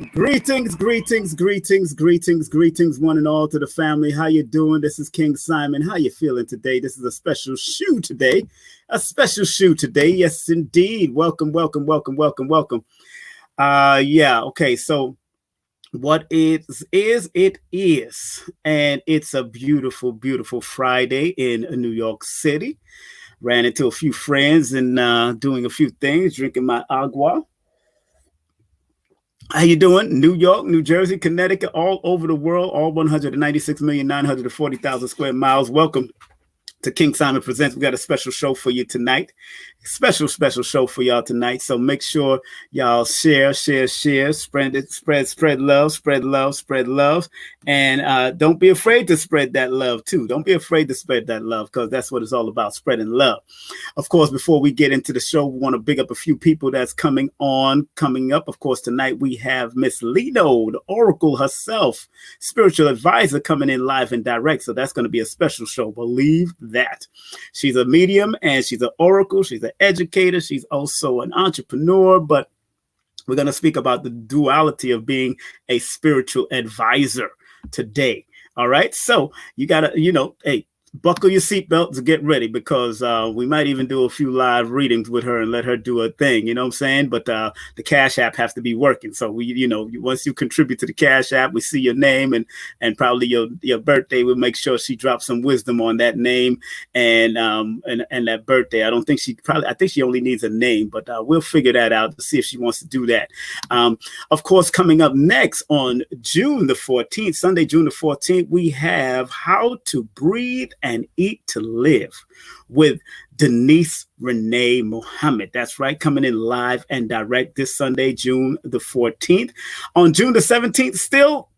Greetings, one and all to the family. How you doing? This is King Simon. How you feeling today? This is a special shoe today. Yes, indeed. Welcome. Okay. So what it is, and it's a beautiful Friday in New York City. Ran into a few friends and doing a few things, drinking my agua. How you doing? New York, New Jersey, Connecticut, all over the world, all 196,940,000 square miles. Welcome to King Simon Presents. We got a special show for you tonight. Special show for y'all tonight. So make sure y'all share, spread love. And don't be afraid to spread that love too. Don't be afraid to spread that love, because that's what it's all about, spreading love. Of course, before we get into the show, we want to big up a few people that's coming up. Of course, tonight we have Miss Lino, the Oracle herself, spiritual advisor, coming in live and direct. So that's going to be a special show. Believe that. She's a medium and she's an oracle. She's an educator. She's also an entrepreneur, but we're going to speak about the duality of being a spiritual advisor today. All right. So you got to, hey, buckle your seatbelt to get ready, because we might even do a few live readings with her and let her do a thing. You know what I'm saying? But the Cash App has to be working. So once you contribute to the Cash App, we see your name and probably your birthday. We'll make sure she drops some wisdom on that name and that birthday. I think she only needs a name, but we'll figure that out to see if she wants to do that. Of course, coming up next on June the 14th, Sunday, June the 14th, we have How to Breathe and Eat to Live with Denise Renee Mohammed. That's right, coming in live and direct this Sunday, June the 14th. On June the 17th, still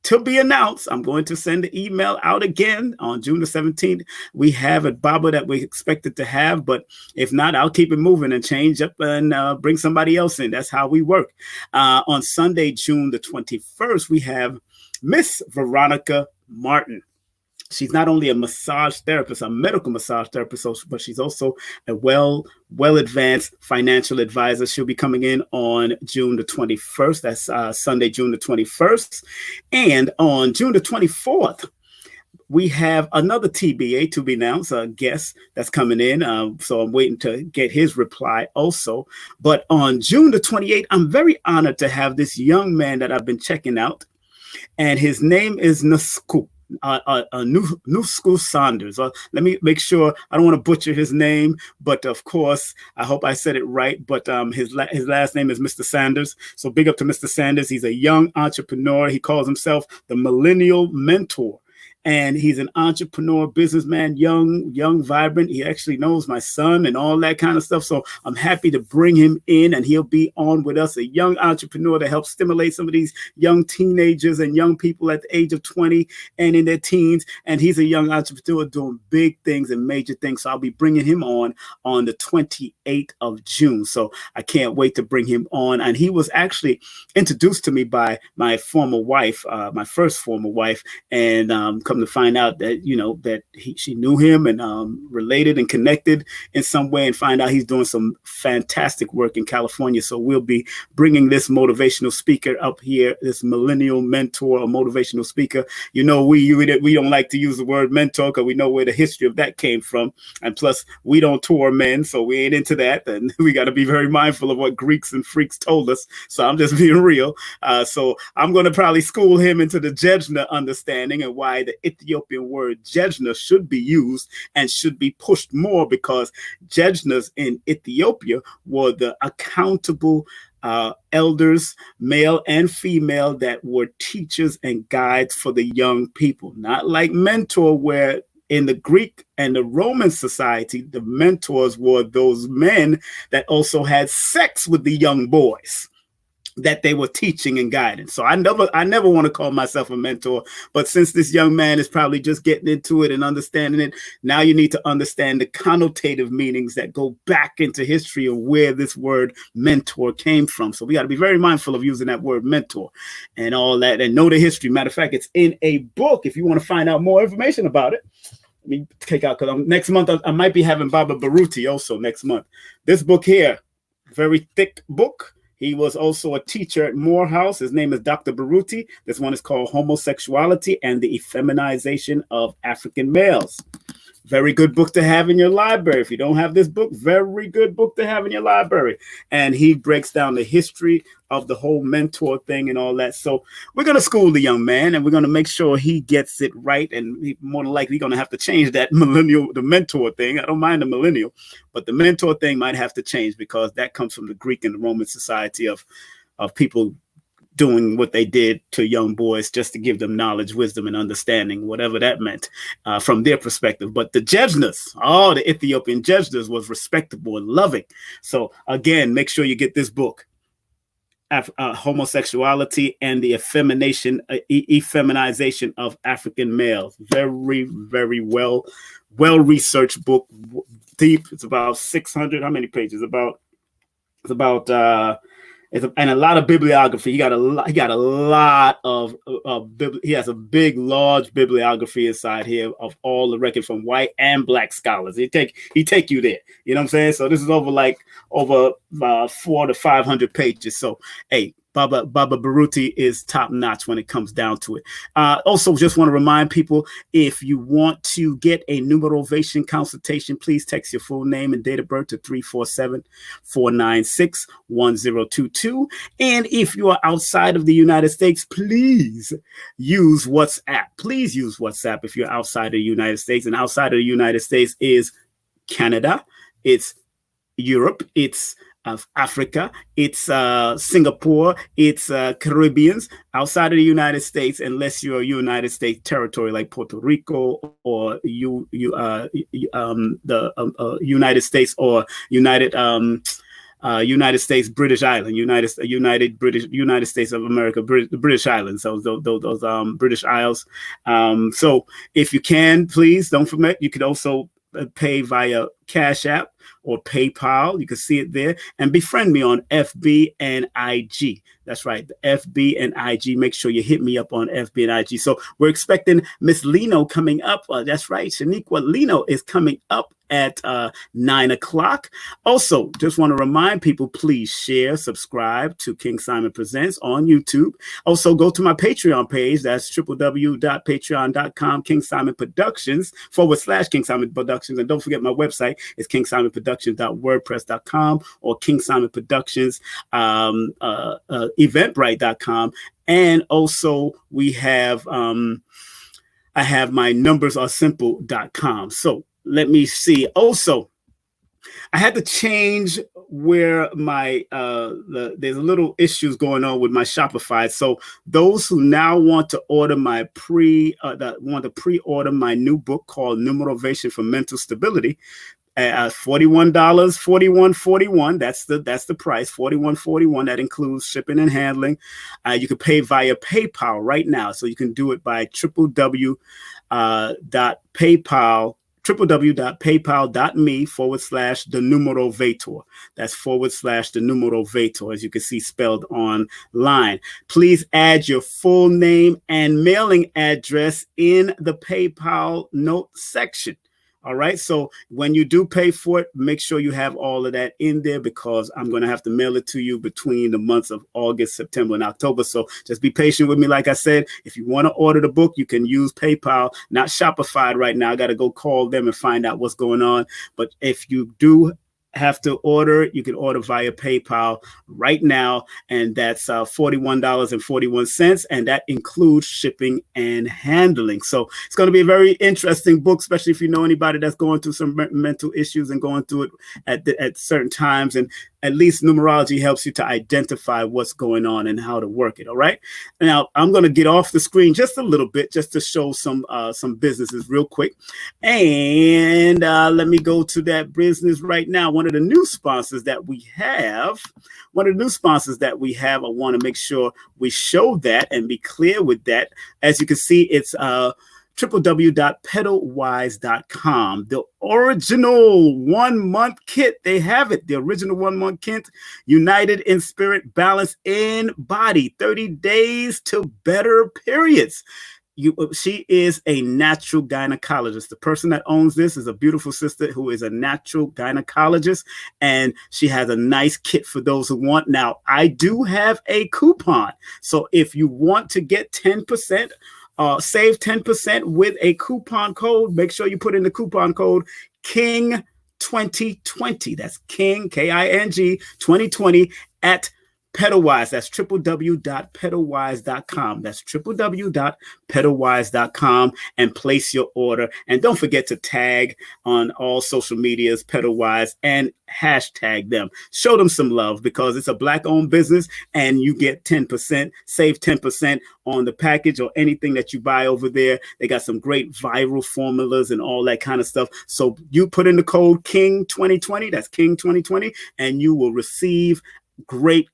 to be announced, I'm going to send the email out again on June the 17th. We have a Baba that we expected to have, but if not, I'll keep it moving and change up and bring somebody else in. That's how we work. On Sunday, June the 21st, we have Miss Veronica Martin. She's not only a massage therapist, a medical massage therapist, but she's also a well advanced financial advisor. She'll be coming in on June the 21st. That's Sunday, June the 21st. And on June the 24th, we have another TBA to be announced, a guest that's coming in. So I'm waiting to get his reply also. But on June the 28th, I'm very honored to have this young man that I've been checking out. And his name is Nusku. Nusku Saunders. Let me make sure I don't want to butcher his name, but of course I hope I said it right. But his last name is Mr. Sanders. So big up to Mr. Sanders. He's a young entrepreneur. He calls himself the Millennial Mentor. And he's an entrepreneur, businessman, young, vibrant. He actually knows my son and all that kind of stuff. So I'm happy to bring him in, and he'll be on with us, a young entrepreneur to help stimulate some of these young teenagers and young people at the age of 20 and in their teens. And he's a young entrepreneur doing big things and major things. So I'll be bringing him on the 28th of June. So I can't wait to bring him on. And he was actually introduced to me by my former wife, my first former wife, and to find out that she knew him and related and connected in some way, and find out he's doing some fantastic work in California. So we'll be bringing this motivational speaker up here, this millennial mentor or motivational speaker. We don't like to use the word mentor because we know where the history of that came from, and plus we don't tour men, so we ain't into that, and we got to be very mindful of what Greeks and freaks told us. So I'm just being real. So I'm going to probably school him into the Jejna understanding and why the Ethiopian word Jejna should be used and should be pushed more, because Jejnas in Ethiopia were the accountable elders, male and female, that were teachers and guides for the young people. Not like mentor, where in the Greek and the Roman society, the mentors were those men that also had sex with the young boys that they were teaching and guiding. So I never want to call myself a mentor, but since this young man is probably just getting into it and understanding it, now you need to understand the connotative meanings that go back into history of where this word mentor came from. So we got to be very mindful of using that word mentor and all that, and know the history. Matter of fact, it's in a book. If you want to find out more information about it, let me take out, because next month I might be having Baba Baruti also next month. This book here, very thick book. He was also a teacher at Morehouse. His name is Dr. Baruti. This one is called Homosexuality and the Effeminization of African Males. Very good book to have in your library. If you don't have this book, very good book to have in your library. And he breaks down the history of the whole mentor thing and all that. So we're going to school the young man, and we're going to make sure he gets it right. And he, more than likely going to have to change that the mentor thing. I don't mind the millennial, but the mentor thing might have to change, because that comes from the Greek and the Roman society of people doing what they did to young boys just to give them knowledge, wisdom, and understanding, whatever that meant from their perspective. But the Jejnas, the Ethiopian Jejnas was respectable and loving. So again, make sure you get this book, Homosexuality and the Effeminization of African Males. Very, very well researched book, deep. It's about 600. How many pages? And a lot of bibliography. He has a big, large bibliography inside here of all the record from white and black scholars. He take you there. You know what I'm saying? So this is over 400 to 500 pages. So hey, Baba Baruti is top notch when it comes down to it. Also, just want to remind people, if you want to get a Numerovation consultation, please text your full name and date of birth to 347-496-1022. And if you are outside of the United States, please use WhatsApp. Please use WhatsApp if you're outside of the United States. And outside of the United States is Canada, it's Europe, it's Africa, it's Singapore, it's Caribbeans. Outside of the United States, unless you're a United States territory like Puerto Rico or the United States or United States British Island, United States of America, the British Islands, those British Isles. So if you can, please don't forget, you could also pay via Cash App or PayPal. You can see it there, and befriend me on FB and IG. That's right, the FB and IG. Make sure you hit me up on FB and IG. So we're expecting Miss Lino coming up. That's right, Shaniquewa Lino is coming up at 9 o'clock. Also, just want to remind people, please share, subscribe to King Simon Presents on YouTube. Also, go to my Patreon page. That's www.patreon.com, King Simon Productions /King Simon Productions. And don't forget my website is kingsimonproductions.wordpress.com or King Simon Productions eventbrite.com. And also we have I have my numbersaresimple.com. So let me see. Also, I had to change where my there's a little issues going on with my Shopify. So those who now want to order my pre-order my new book called Numerovation for Mental Stability, $41, $41.41. That's the price, $41.41. That includes shipping and handling. You can pay via PayPal right now. So you can do it by www.paypal.me/the Numerovator. That's /the Numerovator, as you can see spelled online. Please add your full name and mailing address in the PayPal note section. All right. So when you do pay for it, make sure you have all of that in there, because I'm going to have to mail it to you between the months of August, September, and October. So just be patient with me. Like I said, if you want to order the book, you can use PayPal, not Shopify right now. I got to go call them and find out what's going on. But if you do have to order, you can order via PayPal right now, and that's $41.41, and that includes shipping and handling. So it's going to be a very interesting book, especially if you know anybody that's going through some mental issues and going through it at certain times. And at least numerology helps you to identify what's going on and how to work it. All right. Now I'm going to get off the screen just a little bit, just to show some businesses real quick. And let me go to that business right now. One of the new sponsors that we have, I want to make sure we show that and be clear with that. As you can see, it's www.pedalwise.com. The original 1 month kit. They have it. The original 1 month kit. United in spirit, balance in body. 30 days to better periods. she is a natural gynecologist. The person that owns this is a beautiful sister who is a natural gynecologist, and she has a nice kit for those who want. Now, I do have a coupon. So if you want to get 10%, save 10% with a coupon code, make sure you put in the coupon code King 2020. That's King, King 2020 at Pedalwise. That's www.pedalwise.com. That's www.pedalwise.com, and place your order. And don't forget to tag on all social medias, Pedalwise, and hashtag them. Show them some love, because it's a Black-owned business, and you get 10%, save 10% on the package or anything that you buy over there. They got some great viral formulas and all that kind of stuff. So you put in the code King 2020, that's King 2020, and you will receive great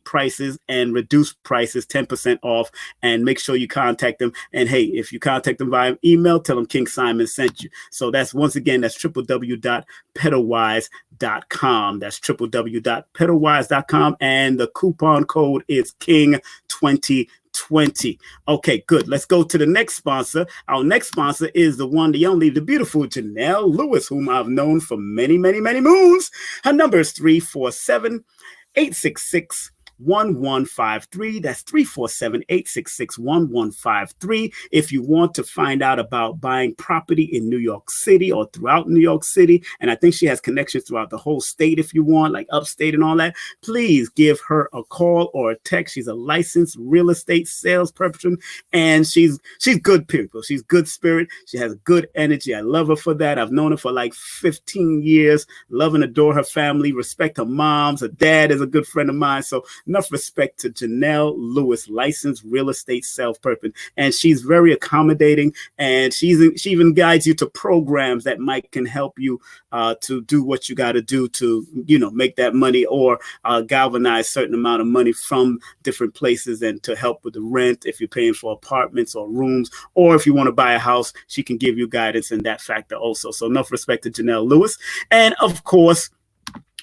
prices and reduced prices, 10% off. And make sure you contact them. And hey, if you contact them via email, tell them King Simon sent you. So that's, once again, that's www.pedalwise.com. That's www.pedalwise.com, and the coupon code is King 2020. Okay, good. Let's go to the next sponsor. Our next sponsor is the one, the only, the beautiful Janelle Lewis, whom I've known for many moons. Her number is 347-866-1153. That's 347-866-1153. If you want to find out about buying property in New York City or throughout New York City, and I think she has connections throughout the whole state if you want, like upstate and all that, please give her a call or a text. She's a licensed real estate salesperson, and she's good people. She's good spirit. She has good energy. I love her for that. I've known her for like 15 years. Love and adore her family. Respect her moms. Her dad is a good friend of mine. So enough respect to Janelle Lewis, licensed real estate salesperson. And she's very accommodating, and she even guides you to programs that can help you to do what you got to do to, make that money, or galvanize certain amount of money from different places, and to help with the rent if you're paying for apartments or rooms, or if you want to buy a house, she can give you guidance in that factor also. So enough respect to Janelle Lewis. And of course,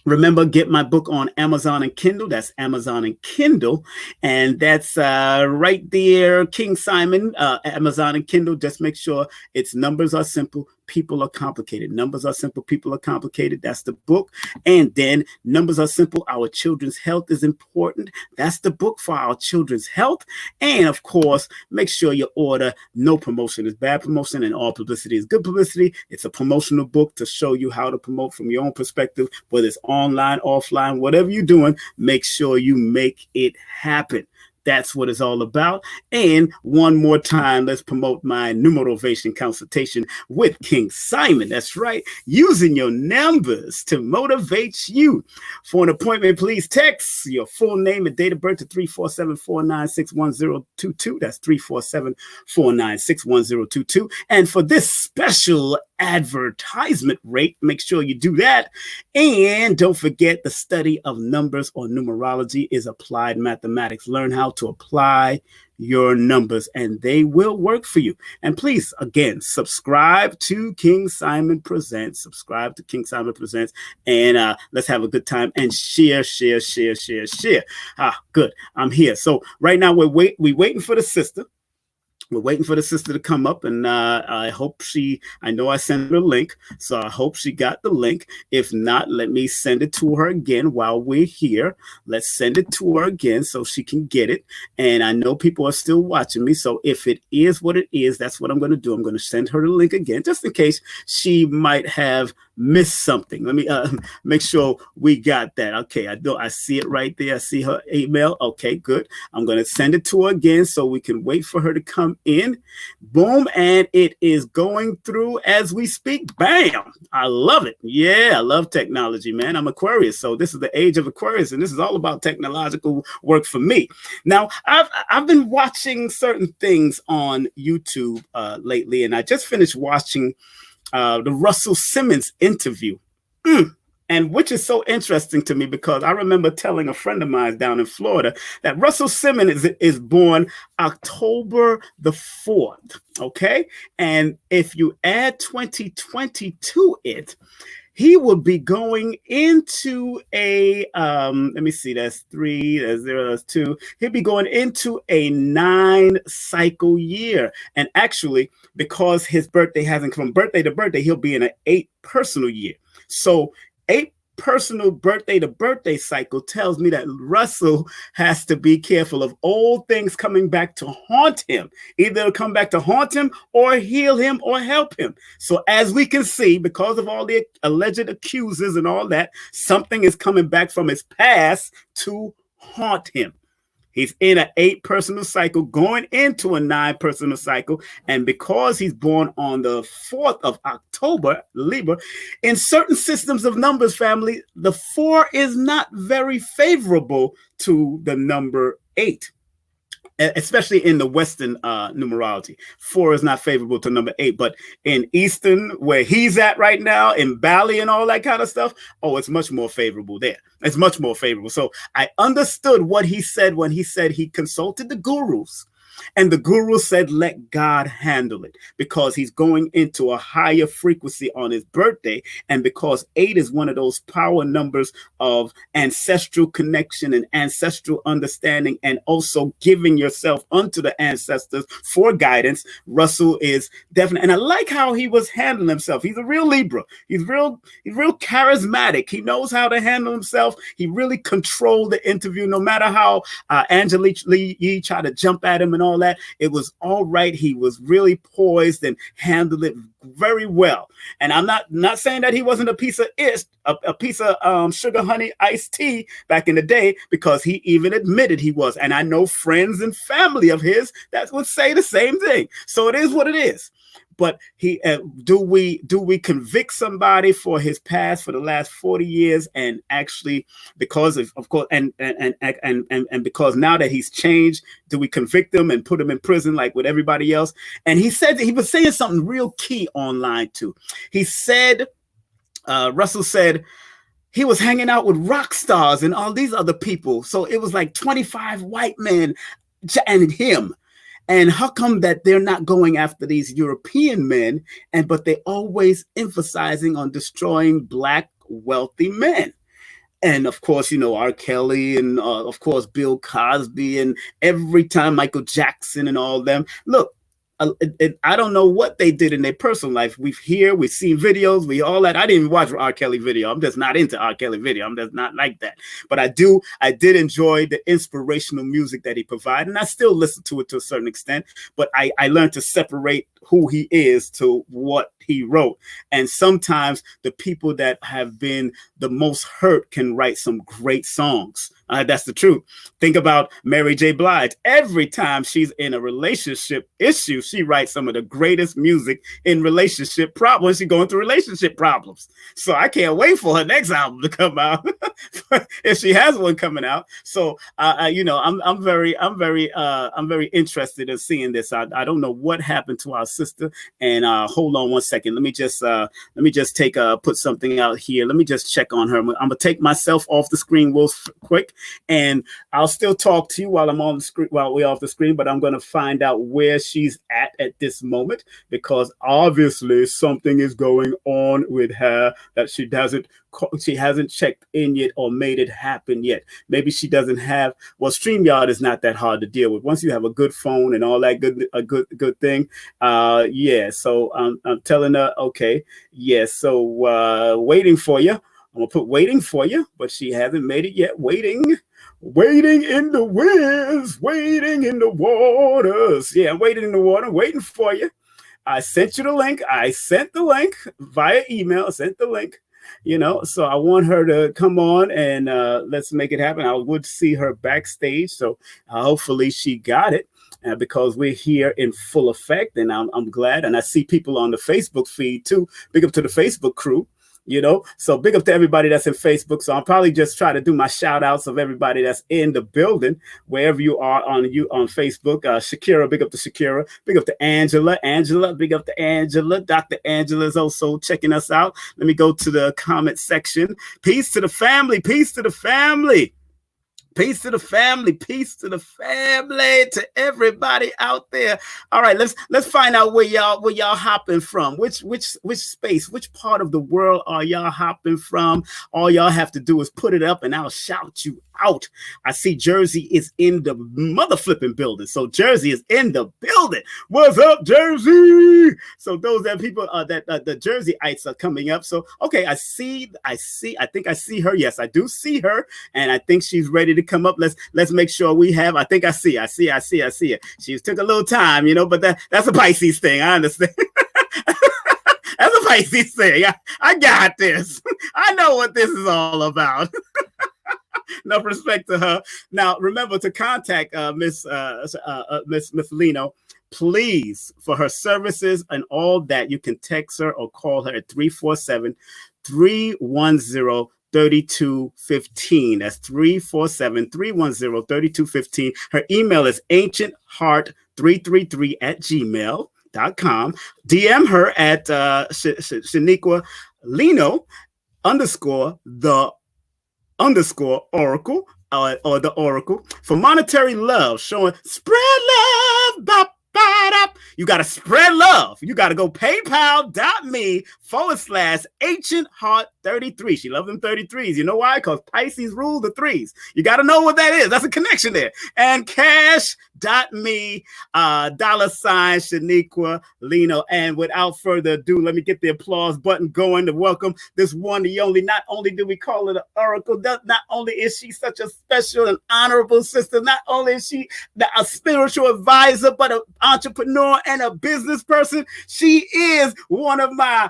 remember, get my book on Amazon and Kindle. That's Amazon and Kindle. And that's right there, King Simon, Amazon and Kindle. Just make sure its numbers are simple, people are complicated. Numbers are simple, people are complicated. That's the book. And then Numbers Are Simple, Our Children's Health is Important. That's the book for our children's health. And of course, make sure you order No Promotion is Bad Promotion, and All Publicity is Good Publicity. It's a promotional book to show you how to promote from your own perspective, whether it's online, offline, whatever you're doing, make sure you make it happen. That's what it's all about. And one more time, let's promote my Numerovation consultation with King Simon. That's right. Using your numbers to motivate you. For an appointment, please text your full name and date of birth to 347-496-1022. That's 347-496-1022. And for this special advertisement rate, make sure you do that. And don't forget, the study of numbers or numerology is applied mathematics. Learn how to apply your numbers, and they will work for you. And please, again, subscribe to King Simon Presents. Subscribe to King Simon Presents, and let's have a good time and share. Good. I'm here. So right now we're waiting for the sister. We're waiting for the sister to come up, and I hope I know I sent her a link, so I hope she got the link. If not, let me send it to her again while we're here. Let's send it to her again so she can get it. And I know people are still watching me, so if it is what it is, that's what I'm going to do. I'm going to send her the link again, just in case she might have missed something. Let me make sure we got that. Okay, I see it right there. I see her email. Okay, good. I'm going to send it to her again so we can wait for her to come in. Boom, and it is going through as we speak. Bam! I love it. Yeah, I love technology, man. I'm Aquarius, so this is the age of Aquarius, and this is all about technological work for me. Now, I've been watching certain things on YouTube lately, and I just finished watching the Russell Simmons interview. And which is so interesting to me, because I remember telling a friend of mine down in Florida that Russell Simmons is born October the 4th. Okay. And if you add 2020 to it, he will be going into a, let me see, that's 3, that's 0, that's 2. He'll be going into a 9-cycle year. And actually, because his birthday hasn't come from birthday to birthday, he'll be in an 8 personal year. So 8 personal birthday to birthday cycle tells me that Russell has to be careful of old things coming back to haunt him. Either it'll come back to haunt him or heal him or help him. So as we can see, because of all the alleged accusers and all that, something is coming back from his past to haunt him. He's in an 8 personal cycle, going into a 9 personal cycle. And because he's born on the 4th of October, Libra, in certain systems of numbers, family, the 4 is not very favorable to the number 8. Especially in the Western numerology. 4 is not favorable to number 8, but in Eastern, where he's at right now, in Bali and all that kind of stuff, oh, it's much more favorable there. It's much more favorable. So I understood what he said when he said he consulted the gurus. And the guru said, let God handle it, because he's going into a higher frequency on his birthday. And because 8 is one of those power numbers of ancestral connection and ancestral understanding, and also giving yourself unto the ancestors for guidance, Russell is definitely. And I like how he was handling himself. He's a real Libra. He's real charismatic. He knows how to handle himself. He really controlled the interview, no matter how Angelique Lee tried to jump at him and all that. It was all right. He was really poised and handled it very well. And I'm not saying that he wasn't a piece of sugar honey iced tea back in the day, because he even admitted he was. And I know friends and family of his that would say the same thing. So it is what it is. But he do we convict somebody for his past for the last 40 years, and actually, because of course, and because now that he's changed, do we convict him and put him in prison like with everybody else? And he said that he was saying something real key online too. He said, Russell said, he was hanging out with rock stars and all these other people. So it was like 25 white men and him. And how come that they're not going after these European men, but they always emphasizing on destroying Black wealthy men? And of course, R. Kelly and of course, Bill Cosby, and every time Michael Jackson and all them. Look, I don't know what they did in their personal life. We've seen videos, all that. I didn't even watch R. Kelly video. I'm just not into R. Kelly video. I'm just not like that. But I did enjoy the inspirational music that he provided, and I still listen to it to a certain extent. But I learned to separate who he is to what he wrote. And sometimes the people that have been the most hurt can write some great songs. That's the truth. Think about Mary J. Blige. Every time she's in a relationship issue, she writes some of the greatest music in relationship problems. She's going through relationship problems. So I can't wait for her next album to come out, if she has one coming out. So I'm very interested in seeing this. I don't know what happened to our sister. And hold on one second. Let me just put something out here. Let me just check on her. I'm gonna take myself off the screen real quick. And I'll still talk to you while I'm on the screen, while we're off the screen, but I'm going to find out where she's at this moment, because obviously something is going on with her that she hasn't checked in yet or made it happen yet. Maybe she doesn't have, well, StreamYard is not that hard to deal with. Once you have a good phone and all that good thing. Yeah. So I'm telling her, okay. Yeah. So waiting for you. I'm going to put waiting for you, but she hasn't made it yet. Waiting in the winds, waiting in the waters. Yeah, I'm waiting in the water, waiting for you. I sent you the link. I sent the link via email. I sent the link, so I want her to come on and let's make it happen. I would see her backstage. So hopefully she got it. Because we're here in full effect, and I'm glad. And I see people on the Facebook feed too. Big up to the Facebook crew. So big up to everybody that's in Facebook. So I'll probably just try to do my shout outs of everybody that's in the building, wherever you are on Facebook. Shakira, big up to Shakira. Big up to Angela. Big up to Angela. Dr. Angela is also checking us out. Let me go to the comment section. Peace to the family. Peace to the family. Peace to the family. Peace to the family. To everybody out there. All right, let's find out where y'all hopping from. Which space, which part of the world are y'all hopping from? All y'all have to do is put it up, and I'll shout you out. I see Jersey is in the mother flipping building. So Jersey is in the building. What's up, Jersey? So those that people that the Jerseyites are coming up. So okay, I think I see her. Yes, I do see her, and I think she's ready to come up. Let's make sure we have. I think I see her. She took a little time, but that's a Pisces thing. I understand. That's a Pisces thing. I got this. I know what this is all about. Enough respect to her. Now, remember to contact Miss Lino, please, for her services and all that. You can text her or call her at 347-310-3215. That's 347-310-3215. Her email is ancientheart333@gmail.com. DM her at Shaniquewa Lino _the Oracle or the Oracle for monetary love, showing spread love. Bop, bop, bop. You got to spread love. You got to go paypal.me/ancientheart33. She loves them 33s. You know why? Because Pisces rule the threes. You got to know what that is. That's a connection there. And cash.me $Shaniquewa Lino. And without further ado, let me get the applause button going to welcome this one, the only. Not only do we call her the Oracle, not only is she such a special and honorable sister, not only is she a spiritual advisor, but an entrepreneur and a business person. She is one of my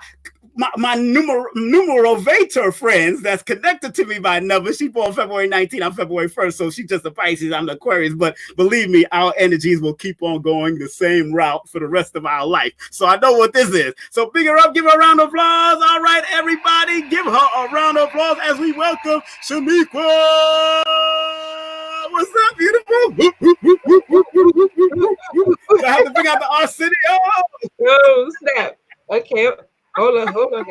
Numerovator friends that's connected to me by number. She born February 19th. I'm February 1st, so she's just a Pisces. I'm the Aquarius. But believe me, our energies will keep on going the same route for the rest of our life. So I know what this is. So big her up. Give her a round of applause. All right, everybody, give her a round of applause as we welcome Shaniquewa. What's up, beautiful? I have to figure out the R City. Oh, snap. Okay. Hold on.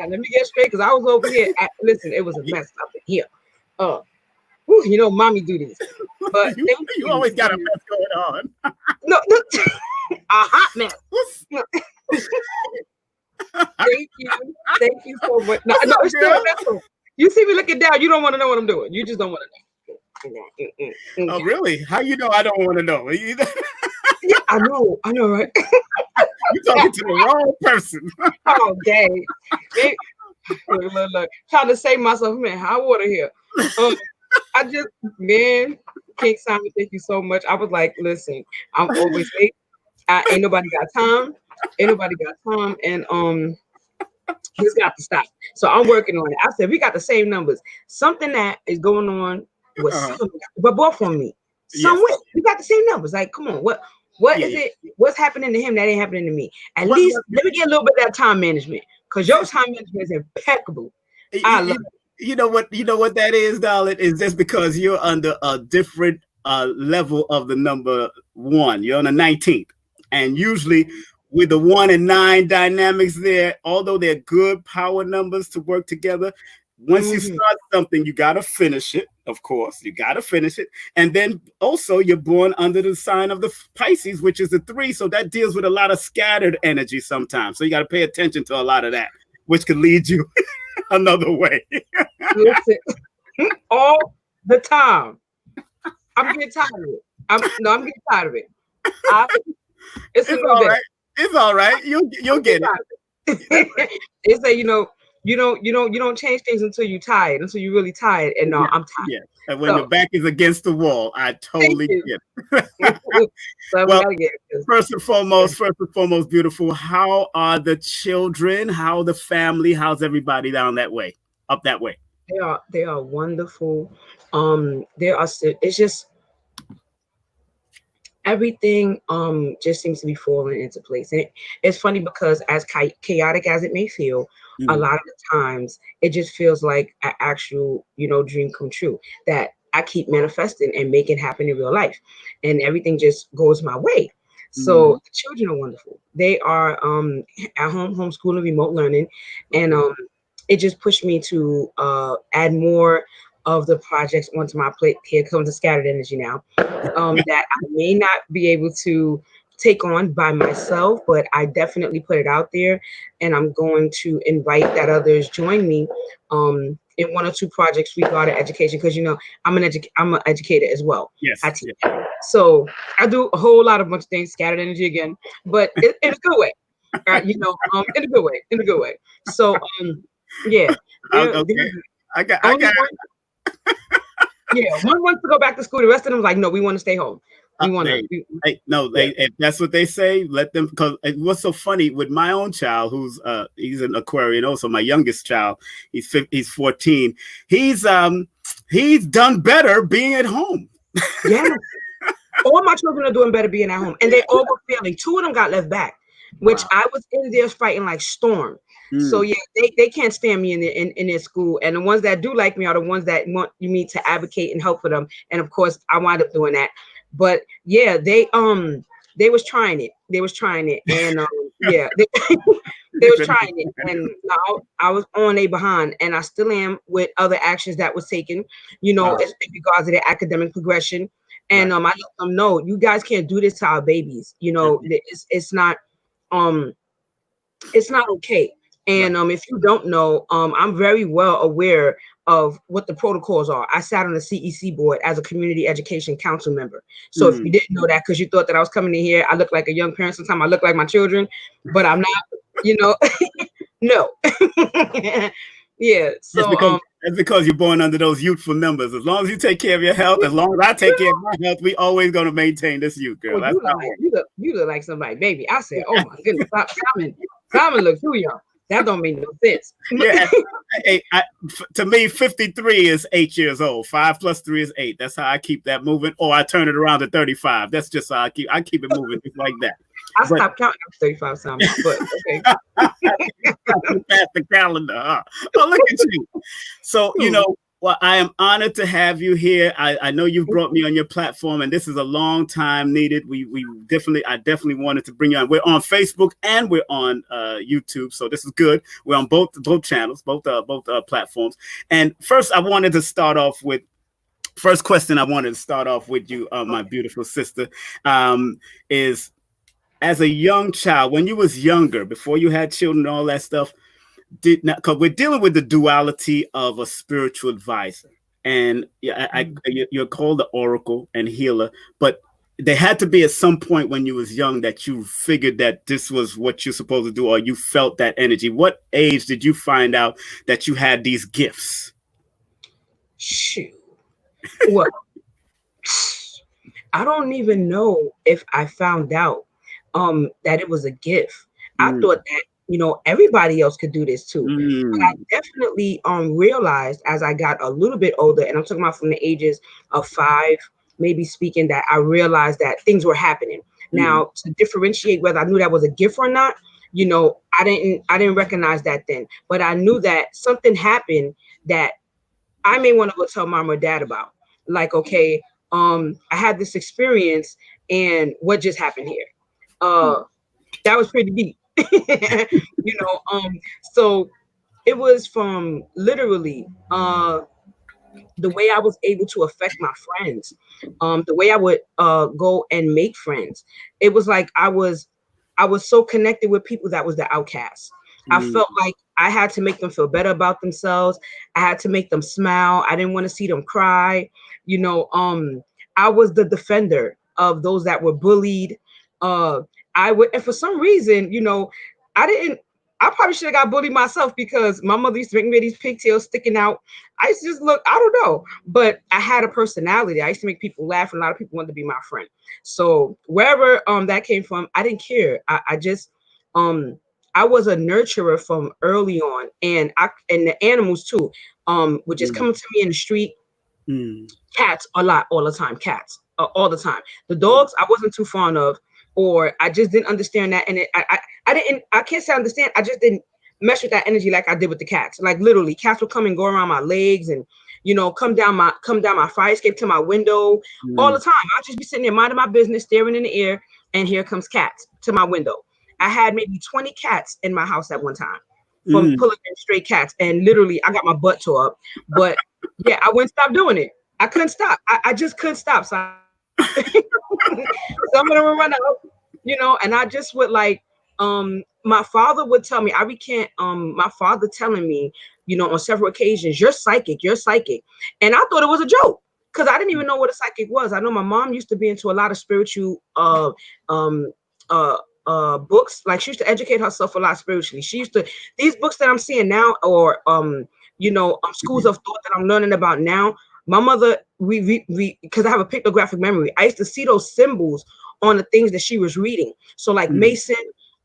Let me get straight because I was over here. Listen, it was a mess up in here. Mommy do this. But you always got a mess going on. No, a hot mess. Thank you so much. No, it's still a mess. You see me looking down, you don't want to know what I'm doing. You just don't want to know. Oh, really? How you know I don't want to know? Yeah, I know, right? You're talking to the wrong person. Oh, dang. Look. Trying to save myself, man. Hot water here. King Simon, thank you so much. I was like, listen, I'm always late. Ain't nobody got time. And he's got to stop. So I'm working on it. I said, we got the same numbers. Something that is going on with but both on me. Somewhere. Yes. We got the same numbers. Like, come on, what is it? What's happening to him that ain't happening to me? At least let me get a little bit of that time management, because your time management is impeccable. I love it. You know what that is, darling, is just because you're under a different level of the number 1. You're on the 19th, and usually with the 1 and 9 dynamics there, although they're good power numbers to work together, once you start something, you got to finish it. Of course, you got to finish it. And then also you're born under the sign of the Pisces, which is the 3. So that deals with a lot of scattered energy sometimes. So you got to pay attention to a lot of that, which could lead you another way. Listen, all the time. I'm getting tired of it. I'm getting tired of it. It's all right. It's all right. You'll get it. They say, you don't change things until you're tired, until you're really tired. And no, I'm tired. Yeah. And when your back is against the wall, I totally get it. Well, first and foremost, beautiful. How are the children? How the family? How's everybody down that way? Up that way? They are wonderful. It's just everything just seems to be falling into place. And it's funny because as chaotic as it may feel, a lot of the times it just feels like an actual, dream come true that I keep manifesting and making happen in real life, and everything just goes my way. So the children are wonderful. They are at home, homeschooling, remote learning, and it just pushed me to add more of the projects onto my plate. Here comes the scattered energy now, that I may not be able to take on by myself, but I definitely put it out there, and I'm going to invite that others join me in one or two projects regarding education, because I'm an educator as well. I Yes. teach, Yeah. so I do a whole lot of bunch of things, scattered energy again, but in a good way. In a good way, in a good way. So yeah, Okay. I only got. one. Yeah, one wants to go back to school. The rest of them like, no, we want to stay home. We want to. Hey, no, Yeah. if that's what they say, let them. Because what's so funny with my own child, who's he's an Aquarian, also my youngest child, he's 14. He's done better being at home. Yeah. All my children are doing better being at home, and they all were failing. Two of them got left back, which I was in there fighting like storm. So yeah, they can't stand me in their school, and the ones that do like me are the ones that want me to advocate and help for them. And of course, I wind up doing that. But yeah, they was trying it. They was trying it, and yeah, they was trying it, and I was on a behind, and I still am with other actions that was taken, as in regards to their academic progression. And I let them know, you guys can't do this to our babies. Um it's not okay. And if you don't know, I'm very well aware of what the protocols are. I sat on the CEC board as a community education council member. So if you didn't know that, because you thought that I was coming in here, I look like a young parent. Sometimes I look like my children, but I'm not. No. Yeah. So it's because you're born under those youthful numbers. As long as you take care of your health, as long as I take care of my health, we always going to maintain this youth, girl. Well, you look like somebody, baby. I said, oh my goodness, Simon looks too young. That don't make no sense. Yeah, to me, 53 is 8 years old. 5 plus 3 is 8. That's how I keep that moving. Or I turn it around to 35. That's just how I keep it moving, just like that. I stopped counting at 35, Simon. But okay. Past the calendar. Huh? Oh, look at you. So well, I am honored to have you here. I know you've brought me on your platform, and this is a long time needed. I definitely wanted to bring you on. We're on Facebook and we're on YouTube, so this is good. We're on both channels, both platforms. And first, I wanted to start off with. First question I wanted to start off with you, my beautiful sister, is as a young child, when you was younger, before you had children and all that stuff, because we're dealing with the duality of a spiritual advisor, and you're called the oracle and healer, but there had to be at some point when you was young that you figured that this was what you're supposed to do, or you felt that energy. What age did you find out that you had these gifts? Shoot. Well, I don't even know if I found out that it was a gift. I thought that everybody else could do this too. But I definitely realized as I got a little bit older, and I'm talking about from the ages of 5, maybe speaking, that I realized that things were happening. Now, to differentiate whether I knew that was a gift or not, I didn't recognize that then. But I knew that something happened that I may want to go tell mom or dad about. Like, okay, I had this experience, and what just happened here? That was pretty deep. So it was from literally the way I was able to affect my friends, the way I would go and make friends. It was like I was so connected with people that was the outcast. I felt like I had to make them feel better about themselves. I had to make them smile. I didn't want to see them cry. I was the defender of those that were bullied. And for some reason, I probably should have got bullied myself, because my mother used to make me these pigtails sticking out. I used to just look, I don't know, but I had a personality. I used to make people laugh, and a lot of people wanted to be my friend. So wherever that came from, I didn't care. I just I was a nurturer from early on, and the animals too, would just come to me in the street. Cats a lot, all the time. Cats all the time. The dogs I wasn't too fond of, or I just didn't understand that, and I can't say I understand. I just didn't mesh with that energy like I did with the cats. Like literally, cats would come and go around my legs, and come down my fire escape to my window all the time. I'd just be sitting there minding my business, staring in the air, and here comes cats to my window. I had maybe 20 cats in my house at one time, from pulling in stray cats, and literally I got my butt tore up. But Yeah, I wouldn't stop doing it. I couldn't stop. I just couldn't stop. So some of them would run out, and I just would like, my father would tell me, I recant, my father telling me, on several occasions, you're psychic. And I thought it was a joke because I didn't even know what a psychic was. I know my mom used to be into a lot of spiritual, um, uh, books. Like she used to educate herself a lot spiritually. She used to, these books that I'm seeing now, or, schools of thought that I'm learning about now. My mother, because I have a pictographic memory, I used to see those symbols on the things that she was reading. So like Mason,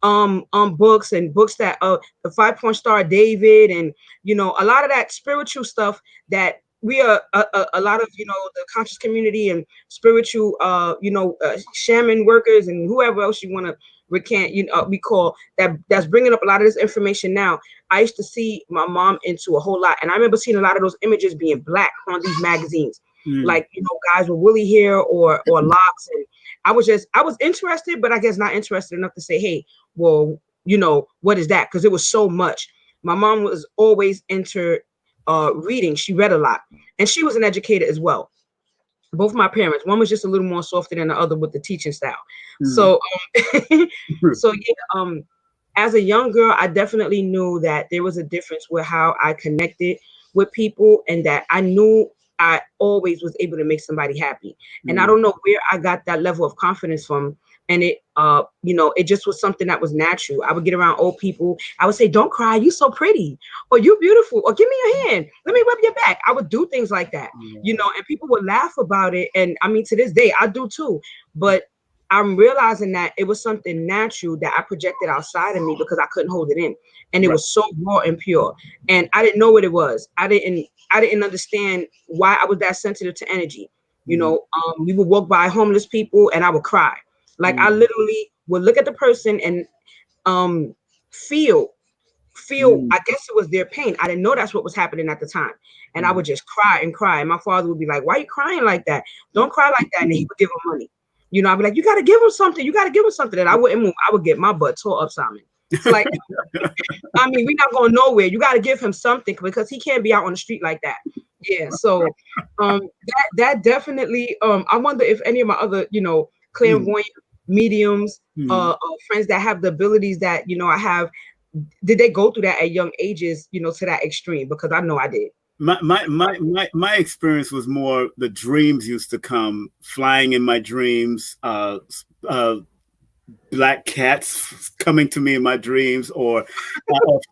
books and books that the 5 Point Star David, and a lot of that spiritual stuff that we are a lot of the conscious community and spiritual shaman workers and whoever else you want to recant, we call that's bringing up a lot of this information now. I used to see my mom into a whole lot, and I remember seeing a lot of those images being black on these magazines, like guys with woolly hair or locks, and I was interested, but I guess not interested enough to say, hey, well, what is that? Because it was so much. My mom was always into reading. She read a lot, and she was an educator as well. Both my parents, one was just a little more softer than the other with the teaching style. So, so yeah, as a young girl, I definitely knew that there was a difference with how I connected with people, and that I knew I always was able to make somebody happy. And I don't know where I got that level of confidence from. And it just was something that was natural. I would get around old people. I would say, "Don't cry, you so pretty," or "You beautiful," or "Give me your hand, let me rub your back." I would do things like that, and people would laugh about it. And I mean, to this day, I do too. But I'm realizing that it was something natural that I projected outside of me because I couldn't hold it in, and it was so raw and pure. And I didn't know what it was. I didn't understand why I was that sensitive to energy. We would walk by homeless people, and I would cry. Like I literally would look at the person and feel. I guess it was their pain. I didn't know that's what was happening at the time, and I would just cry and cry. And my father would be like, "Why are you crying like that? Don't cry like that." And he would give him money. I'd be like, "You got to give him something. You got to give him something." And I wouldn't move. I would get my butt tore up, Simon. So like, I mean, we're not going nowhere. You got to give him something because he can't be out on the street like that. Yeah. So that definitely. I wonder if any of my other clairvoyant mediums, friends that have the abilities that I have, did they go through that at young ages, to that extreme? Because I know I did. My experience was more the dreams used to come flying in my dreams, black cats coming to me in my dreams, or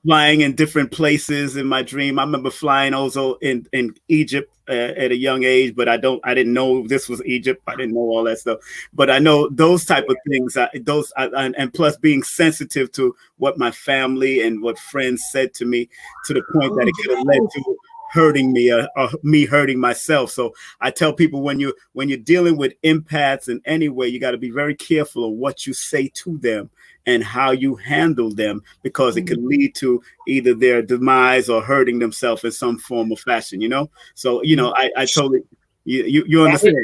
flying in different places in my dream. I remember flying also in Egypt at a young age, but I didn't know this was Egypt. I didn't know all that stuff, but I know those type of things. And plus being sensitive to what my family and what friends said to me, to the point that it could have led to hurting me, or me hurting myself. So I tell people, when you're dealing with empaths in any way, you got to be very careful of what you say to them and how you handle them, because it could lead to either their demise or hurting themselves in some form or fashion. So I totally you understand.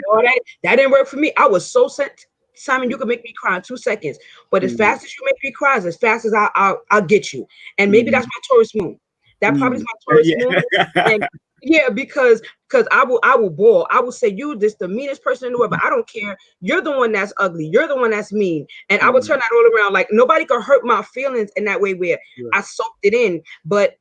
That didn't work for me. I was so sent. Simon, you can make me cry in 2 seconds, but as fast as you make me cry, as fast as I'll get you. And maybe that's my Taurus moon. That probably is my Taurus moon. And yeah, because I will bawl. I will say, "You this the meanest person in the world," but I don't care. You're the one that's ugly. You're the one that's mean. And I would turn that all around. Like nobody could hurt my feelings in that way where I soaked it in. But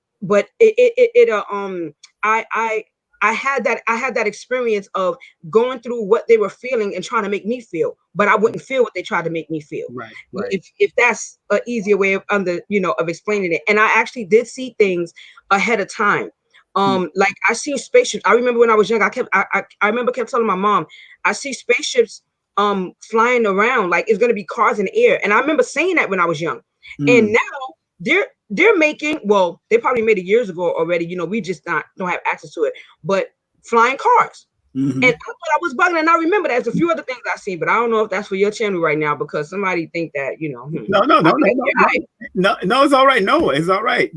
I had that experience of going through what they were feeling and trying to make me feel, but I wouldn't feel what they tried to make me feel. Right. If that's an easier way of of explaining it. And I actually did see things ahead of time. Like I seen spaceships. I remember when I was young, I remember kept telling my mom, I see spaceships flying around like it's gonna be cars in the air. And I remember saying that when I was young. And now they're making, well, they probably made it years ago already. We just don't have access to it. But flying cars. And I thought I was bugging, and I remember there's a few other things I've seen, but I don't know if that's for your channel right now, because somebody think that No, it's all right. No, it's all right.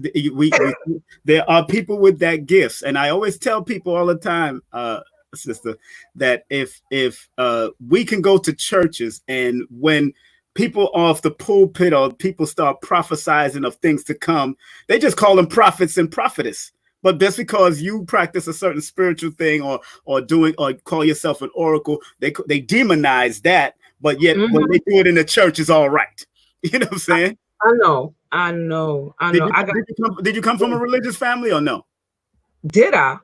There are people with that gifts, and I always tell people all the time, sister, that if we can go to churches, and when people off the pulpit or people start prophesizing of things to come, they just call them prophets and prophetess. But that's because you practice a certain spiritual thing, or call yourself an oracle. They demonize that, but yet when they do it in the church, it's all right. You know what I'm saying? I know. I know. I know. I got. Did you come from a religious family or no? Did I?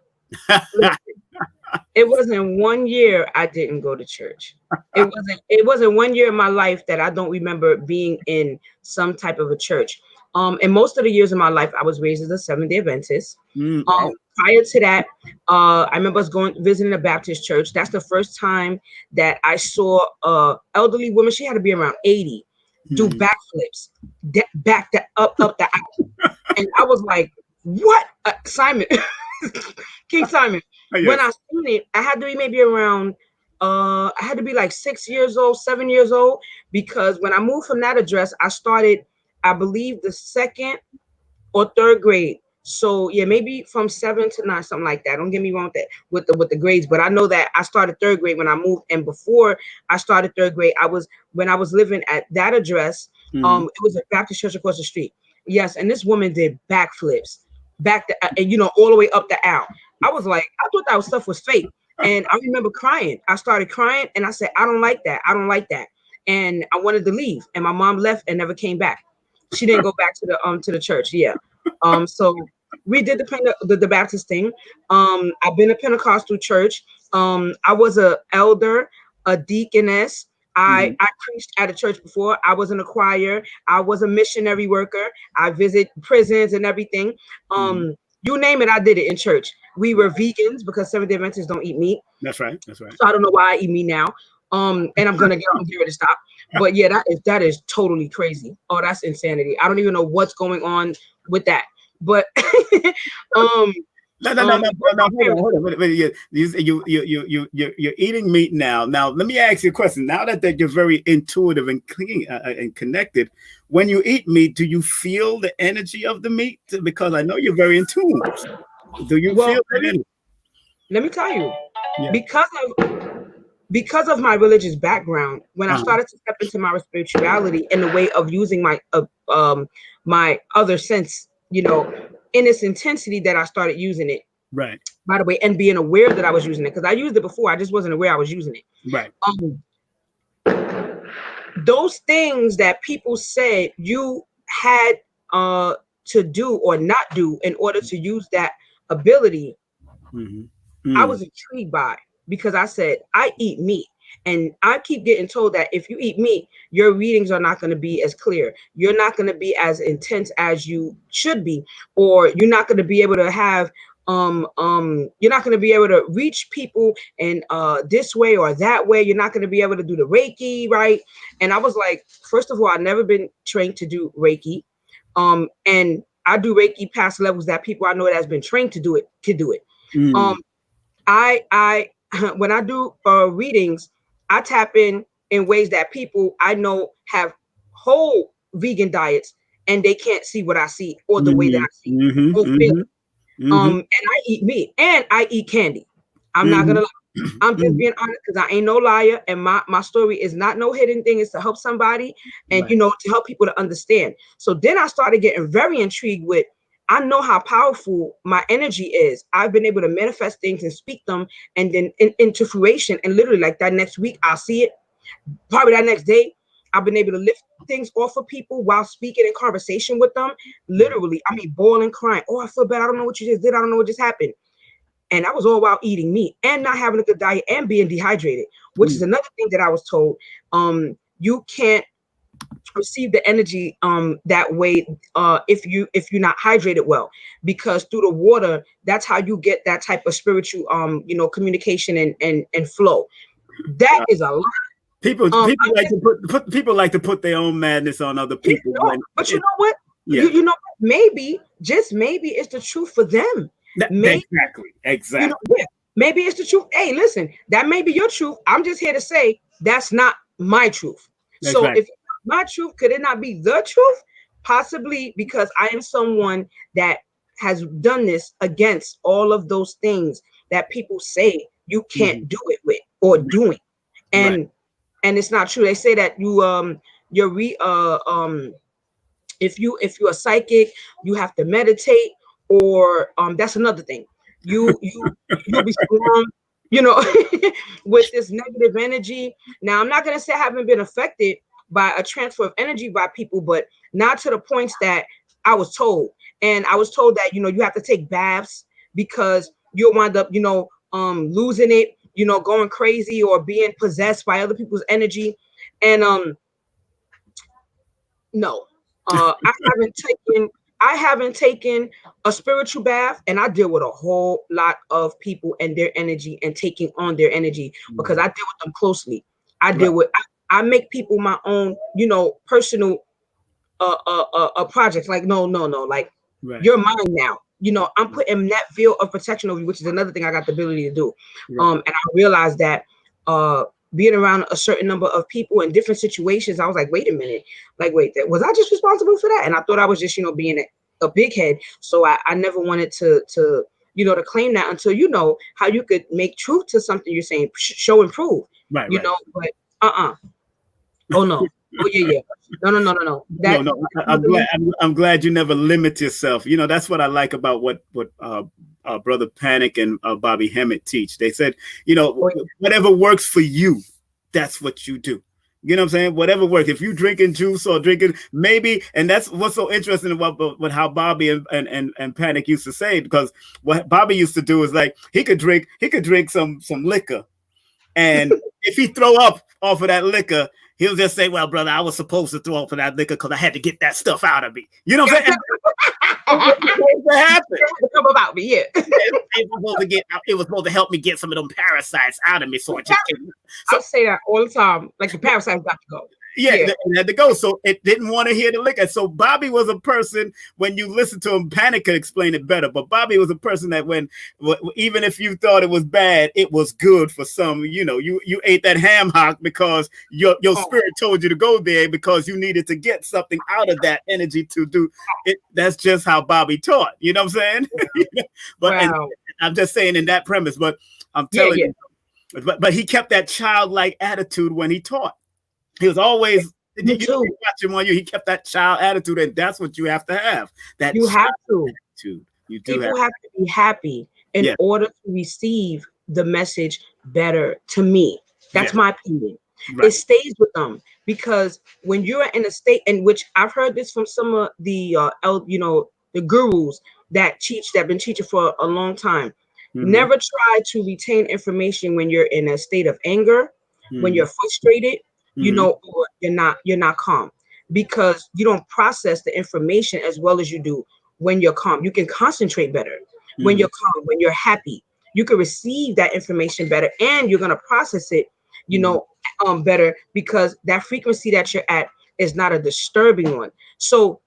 It wasn't 1 year I didn't go to church. It wasn't 1 year in my life that I don't remember being in some type of a church. And most of the years of my life, I was raised as a Seventh-day Adventist. Wow. Prior to that, I remember us visiting a Baptist church. That's the first time that I saw a elderly woman. She had to be around 80, do backflips, back the up the out, and I was like, "What, Simon, King Simon?" Yes. When I seen it, I had to be maybe around. I had to be like 6 years old, 7 years old, because when I moved from that address, I started, I believe, the second or third grade. So yeah, maybe from 7 to 9, something like that. Don't get me wrong with the grades, but I know that I started third grade when I moved, and before I started third grade, when I was living at that address. It was a Baptist church across the street. Yes, and this woman did backflips, and all the way up the aisle. I was like, I thought that stuff was fake, and I remember crying. I started crying, and I said, I don't like that. I don't like that, and I wanted to leave, and my mom left and never came back. She didn't go back to the church. Yeah. So we did the Baptist thing. I've been a Pentecostal church. I was a elder, a deaconess. I preached at a church before. I was in a choir. I was a missionary worker. I visit prisons and everything. You name it, I did it in church. We were vegans because Seventh-day Adventists don't eat meat. That's right. That's right. So I don't know why I eat meat now. And I'm gonna get ready to stop. But yeah, that is totally crazy. Oh, that's insanity. I don't even know what's going on with that. But No, hold on. Wait. You're eating meat now. Now, let me ask you a question. Now that you're very intuitive and clean and connected, when you eat meat, do you feel the energy of the meat? Because I know you're very in tune. Do you feel that energy? Let me tell you, Yeah. because of my religious background, when I started to step into my spirituality in the way of using my my other sense, in its intensity, that I started using it. Right. By the way, and being aware that I was using it, because I used it before, I just wasn't aware I was using it. Right. Those things that people said you had to do or not do in order to use that ability, I was intrigued by, because I said, I eat meat. And I keep getting told that if you eat meat, your readings are not going to be as clear. You're not going to be as intense as you should be, or you're not going to be able to have you're not going to be able to reach people in this way or that way. You're not going to be able to do the Reiki, right? And I was like, first of all, I've never been trained to do Reiki. And I do Reiki past levels that people I know that has been trained to do it. I when I do readings, I tap in ways that people I know have whole vegan diets, and they can't see what I see or the way that I see or feel. And I eat meat and I eat candy. I'm not gonna lie. I'm just being honest, because I ain't no liar, and my story is not no hidden thing. It's to help somebody, and to help people to understand. So then I started getting very intrigued with, I know how powerful my energy is. I've been able to manifest things and speak them, and then into fruition. And literally, like that next week, I'll see it. Probably that next day, I've been able to lift things off of people while speaking in conversation with them. Literally, I mean, bawling, crying. Oh, I feel bad. I don't know what you just did. I don't know what just happened. And that was all while eating meat and not having a good diet and being dehydrated, which is another thing that I was told. You can't receive the energy that way if you're not hydrated well, because through the water, that's how you get that type of spiritual communication and flow. That is a lot. People like to put their own madness on other people. But you know what? Yeah. You know, maybe, just maybe, it's the truth for them. Exactly. Maybe it's the truth. Hey, listen, that may be your truth. I'm just here to say that's not my truth. So if it's not my truth, could it not be the truth? Possibly, because I am someone that has done this against all of those things that people say you can't do it with or doing. And it's not true. They say that if you're a psychic, you have to meditate, or that's another thing. You'll be swarmed, you know, with this negative energy. Now, I'm not gonna say I haven't been affected by a transfer of energy by people, but not to the points that I was told. And I was told that, you have to take baths because you'll wind up, losing it, going crazy or being possessed by other people's energy. And no, I haven't taken a spiritual bath, and I deal with a whole lot of people and their energy and taking on their energy because I deal with them closely. I make people my own, personal projects. Like, no, like you're mine now. I'm putting that veil of protection over you, which is another thing I got the ability to do. And I realized that being around a certain number of people in different situations, I was like, wait a minute, like, wait, was I just responsible for that? And I thought I was just, being a big head. So I never wanted to to claim that until how you could make truth to something you're saying, show and prove. But oh no. Oh yeah. No. I'm glad you never limit yourself. That's what I like about what Brother Panic and Bobby Hemmett teach. They said, whatever works for you, that's what you do. You know what I'm saying? Whatever works. If you drinking juice or drinking, maybe, and that's what's so interesting about how Bobby and Panic used to say, because what Bobby used to do is like he could drink some liquor, and if he throw up off of that liquor, he'll just say, well, brother, I was supposed to throw up for that liquor because I had to get that stuff out of me. You know what I'm saying? What happened? Come about me, yeah. It was supposed to help me get some of them parasites out of me. So I say that all the time. Like, the parasites got to go. Yeah, it had to go. So it didn't want to hear the liquor. So Bobby was a person, when you listen to him, Panic could explain it better. But Bobby was a person that even if you thought it was bad, it was good for some. You ate that ham hock because your spirit told you to go there because you needed to get something out of that energy to do it. That's just how Bobby taught. You know what I'm saying? But I'm just saying in that premise. But I'm telling you, but he kept that childlike attitude when he taught. He was always watching on you. He kept that child attitude, and that's what you have to have. That you have to. Attitude. You do. People have to be happy in order to receive the message better. To me, that's my opinion. Right. It stays with them because when you're in a state in which I've heard this from some of the the gurus that been teaching for a long time. Mm-hmm. Never try to retain information when you're in a state of anger, when you're frustrated. Or you're not calm, because you don't process the information as well as you do when you're calm. You can concentrate better when you're calm. When you're happy, you can receive that information better, and you're gonna process it, better, because that frequency that you're at is not a disturbing one. So,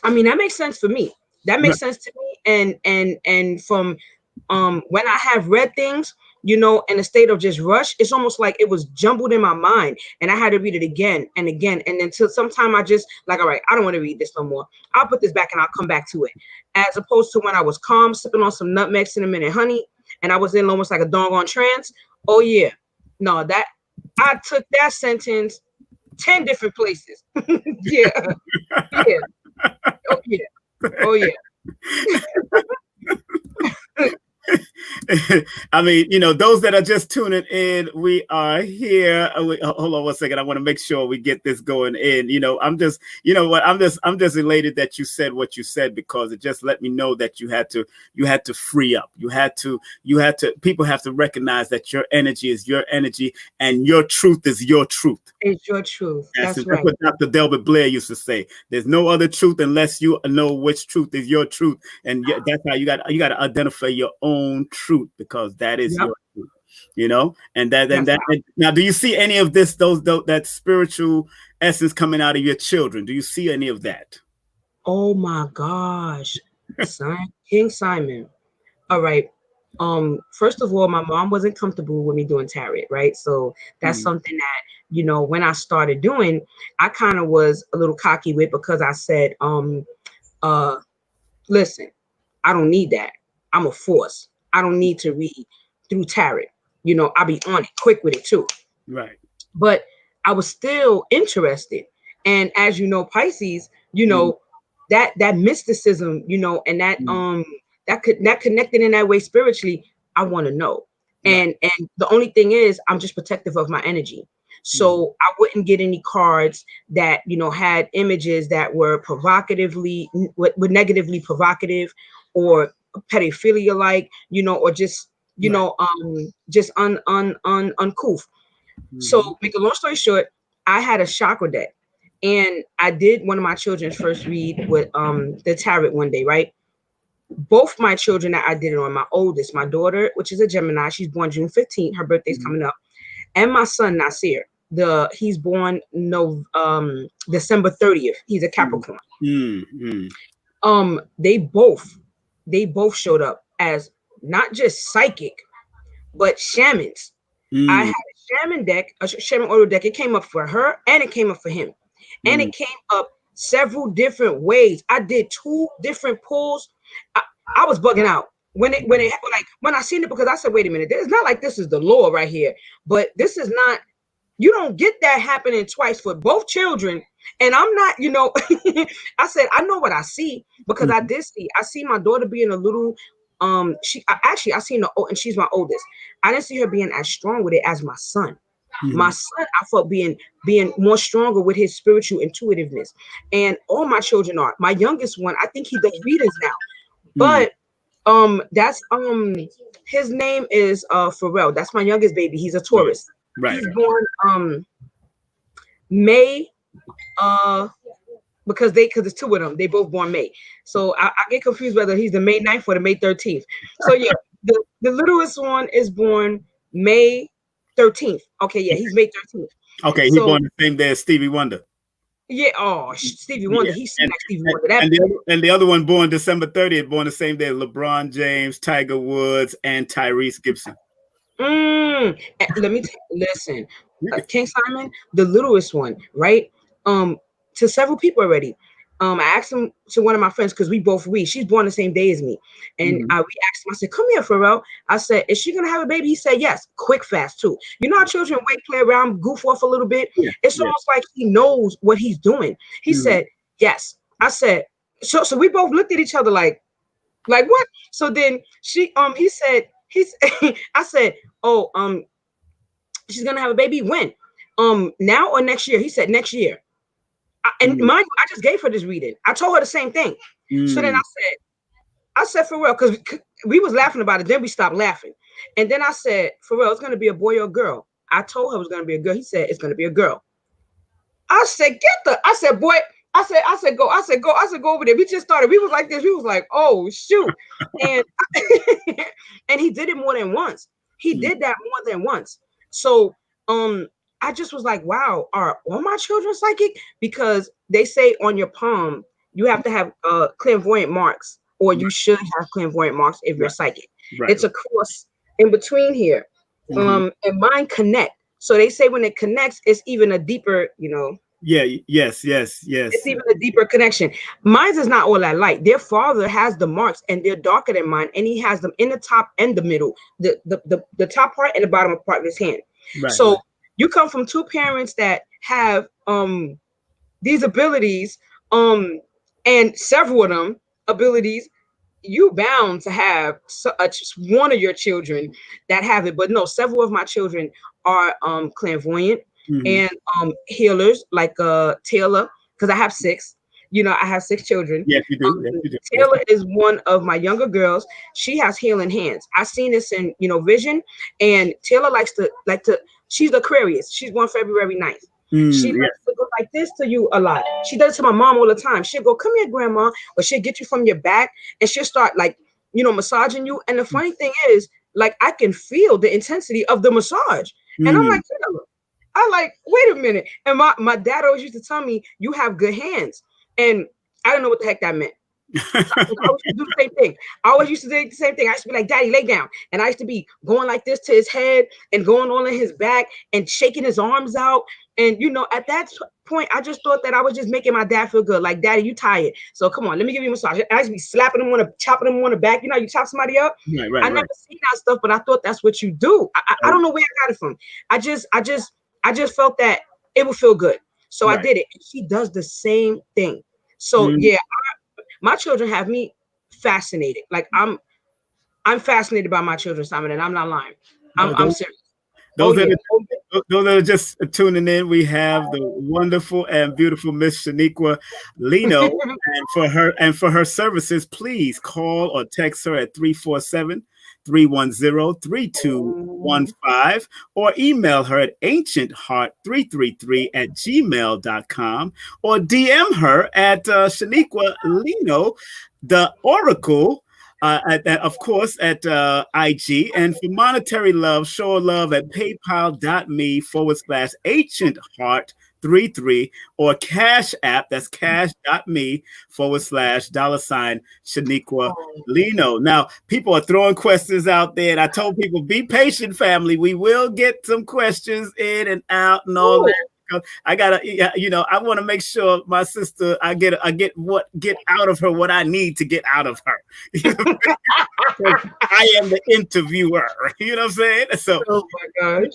I mean, that makes sense for me. That makes sense to me, and from when I have read things, in a state of just rush, it's almost like it was jumbled in my mind, and I had to read it again and again, and until sometime I just like, all right, I don't want to read this no more. I'll put this back and I'll come back to it. As opposed to when I was calm, sipping on some nutmeg, cinnamon, and honey, and I was in almost like a doggone trance. Oh yeah, no, that I took that sentence 10 different places. Yeah. Oh yeah. I mean, those that are just tuning in, we are here. Hold on one second. I want to make sure we get this going in. I'm just elated that you said what you said, because it just let me know that you had to free up. People have to recognize that your energy is your energy and your truth is your truth. It's your truth. That's right. What Dr. Delbert Blair used to say. There's no other truth unless you know which truth is your truth. And that's how you got to identify your own truth, because that is your truth, and now, do you see any of this, that spiritual essence coming out of your children? Do you see any of that? Oh my gosh. King Simon. All right. First of all, my mom wasn't comfortable with me doing tarot, right? So that's something that, when I started doing, I kind of was a little cocky with, because I said, listen, I don't need that. I'm a force. I don't need to read through tarot. I'll be on it quick with it too. Right. But I was still interested. And as you know, Pisces, that mysticism, you know, and that that connected in that way spiritually, I want to know. And the only thing is, I'm just protective of my energy. So I wouldn't get any cards that, you know, had images that were were negatively provocative, or pedophilia like, you know, or just, you know, just uncouth. So make a long story short, I had a chakra deck, and I did one of my children's first read with the tarot one day, right? Both my children that I did it on, my oldest, my daughter, which is a Gemini, she's born June 15th, her birthday's coming up, and my son Nasir, he's born December 30th. He's a Capricorn. They both showed up as not just psychic, but shamans. I had a shaman deck, a shaman oracle deck. It came up for her and it came up for him. And it came up several different ways. I did 2 different pulls. I was bugging out when I seen it, because I said, wait a minute, it's not like this is the law right here, but this is not, you don't get that happening twice for both children. And I'm not, you know, I said, I know what I see, because I see my daughter being a little, I seen her, and she's my oldest. I didn't see her being as strong with it as my son. My son, I felt being more stronger with his spiritual intuitiveness. And all my children are. My youngest one, I think he does readings now. But that's his name is Pharrell. That's my youngest baby. He's a Taurus. He's born May, because it's 2 of them. They both born May. So I get confused whether he's the May 9th or the May 13th. So yeah, the littlest one is born May 13th. Okay, yeah, he's May 13th. Okay, he's born the same day as Stevie Wonder. Yeah, Stevie Wonder. Yeah. He's like Stevie Wonder. And the other one born December 30th, born the same day as LeBron James, Tiger Woods, and Tyrese Gibson. Let me listen. King Simon, the littlest one, right? To several people already. I asked him to one of my friends, because we both read. She's born the same day as me. And we asked him, I said, come here, Pharrell. I said, is she going to have a baby? He said, yes. Quick, fast, too. You know how children wait, play around, goof off a little bit? Yeah, it's almost like he knows what he's doing. He said, yes. I said, so we both looked at each other like what? So then he said, I said, she's going to have a baby when? Now or next year? He said, next year. And mind you, I just gave her this reading. I told her the same thing. So then I said, for real, because we was laughing about it. Then we stopped laughing. And then I said, for real, it's going to be a boy or a girl. I told her it was going to be a girl. He said, it's going to be a girl. I said, boy. I said, go over there. We just started. We was like this. We was like, oh, shoot. And, and he did it more than once. He did that more than once. So, I just was like, wow, are all my children psychic? Because they say on your palm, you have to have clairvoyant marks, or you should have clairvoyant marks if you're psychic. It's a cross in between here. And mine connect. So they say when it connects, it's even a deeper, you know. Yeah, yes. It's even a deeper connection. Mine is not all that light. Their father has the marks, and they're darker than mine, and he has them in the top and the middle, the top part and the bottom part of his hand. So you come from 2 parents that have these abilities, and several of them abilities, you bound to have one of your children that have it. But no, several of my children are clairvoyant and healers, like Taylor, because I have 6. You know, I have 6 children. Yes, you do. Yes, you do. Taylor is one of my younger girls. She has healing hands. I've seen this in, you know, vision. And Taylor likes to, she's Aquarius. She's born February 9th. She likes to go like this to you a lot. She does it to my mom all the time. She'll go, come here, grandma. Or she'll get you from your back, and she'll start, like, you know, massaging you. And the funny thing is, like, I can feel the intensity of the massage. And I'm like, wait a minute. And my dad always used to tell me, you have good hands. And I don't know what the heck that meant. So I always used to do the same thing. I always used to do the same thing. I used to be like, Daddy, lay down. And I used to be going like this to his head and going on in his back and shaking his arms out. And, you know, at that point, I just thought that I was just making my dad feel good. Like, Daddy, you tired. So come on, let me give you a massage. I used to be slapping him chopping him on the back. You know, you chop somebody up. I never seen that stuff, but I thought that's what you do. I don't know where I got it from. I just felt that it would feel good. So I did it. And she does the same thing. So yeah, my children have me fascinated. Like I'm fascinated by my children, Simon, and I'm not lying. I'm serious. Oh Those are yeah. the, those that are just tuning in. We have the wonderful and beautiful Miss Shaniquewa Lino, and for her services, please call or text her at 347-310-3215 or email her at ancientheart333 at gmail.com or DM her at Shaniquewa Lino, the Oracle, of course, at IG. And for monetary love, show love at paypal.me/ancient heart 33 or Cash App, that's cash.me/$ Shaniquewa Lino. Now, people are throwing questions out there, and I told people, be patient, family. We will get some questions in and out and all that. I gotta, I want to make sure my sister, I get out of her what I need to get out of her. I am the interviewer. You know what I'm saying? So, oh my gosh.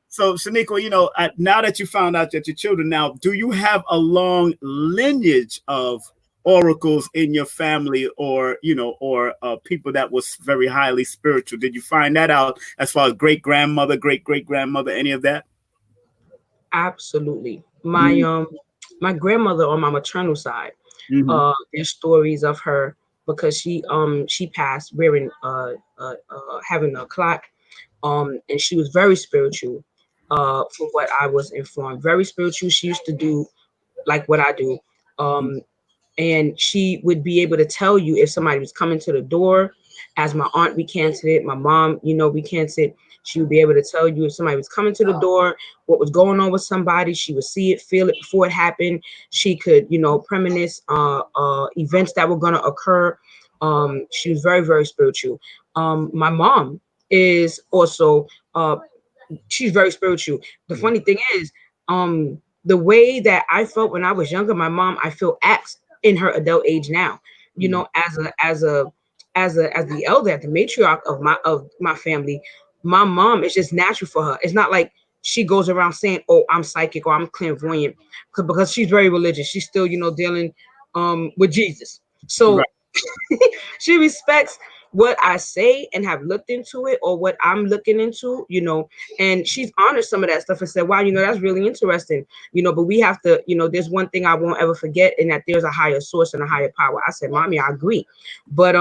So Shaniquewa, now that you found out that your children now, do you have a long lineage of oracles in your family, or people that was very highly spiritual? Did you find that out as far as great grandmother, great grandmother, any of that? Absolutely. My grandmother on my maternal side, Mm-hmm. there's stories of her because she passed wearing having a clot, and she was very spiritual, from what I was informed. Very spiritual. She used to do like what I do. And she would be able to tell you if somebody was coming to the door. As my aunt recanted it, my mom, recanted. She would be able to tell you if somebody was coming to the door, what was going on with somebody. She would see it, feel it before it happened. She could, reminisce events that were going to occur. She was very, very spiritual. My mom is also she's very spiritual. The funny thing is, the way that I felt when I was younger, my mom, I feel acts in her adult age now. As the elder, the matriarch of my family, my mom is just natural for her. It's not like she goes around saying, "Oh, I'm psychic" or "I'm clairvoyant," because she's very religious. She's still, dealing with Jesus. So she respects what I say and have looked into it, or what I'm looking into, and she's honored some of that stuff and said, wow, that's really interesting, but we have to, there's one thing I won't ever forget, and that there's a higher source and a higher power. I said, mommy, I agree. But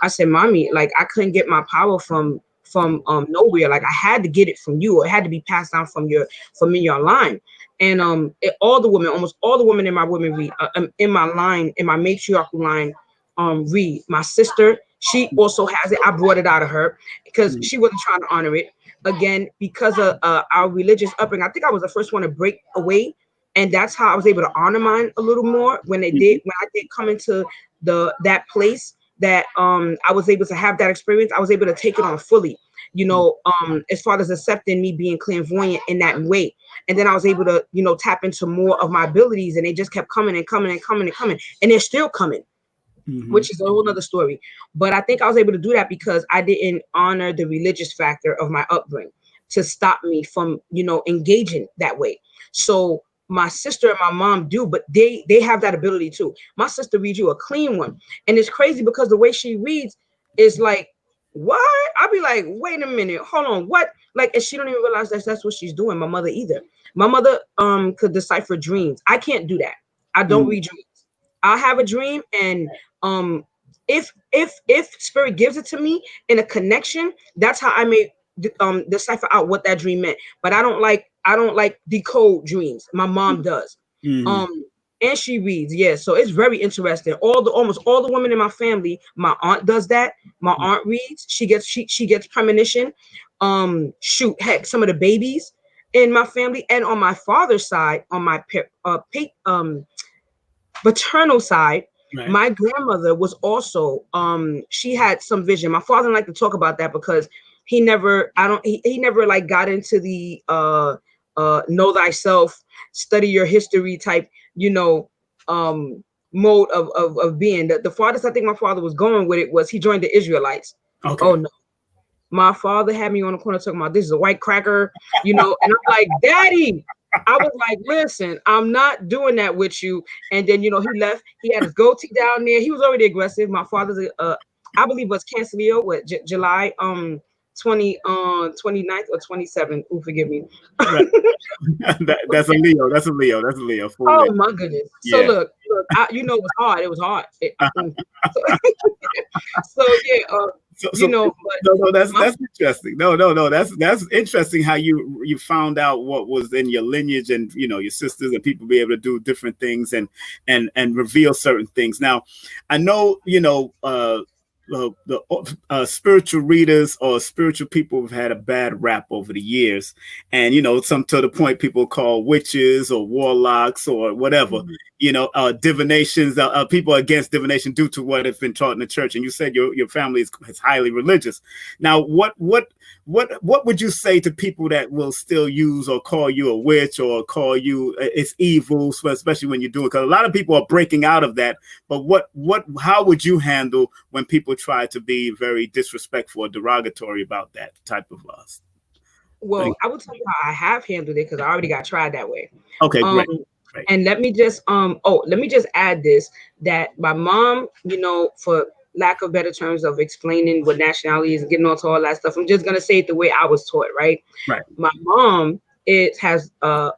I said, mommy, like, I couldn't get my power from nowhere. Like, I had to get it from you, or it had to be passed down from in your line. And almost all the women in my in my line, in my matriarchal line, read. My sister, she also has it. I brought it out of her because she wasn't trying to honor it. Again, because of our religious upbringing, I think I was the first one to break away, and that's how I was able to honor mine a little more. When I did come into that place, that I was able to have that experience, I was able to take it on fully. As far as accepting me being clairvoyant in that way. And then I was able to, tap into more of my abilities, and they just kept coming and coming and coming and coming, and they're still coming. Which is a whole nother story. But I think I was able to do that because I didn't honor the religious factor of my upbringing to stop me from, engaging that way. So my sister and my mom do, but they have that ability too. My sister reads you a clean one. And it's crazy because the way she reads is like, what? I'll be like, wait a minute, hold on, what? Like, and she don't even realize that's what she's doing. My mother either. My mother could decipher dreams. I can't do that. I don't read dreams. I'll have a dream, and if spirit gives it to me in a connection, that's how I may decipher out what that dream meant. But I don't like decode dreams. My mom does. And she reads. Yeah, so it's very interesting. Almost all the women in my family, my aunt does that. My aunt reads. She gets premonition. Heck, some of the babies in my family, and on my father's side, on my maternal side, my grandmother was also she had some vision. My father didn't like to talk about that because he never like got into the know thyself, study your history type, mode of being. The farthest I think my father was going with it was he joined the Israelites. Okay. Oh no. My father had me on the corner talking about this is a white cracker, and I'm like, Daddy, I was like, listen, I'm not doing that with you. And then, he left. He had his goatee down there. He was already aggressive. My father's, I believe, was Cancer Leo, what, July 29th or 27th. Oh, forgive me. Right. That's a Leo. That's a Leo. That's a Leo. Full Leo. Oh my goodness. So Yeah. look, it was hard. It was hard. So, so yeah, So but no, that's interesting. No, that's interesting how you found out what was in your lineage, and your sisters and people be able to do different things and reveal certain things. Now, I know the spiritual readers or spiritual people have had a bad rap over the years, and some to the point people call witches or warlocks or whatever. Divinations. People against divination due to what has been taught in the church. And you said your family is highly religious. Now, what would you say to people that will still use or call you a witch or call you it's evil, especially when you're doing? Because a lot of people are breaking out of that. But how would you handle when people try to be very disrespectful or derogatory about that type of us? Well, I will tell you how I have handled it because I already got tried that way. Okay, great. And let me just add this, that my mom, for lack of better terms of explaining what nationality is and getting onto all that stuff, I'm just gonna say it the way I was taught, right? Right. My mom has a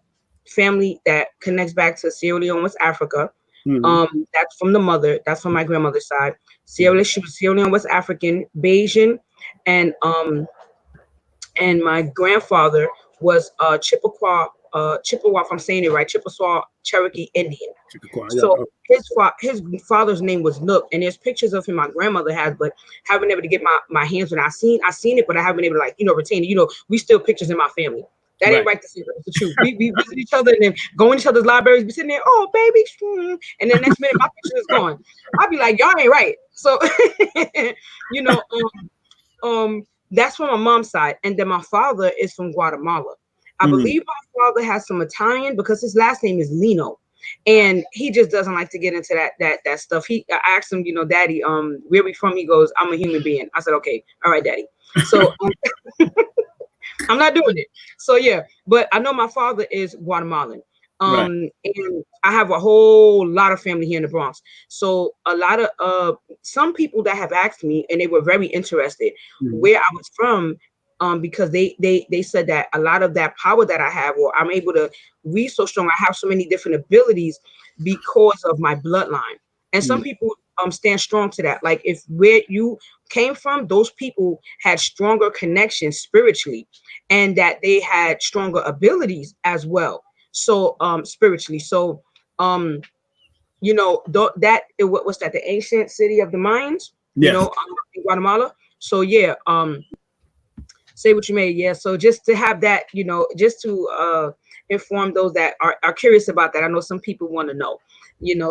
family that connects back to Sierra Leone, West Africa. That's from the mother. That's from my grandmother's side. She was Sierra Leone, West African, Bayesian, and my grandfather was Chippewa, if I'm saying it right, Chippewa Cherokee Indian. So his father's name was Nook, and there's pictures of him my grandmother has, but haven't been able to get my hands on it. I seen it, but I haven't been able to retain it. We still pictures in my family. That ain't right to say, but it's the truth. We visit each other and then go in each other's libraries, be sitting there, oh baby, and then next minute my picture is gone. I'll be like, y'all ain't right. So that's from my mom's side. And then my father is from Guatemala. I believe my father has some Italian because his last name is Lino. And he just doesn't like to get into that stuff. I asked him, Daddy, where we from? He goes, I'm a human being. I said, okay, all right, Daddy. So I'm not doing it. So yeah, but I know my father is Guatemalan. And I have a whole lot of family here in the Bronx. So a lot of some people that have asked me, and they were very interested where I was from, because they said that a lot of that power that I have, or I'm able to read so strong, I have so many different abilities because of my bloodline. And some people stand strong to that. Like if where you came from, those people had stronger connections spiritually, and that they had stronger abilities as well. So spiritually. So that what was that, the ancient city of the Mayans, in Guatemala. So yeah, say what you may. Yeah. So just to have that, just to inform those that are curious about that. I know some people want to know,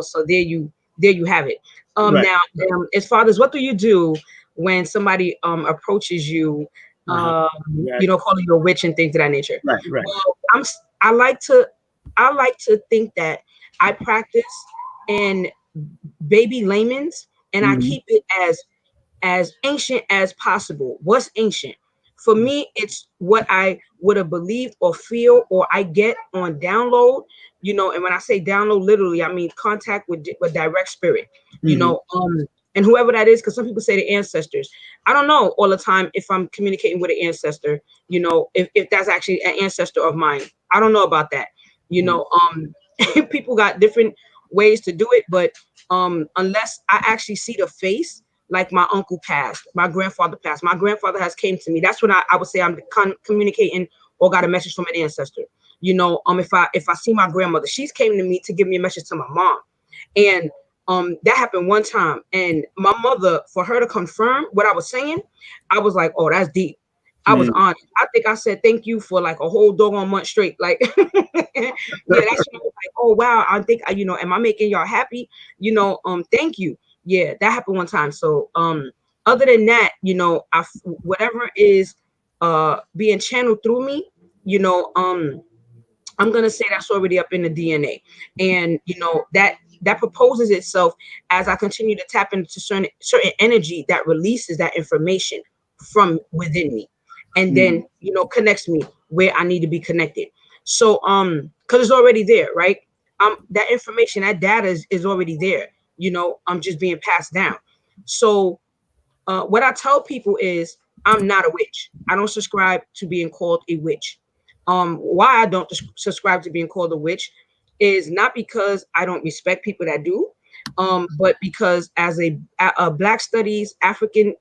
so there you have it. Now, as far as what do you do when somebody approaches you, calling you a witch and things of that nature? Right. Well, I like to think that I practice in baby layman's, and I keep it as ancient as possible. What's ancient? For me, it's what I would have believed or feel or I get on download, and when I say download, literally, I mean contact with direct spirit, and whoever that is, because some people say the ancestors. I don't know all the time if I'm communicating with an ancestor, if that's actually an ancestor of mine. I don't know about that. People got different ways to do it, but unless I actually see the face, like my uncle passed, my grandfather passed, my grandfather has came to me. That's when I would say I'm communicating or got a message from an ancestor. If I see my grandmother, she's came to me to give me a message to my mom, and that happened one time. And my mother, for her to confirm what I was saying, I was like, oh, that's deep. I was on. I think I said thank you for like a whole doggone month straight. Like, yeah, that's when I was like, oh wow, I think am I making y'all happy? Thank you. Yeah, that happened one time. So other than that, whatever is being channeled through me, I'm gonna say that's already up in the DNA, and that proposes itself as I continue to tap into certain energy that releases that information from within me, and then connects me where I need to be connected. So because it's already there, right? That information, that data is already there. I'm just being passed down. So what I tell people is I'm not a witch. I don't subscribe to being called a witch. Why I don't subscribe to being called a witch is not because I don't respect people that do, but because as a Black studies, African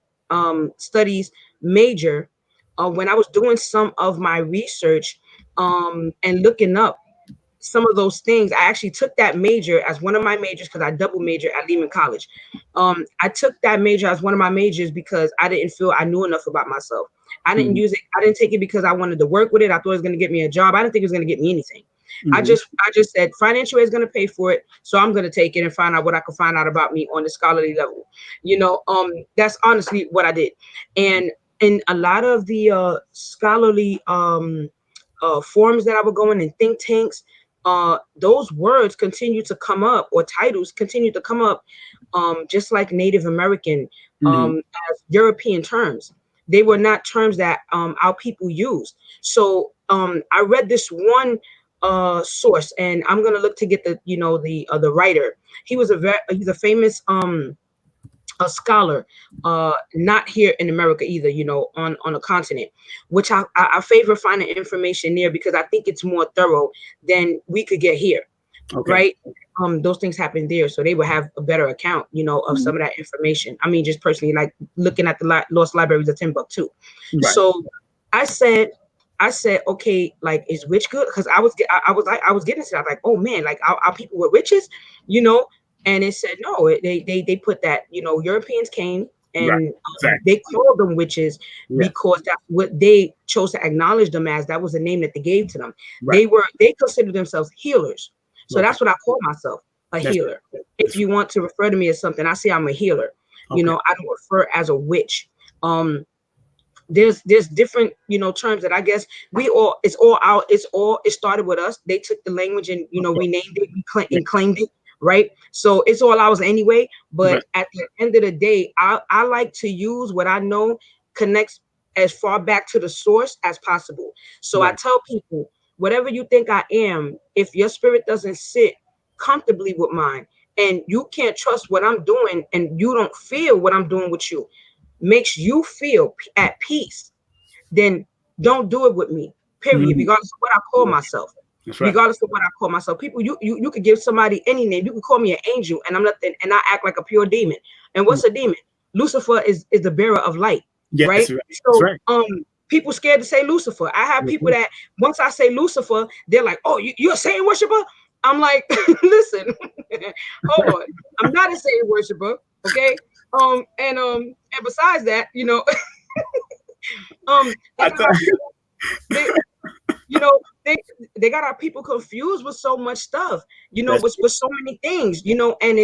studies major, when I was doing some of my research and looking up some of those things, I actually took that major as one of my majors because I double major at Lehman College. I took that major as one of my majors because I didn't feel I knew enough about myself. I didn't use it. I didn't take it because I wanted to work with it. I thought it was going to get me a job. I didn't think it was going to get me anything. I just said financial aid is going to pay for it, so I'm going to take it and find out what I can find out about me on the scholarly level. That's honestly what I did. And in a lot of the scholarly forums that I would go in and think tanks, those words continue to come up, or titles continue to come up, just like Native American, as European terms. They were not terms that our people used. So I read this one source, and I'm gonna look to get the writer. He's a famous a scholar, not here in America either, on a continent, which I favor finding information there because I think it's more thorough than we could get here. Okay. Right? Those things happen there, so they would have a better account, of some of that information. I mean, just personally, like looking at the lost libraries of Timbuktu. Right. So I said, okay, like, is witch good? Because I was getting to that, like, oh man, like our people were witches, And it said no. They put that Europeans came and they called them witches because that's what they chose to acknowledge them as. That was the name that they gave to them. Right. They considered themselves healers. So that's what I call myself, a healer. If you want to refer to me as something, I say I'm a healer. Okay. I don't refer as a witch. There's different terms that I guess it started with us. They took the language and we named it, and claimed it. Right. So it's all ours anyway. But at the end of the day, I like to use what I know connects as far back to the source as possible. So I tell people, whatever you think I am, if your spirit doesn't sit comfortably with mine and you can't trust what I'm doing and you don't feel what I'm doing with you makes you feel at peace, then don't do it with me, period, regardless of what I call myself. Right. Regardless of what I call myself. People, you could give somebody any name. You could call me an angel and I'm nothing, and I act like a pure demon. And what's a demon? Lucifer is the bearer of light. Yes, right? So people scared to say Lucifer. I have people that once I say Lucifer, they're like, oh, you're a Satan worshiper? I'm like, listen, hold on. I'm not a Satan worshiper, okay? And besides that, they got our people confused with so much stuff, with so many things, and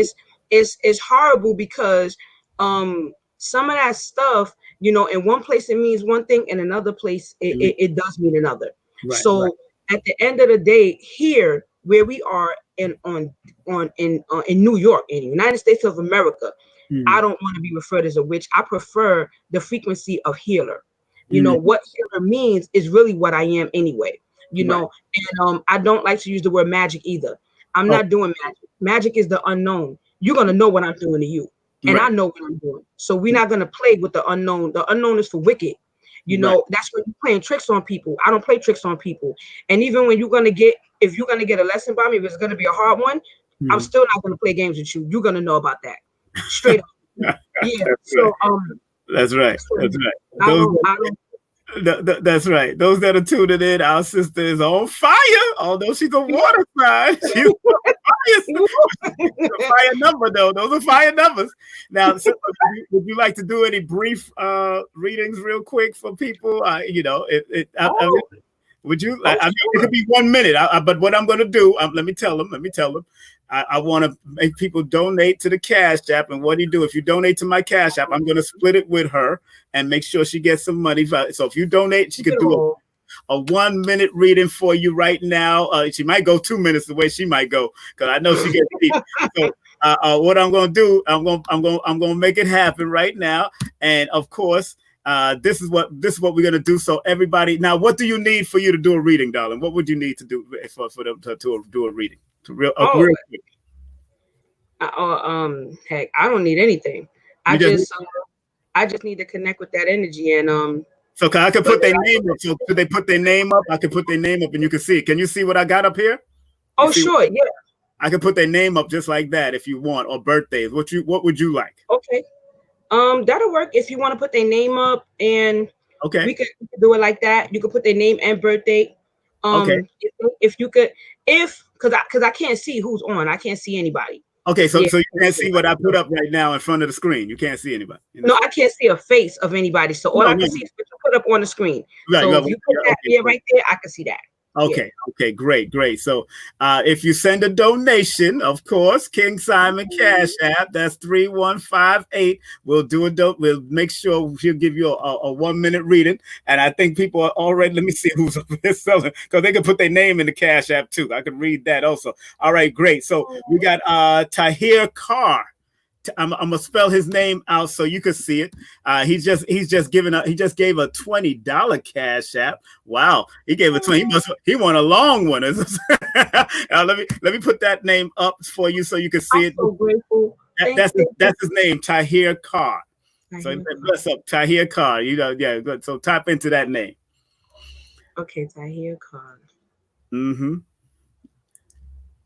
it's horrible because some of that stuff, in one place it means one thing, in another place it does mean another. Right, so at the end of the day, here where we are in New York, in the United States of America, I don't want to be referred as a witch. I prefer the frequency of healer. What healer means is really what I am anyway. And I don't like to use the word magic either. I'm not doing magic. Magic is the unknown. You're gonna know what I'm doing to you, and I know what I'm doing. So we're not gonna play with the unknown. The unknown is for wicked. That's when you're playing tricks on people. I don't play tricks on people. And even when if you're gonna get a lesson by me, if it's gonna be a hard one, I'm still not gonna play games with you. You're gonna know about that, straight up. Yeah. So that's right. That's right. That's right. Those that are tuning in, our sister is on fire. Although she's a water sign, she's on fire. It's a fire number, though. Those are fire numbers. Now, would you like to do any brief readings, real quick, for people? Would you? I mean, it could be 1 minute. But what I'm going to do, let me tell them. I want to make people donate to the Cash App. And what do you do? If you donate to my Cash App, I'm going to split it with her and make sure she gets some money. So if you donate, she could do a 1 minute reading for you right now. She might go 2 minutes the way she might go, because I know she gets deep. So what I'm going to do, I'm going to make it happen right now. And of course, This is what we're gonna do. So everybody, now, what do you need for you to do a reading, darling? What would you need to do for them to do a reading? Real quick. Heck, I don't need anything. I just need to connect with that energy and So I can put their name up. So could they put their name up? I can put their name up and you can see it. Can you see what I got up here? Oh, sure, yeah. I can put their name up just like that if you want, or birthdays. What would you like? Okay. That'll work if you want to put their name up, and okay, we could do it like that. You could put their name and birthday. Okay. If you could, because I can't see who's on. I can't see anybody. Okay, so you can't see what I put up right now in front of the screen. You can't see anybody. No, I can't see a face of anybody. So all I can see is what you put up on the screen. Right, so if you put that right there, I can see that. Okay, okay, great. So if you send a donation, of course, King Simon Cash App, that's 3158. We'll we'll make sure he'll give you a 1 minute reading. And I think people are already, let me see who's up there selling, because they can put their name in the Cash App too. I can read that also. All right, great. So we got Tahir Carr. I'm gonna spell his name out so you can see it. He just gave a $20 Cash App. Wow, he gave a 20. He want a long one. Let me put that name up for you so you can see it. So grateful. That's his name, Tahir Carr. So bless up, Tahir Carr. Yeah, good. So type into that name. Okay, Tahir Carr. Mm-hmm.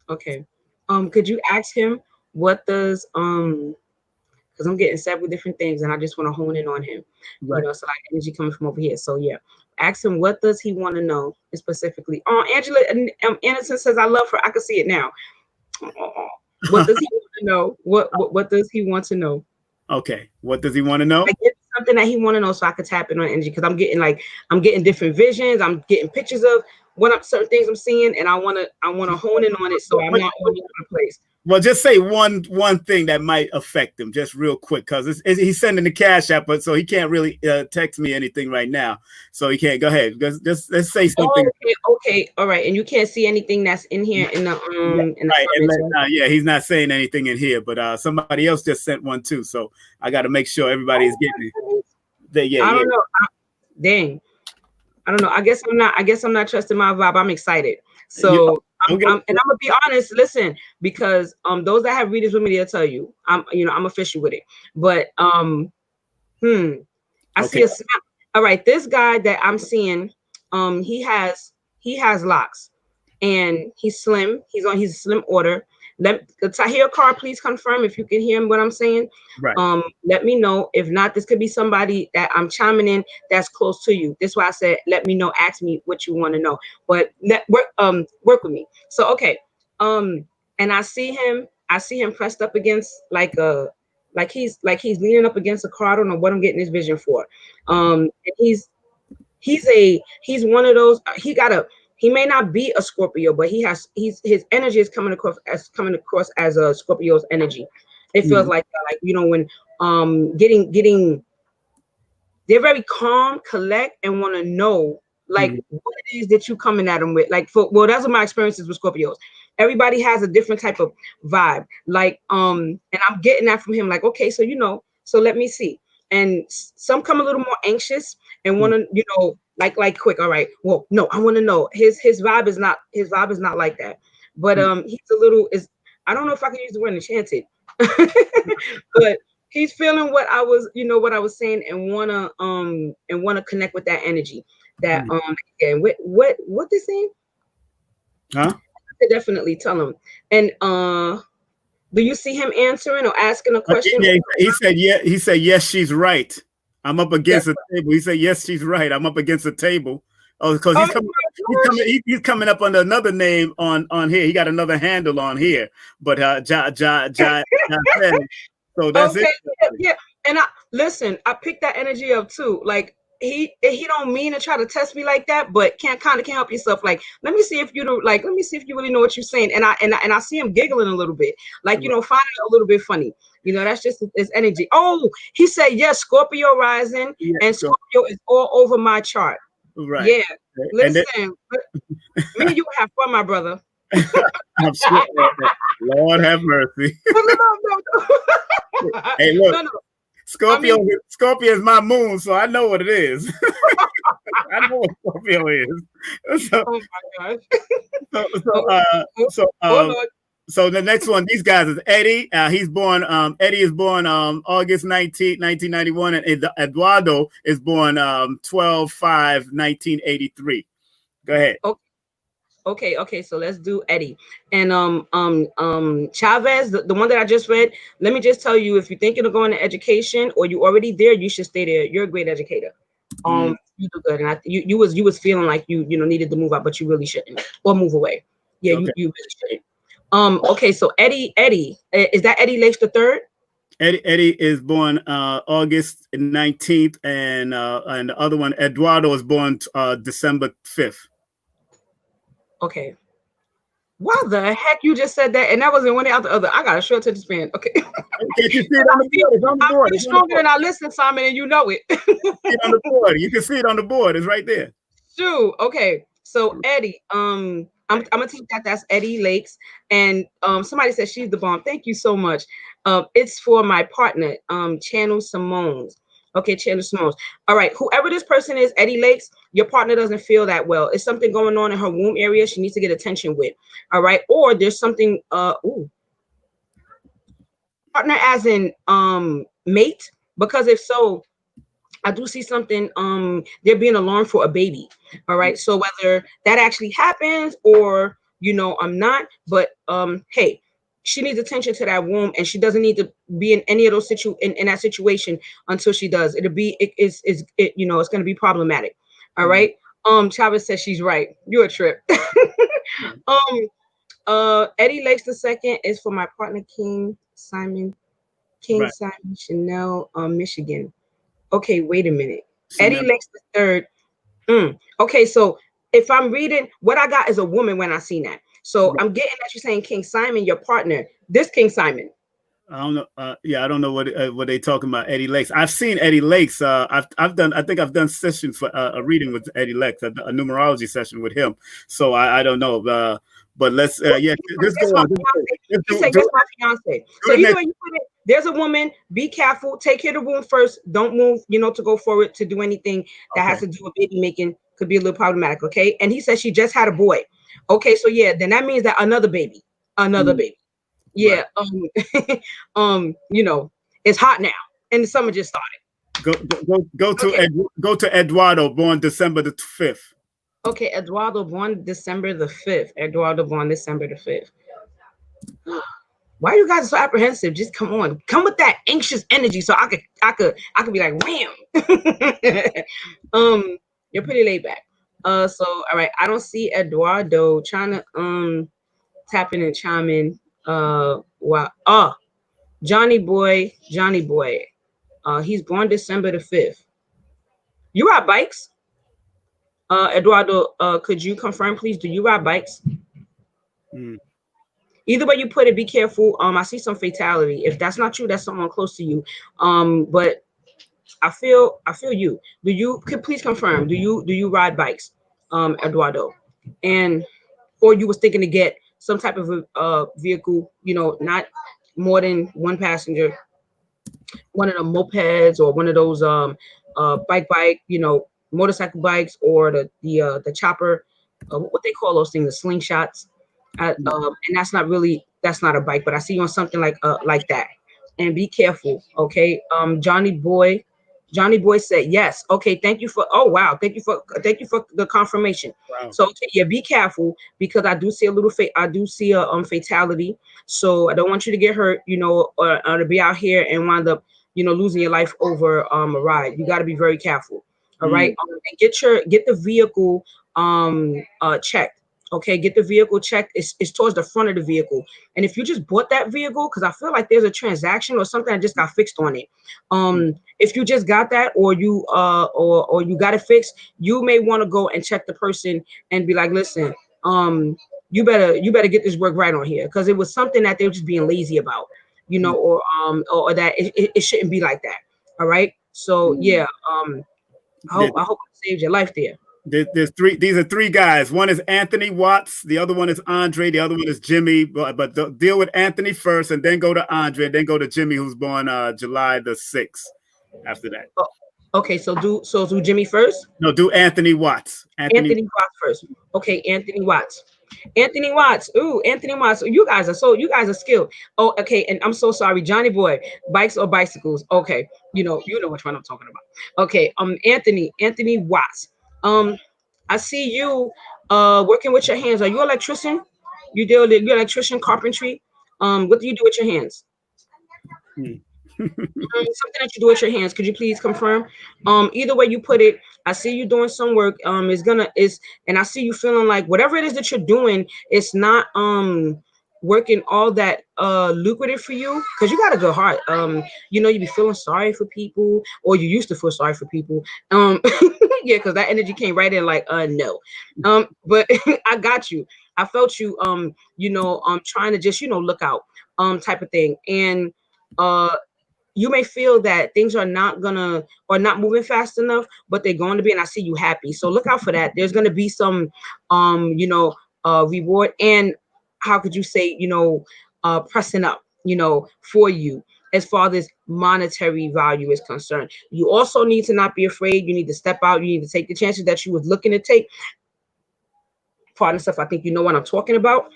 Okay. Could you ask him what does because I'm getting several different things and I just want to hone in on him. Right. So like energy coming from over here. So yeah, ask him what does he want to know specifically. Angela Anderson says I love her. I can see it now. What does he want to know? What does he want to know? Okay, what does he want to know? Like, it's something that he want to know so I could tap in on energy, because I'm getting different visions. I'm getting pictures of certain things I'm seeing, and I want to hone in on it so I'm not all over the place. Well, just say one thing that might affect him, just real quick, because he's sending the Cash App, but so he can't really text me anything right now. So he can't. Go ahead. Just let's say something. Okay, all right. And you can't see anything that's in here in the yeah, he's not saying anything in here, but somebody else just sent one too. So I got to make sure everybody's getting it. I don't know. Dang. I don't know. I guess I'm not trusting my vibe. I'm excited. So. I'm gonna be honest. Listen, because those that have readers with me, they'll tell you I'm official with it. But I see a smile. All right, this guy that I'm seeing, he has locks, and he's slim. He's a slim order. Tahir Carr, please confirm if you can hear what I'm saying. Right. Let me know. If not, this could be somebody that I'm chiming in that's close to you. That's why I said, let me know. Ask me what you want to know. But work with me. So okay. And I see him pressed up against like he's leaning up against a car. I don't know what I'm getting this vision for. And he's one of those. He may not be a Scorpio, but his energy is coming across as a Scorpio's energy. It feels like when getting they're very calm, collect, and want to know what it is that you coming at them with. That's what my experience is with Scorpios. Everybody has a different type of vibe. And I'm getting that from him. Like, okay, so so let me see. And some come a little more anxious and want to, like quick. All right. Well, no, I want to know. His vibe is not like that. But he's a little I don't know if I can use the word enchanted, but he's feeling what I was saying and wanna connect with that energy. That again, what they saying? Huh? I could definitely tell him. And do you see him answering or asking a question? Yeah, he said yes, she's right. I'm up against a table. He said yes, she's right. I'm up against a table. Oh, because he's coming up under another name on here. He got another handle on here. But so that's it. Yeah. And I picked that energy up too. Like he don't mean to try to test me like that, but can't help yourself. Like, let me see if you really know what you're saying. And I see him giggling a little bit, like, finding it a little bit funny. That's just his energy. Oh, he said yes, Scorpio rising, and Scorpio is all over my chart. Right. Yeah. Listen, me and you have fun, my brother. I'm sure. Lord have mercy. No. Hey, look. No. Scorpio, Scorpio is my moon, so I know what it is. I know what Scorpio is. So, oh my gosh. so, Oh, so, oh Lord. so the next one, these guys is Eddie. He's born. Eddie is born August 19, 1991, and Eduardo is born 12/5/1983. Go ahead. Okay, so let's do Eddie. And Chavez, the one that I just read, let me just tell you, if you're thinking of going to education or you already there, you should stay there. You're a great educator. You do good. And you was feeling like you needed to move out, but you really shouldn't. Or move away. Yeah, Okay. you really shouldn't. Okay, so Eddie, is that Eddie Lakes the third? Eddie is born August 19th, and the other one, Eduardo, is born December 5th. Okay. Why the heck you just said that? And that wasn't one out the other. I got a short attention span. Okay. Can't you see it on the board? It's on the board. I'm stronger than I listen, Simon, and you know it. You can see it on the board. You can see it on the board. It's right there. Shoot. Okay. So Eddie, I'm gonna take that. That's Eddie Lakes. And somebody said she's the bomb. Thank you so much. It's for my partner, Channel Simone's. Okay, Channel Simone's. All right, whoever this person is, Eddie Lakes, your partner doesn't feel that well. It's something going on in her womb area she needs to get attention with. All right, or there's something partner as in mate, because if so, I do see something they're being alarmed for a baby. All right, so whether that actually happens or I'm not, but hey, she needs attention to that womb, and she doesn't need to be in any of those in that situation until she does. It's going to be problematic. All right. Chavez says she's right. You're a trip. Eddie Lakes the second is for my partner King Simon Chanel, Michigan. Okay, wait a minute. Eddie Lakes the third. Okay, so if I'm reading, what I got is a woman when I seen that. So I'm getting that you're saying King Simon, your partner. This King Simon. I don't know. I don't know what they talking about. Eddie Lakes. I've seen Eddie Lakes. I've done. I think I've done session for a reading with Eddie Lakes, a numerology session with him. So I don't know. But let's let's go on. He said, "That's my fiance." So either way you put it, there's a woman. Be careful. Take care of the womb first. Don't move. To go forward to do anything that has to do with baby making. Could be a little problematic. Okay. And he says she just had a boy. Okay, so yeah, then that means that another baby. Yeah. Right. It's hot now, and the summer just started. Go to Eduardo, born December the 5th. Okay, Eduardo, born December the 5th. Eduardo, born December the 5th. Why are you guys so apprehensive? Just come with that anxious energy, so I could be like, wham. You're pretty laid back. So all right, I don't see Eduardo trying to tap in and chime in. Wow. Johnny boy. He's born December the 5th. You ride bikes? Eduardo, could you confirm, please? Do you ride bikes? Either way you put it, be careful. I see some fatality. If that's not true, that's someone close to you. But I feel you. Could please confirm? Do you ride bikes, Eduardo? Or you was thinking to get some type of vehicle, not more than one passenger, one of the mopeds or one of those bike, motorcycle bikes, or the chopper, what they call those things, the slingshots. And that's not a bike, but I see you on something like that. And be careful, okay? Johnny Boy said yes. Okay, thank you for. Oh wow, thank you for the confirmation. Wow. So okay, yeah, be careful, because I do see a fatality. So I don't want you to get hurt, or to be out here and wind up, losing your life over a ride. You got to be very careful. All right, and get the vehicle checked. Okay, get the vehicle checked. It's towards the front of the vehicle. And if you just bought that vehicle, because I feel like there's a transaction or something that just got fixed on it. If you just got that, or you or you got it fixed, you may want to go and check the person and be like, listen, you better get this work right on here, because it was something that they were just being lazy about, or that it shouldn't be like that. All right. So yeah, I hope I saved your life there. There's three. These are three guys. One is Anthony Watts. The other one is Andre. The other one is Jimmy. But deal with Anthony first, and then go to Andre, and then go to Jimmy, who's born July the 6th. After that. Oh, okay, so do Jimmy first. No, do Anthony Watts. Anthony Watts first. Okay, Anthony Watts. Anthony Watts. Ooh, Anthony Watts. You guys are skilled. Oh, okay. And I'm so sorry, Johnny Boy. Bikes or bicycles? Okay. You know which one I'm talking about. Okay. Anthony Watts. I see you working with your hands. Are you an electrician? You're electrician, carpentry. What do you do with your hands? Something that you do with your hands. Could you please confirm? Either way you put it, I see you doing some work. And I see you feeling like whatever it is that you're doing, it's not working all that lucrative for you, because you got a good heart. You be feeling sorry for people, or you used to feel sorry for people. Yeah, because that energy came right in like no. But I got you. I felt you trying to just look out type of thing. And you may feel that things are not moving fast enough, but they're going to be, and I see you happy. So look out for that. There's going to be some, reward, and how could you say, pressing up, for you as far as monetary value is concerned. You also need to not be afraid. You need to step out. You need to take the chances that you was looking to take. Part of stuff, I think you know what I'm talking about.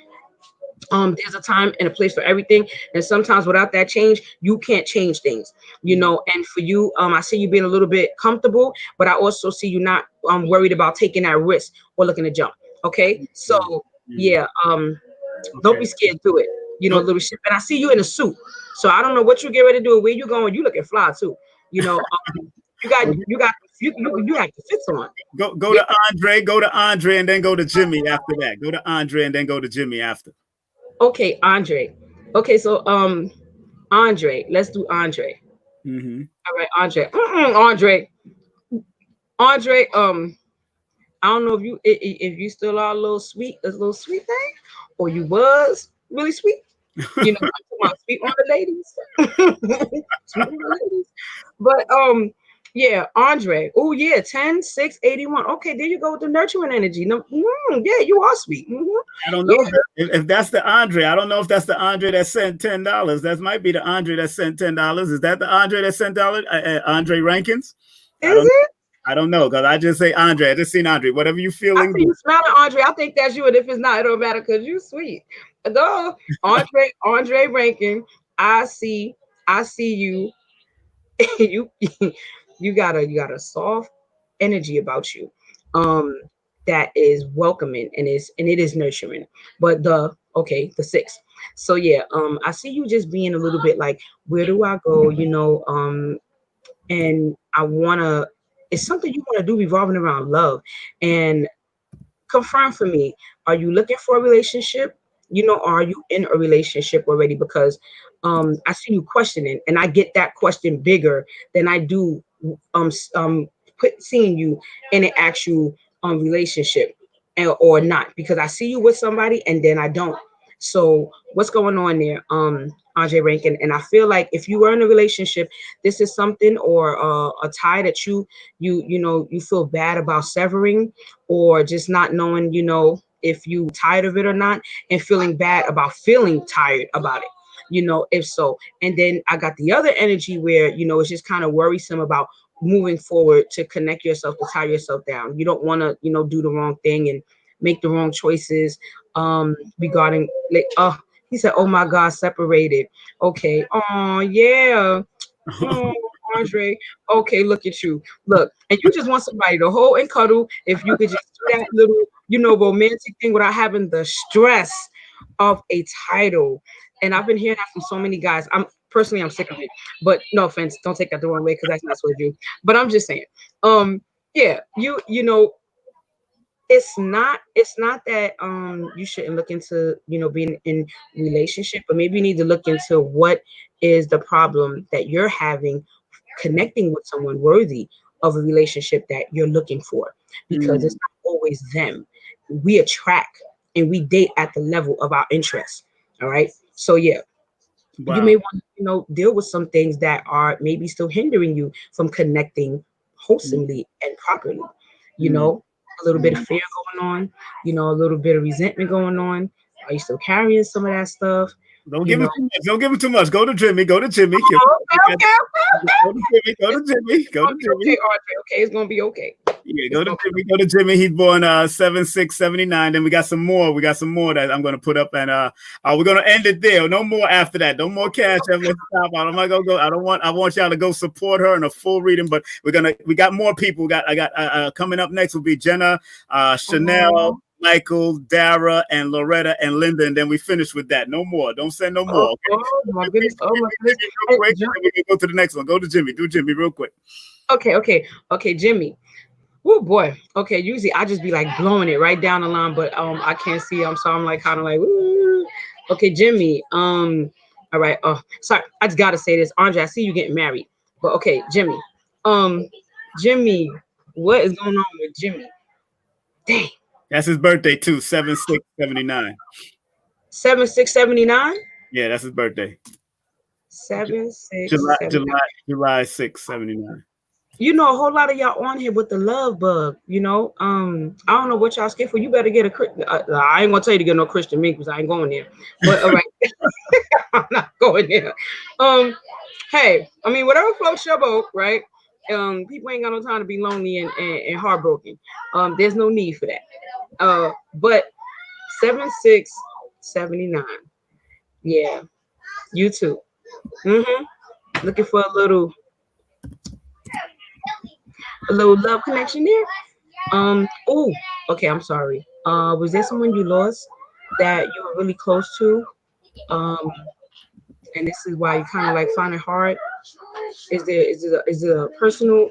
There's a time and a place for everything, and sometimes without that change, you can't change things, and for you, I see you being a little bit comfortable, but I also see you not worried about taking that risk or looking to jump. Okay, so yeah, don't be scared to it, little shit. And I see you in a suit, so I don't know what you get ready to do, where you going. You looking fly too, you have the fits on. Go to Andre, and then go to Jimmy after that. Go to Andre and then go to Jimmy after. Okay, Andre. Okay, so Andre, let's do Andre. Mm-hmm. All right, Andre. Andre. I don't know if you still are a little sweet thing, or you was really sweet. I'm talking about sweet on the ladies. Sweet on the ladies. But yeah, Andre. Oh yeah, 10, 6, 81. Okay, there you go with the nurturing energy. No, yeah, you are sweet. I don't know if that's the Andre. I don't know if that's the Andre that sent $10. That might be the Andre that sent $10. Is that the Andre that sent Andre Rankins? I don't know, because I just say Andre. I just seen Andre. Whatever you feeling. I see you smiling, Andre. I think that's you, and if it's not, it don't matter because you sweet. No, Andre Rankin. I see you. you got a soft energy about you, that is welcoming, and it is nurturing. But the 6. So yeah, I see you just being a little bit like, where do I go? And it's something you want to do revolving around love. And confirm for me, are you looking for a relationship? Are you in a relationship already? Because I see you questioning, and I get that question bigger than I do seeing you in an actual relationship or not, because I see you with somebody and then I don't. So what's going on there, Andre Rankin? And I feel like if you were in a relationship, this is something, or a tie that you feel bad about severing, or just not knowing, if you tired of it or not, and feeling bad about feeling tired about it, if so. And then I got the other energy where, it's just kind of worrisome about moving forward to connect yourself, to tie yourself down. You don't want to, do the wrong thing and make the wrong choices regarding, like, he said, oh my God, separated. Okay. Oh yeah. Oh, Andre. Okay, look at you. Look, and you just want somebody to hold and cuddle. If you could just do that little, romantic thing without having the stress of a title. And I've been hearing that from so many guys. I'm sick of it. But no offense, don't take that the wrong way, because that's not what you do. But I'm just saying, yeah, it's not that you shouldn't look into being in relationship, but maybe you need to look into what is the problem that you're having connecting with someone worthy of a relationship that you're looking for, because it's not always them. We attract and we date at the level of our interests. All right, so yeah. Wow. You may want to deal with some things that are maybe still hindering you from connecting wholesomely and properly, a little bit of fear going on, a little bit of resentment going on. Are you still carrying some of that stuff? Don't You give him know. too much. Don't give him too much. Go to Jimmy. Go to Jimmy. Oh, okay. Go to Jimmy. Go to Jimmy. Go to Jimmy. Okay, Audrey. Okay, it's gonna be okay. Yeah, It's go to gonna Jimmy. Go to Jimmy. He's born 7/6/79. Then we got some more. We got some more that I'm gonna put up, and we're gonna end it there. No more after that. No more cash. Let's stop. I'm not gonna go. I want y'all to go support her in a full reading, but we got more people. I got coming up next will be Jenna, Chanel, Michael, Dara, and Loretta and Linda, and then we finish with that. No more. Don't send no more. Okay? Oh my goodness! Oh my goodness! Real quick, and then we can go to the next one. Go to Jimmy. Do Jimmy real quick. Okay, Jimmy. Oh boy. Okay, usually I just be like blowing it right down the line, but I can't see. So I'm like kind of like, woo. Okay, Jimmy. All right. Oh, sorry. I just gotta say this, Andre. I see you getting married, but okay, Jimmy. Jimmy, what is going on with Jimmy? Dang. That's his birthday too. 7/6/79. 7/6/79. Yeah, that's his birthday. 7/6. July 6/79. A whole lot of y'all on here with the love bug. I don't know what y'all scared for. You better get I ain't gonna tell you to get no Christian mink because I ain't going there. But all right, I'm not going there. Hey, I mean, whatever floats your boat, right? People ain't got no time to be lonely and heartbroken. There's no need for that. But 7/6/79. Yeah, you too. Looking for a little love connection there. Oh, okay, I'm sorry. Was there someone you lost that you were really close to? And this is why you kind of like find it hard. Is it a personal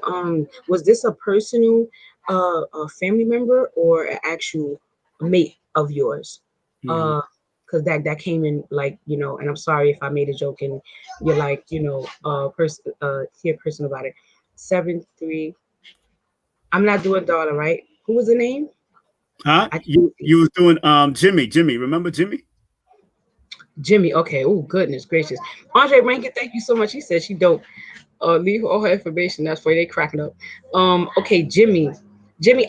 was this a personal a family member or an actual mate of yours? Because that came in like, and I'm sorry if I made a joke and you're like, person hear person about it. 7/3. I'm not doing daughter, right? Who was the name? Huh? You was doing Jimmy. Remember Jimmy? Jimmy. Okay. Oh, goodness gracious. Andre Rankin, thank you so much. He said she don't leave all her information. That's why they cracking up. Okay, Jimmy,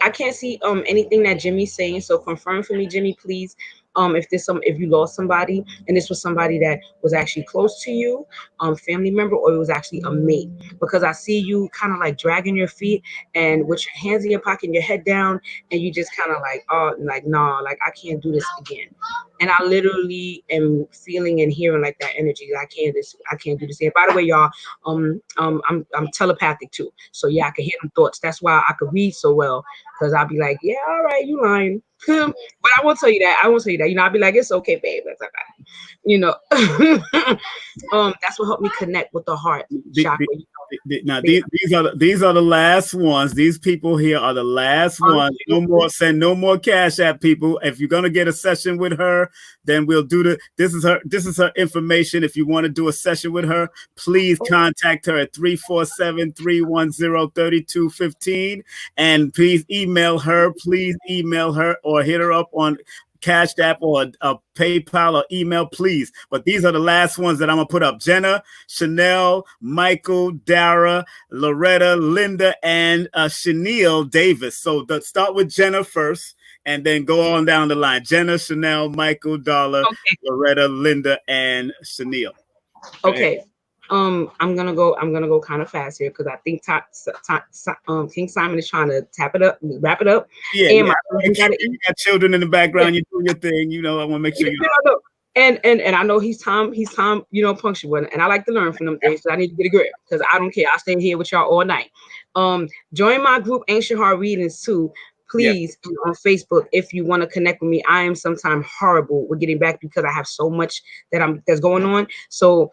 I can't see anything that Jimmy's saying. So confirm for me, Jimmy, please. If you lost somebody and this was somebody that was actually close to you, family member, or it was actually a mate, because I see you kind of like dragging your feet and with your hands in your pocket and your head down, and you just kind of like, oh, like, nah, like I can't do this again. And I literally am feeling and hearing like that energy. I can't do this again. By the way, y'all, I'm telepathic too. So yeah, I can hear them thoughts. That's why I could read so well, because I'll be like, yeah, all right, you lying. But I won't tell you that. I'll be like, it's okay, babe. That's okay. That's what helped me connect with the heart chakra. Now these are the last ones. These people here are the last ones. No more, send no more cash at people. If you're gonna get a session with her, then we'll do this is her information. If you want to do a session with her, please contact her at 347-310-3215. And please email her or hit her up on Cash App or a PayPal or email, please. But these are the last ones that I'm gonna put up: Jenna, Chanel, Michael, Dara, Loretta, Linda, and Chanel Davis. So start with Jenna first, and then go on down the line: Jenna, Chanel, Michael, Dara, Loretta, Linda, and Chanel. Okay. I'm gonna go kind of fast here because I think King Simon is trying to wrap it up. Yeah, and you got children in the background. You're doing your thing. I want to make sure you know. And I know he's time, punctual, and I like to learn from them things. So I need to get a grip because I don't care. I'll stay here with y'all all night. Join my group, Ancient Heart Readings too. Please, on Facebook, if you want to connect with me. I am sometimes horrible with getting back because I have so much that's going on. So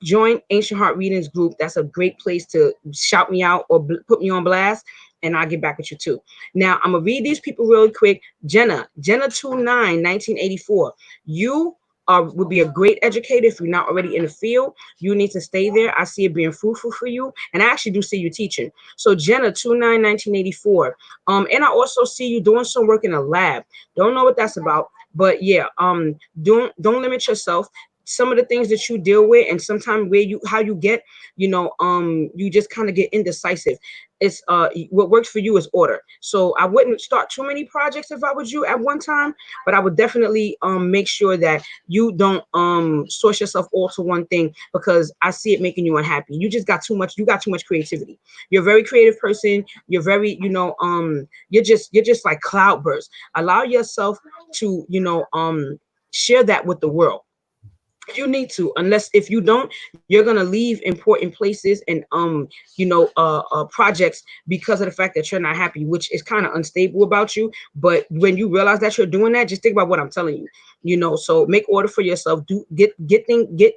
join Ancient Heart Readings group. That's a great place to shout me out or put me on blast, and I'll get back with you too. Now I'm gonna read these people really quick. Jenna 29, 1984. You would be a great educator if you're not already in the field. You need to stay there. I see it being fruitful for you, and I actually do see you teaching. So Jenna 29, 1984. And I also see you doing some work in a lab. Don't know what that's about, but yeah. Don't limit yourself. some of the things that you deal with, and sometimes where you how you get, you just kind of get indecisive. It's what works for you is order. So I wouldn't start too many projects if I was you at one time, but I would definitely make sure that you don't source yourself all to one thing, because I see it making you unhappy. You just got too much. You got too much creativity. You're a very creative person. You're very, you're just like cloudburst. Allow yourself to, share that with the world. You need to, unless if you don't, you're gonna leave important places and projects because of the fact that you're not happy, which is kind of unstable about you. But when you realize that you're doing that, just think about what I'm telling you. So make order for yourself. Do get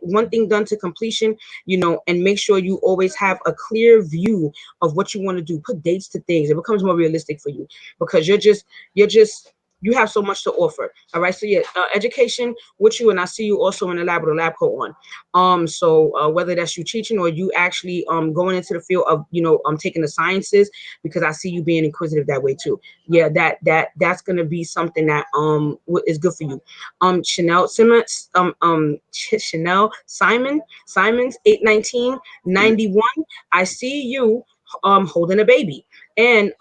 one thing done to completion. And make sure you always have a clear view of what you want to do. Put dates to things. It becomes more realistic for you, because you're just you have so much to offer. All right. So yeah, education with you, and I see you also in the lab with a lab coat on. So whether that's you teaching or you actually going into the field of taking the sciences, because I see you being inquisitive that way too. Yeah, that's gonna be something that is good for you. Chanel Simmons, Chanel Simons 81991. I see you holding a baby, and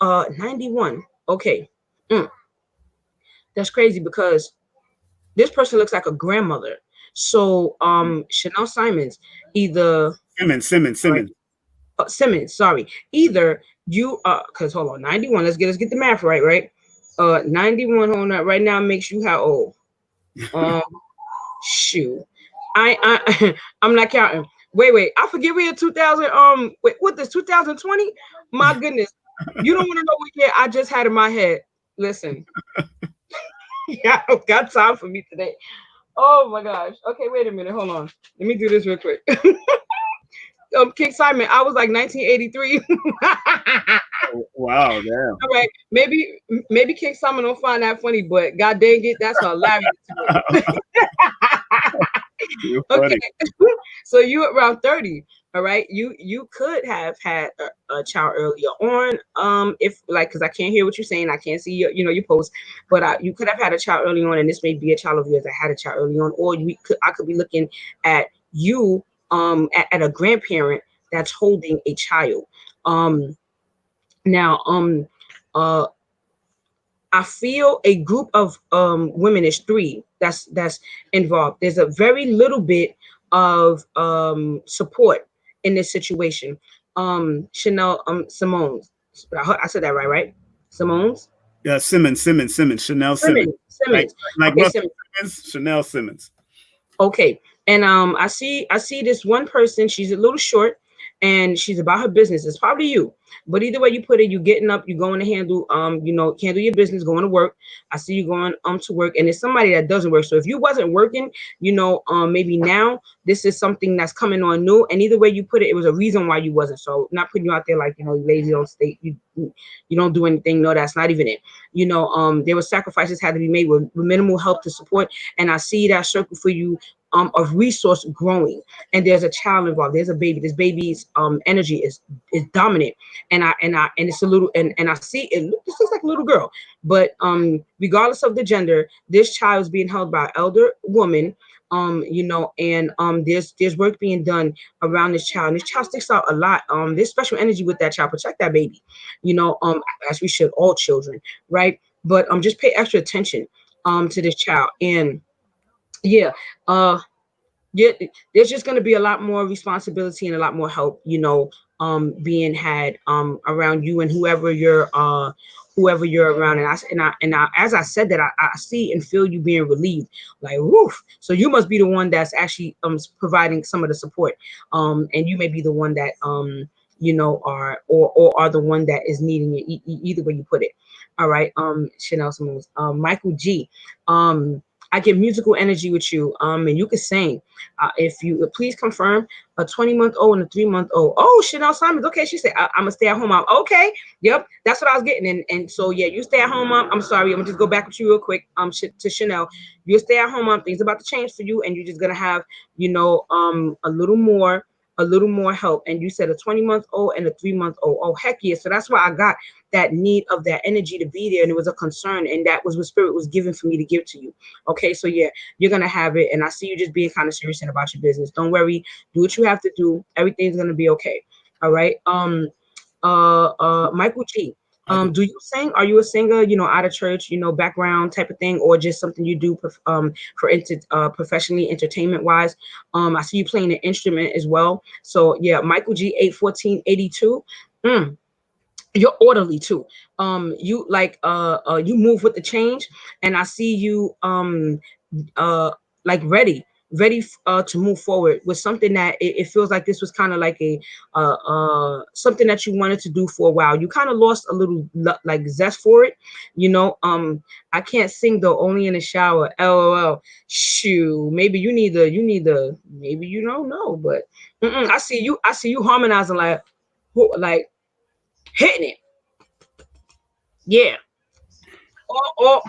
91. Okay. Mm, that's crazy, because this person looks like a grandmother. So Chanel Simons, either Simmons. Simmons, sorry. Either you because hold on, 91, let's get the math right. 91, hold on, right now makes you how old? Um shoot. I I'm not counting. Wait, I forget we in 2000, wait, what this 2020? My goodness. You don't want to know what year I just had in my head. Listen. Yeah, I don't got time for me today. Oh my gosh. Okay, wait a minute. Hold on. Let me do this real quick. King Simon, I was like 1983. Wow, damn. All right, maybe King Simon don't find that funny, but god dang it, that's hilarious to me. You're Okay, funny. so you around 30. All right, you could have had a child earlier on, if like, because I can't hear what you're saying, I can't see your post, but you could have had a child early on, and this may be a child of yours that had a child early on, or I could be looking at you at a grandparent that's holding a child. Now uh I feel a group of women is three that's involved. There's a very little bit of support in this situation. Chanel Simone's. I said that right? Simone's. Yeah, Simmons. Chanel Simmons. Like Simmons. like Okay, Russell Simmons. Simmons, Chanel Simmons. Okay. And I see this one person, she's a little short, and she's about her business. It's probably you. But either way you put it, you getting up, you going to handle your business, going to work. I see you going to work, and it's somebody that doesn't work. So if you wasn't working, maybe now this is something that's coming on new. And either way you put it, it was a reason why you wasn't. So not putting you out there like, you lazy, don't stay, you don't do anything. No, that's not even it. There were sacrifices had to be made with minimal help to support. And I see that circle for you of resource growing, and there's a child involved, there's a baby, this baby's energy is dominant, and it's a little, and I see it, this looks like a little girl, but regardless of the gender, this child is being held by an elder woman, and there's work being done around this child, and this child sticks out a lot. There's special energy with that child. Protect that baby, as we should, all children, right? But just pay extra attention to this child. And yeah, uh yeah, there's just going to be a lot more responsibility and a lot more help, being had around you, and whoever you're around. And I as I said that, I see and feel you being relieved, like woof. So you must be the one that's actually providing some of the support, and you may be the one that are the one that is needing it, either way you put it. All right. Chanel Smooth, Michael G. I get musical energy with you, and you can sing. If you please confirm a 20-month-old and a 3-month-old. Oh, Chanel Simons. Okay, she said I'm gonna stay at home mom. Okay, yep, that's what I was getting. And so yeah, you stay at home mom. I'm sorry, I'm gonna just go back with you real quick. To Chanel, you stay at home mom. Things about to change for you, and you're just gonna have a little more a little more help. And you said a 20-month-old and a 3-month-old. Oh, heck yeah. So that's why I got that need of that energy to be there. And it was a concern. And that was what spirit was given for me to give to you. Okay. So yeah, you're going to have it. And I see you just being kind of serious about your business. Don't worry. Do what you have to do. Everything's going to be okay. All right. Michael G. Do you sing? Are you a singer, out of church, background type of thing, or just something you do professionally, entertainment wise? I see you playing an instrument as well. So yeah, Michael G 81482. You're orderly too. You like you move with the change, and I see you like ready to move forward with something that it feels like this was kind of like a something that you wanted to do for a while. You kind of lost a little like zest for it, I can't sing though, only in the shower. LOL. Shoo, maybe maybe you don't know, but I see you harmonizing like hitting it. Yeah. Or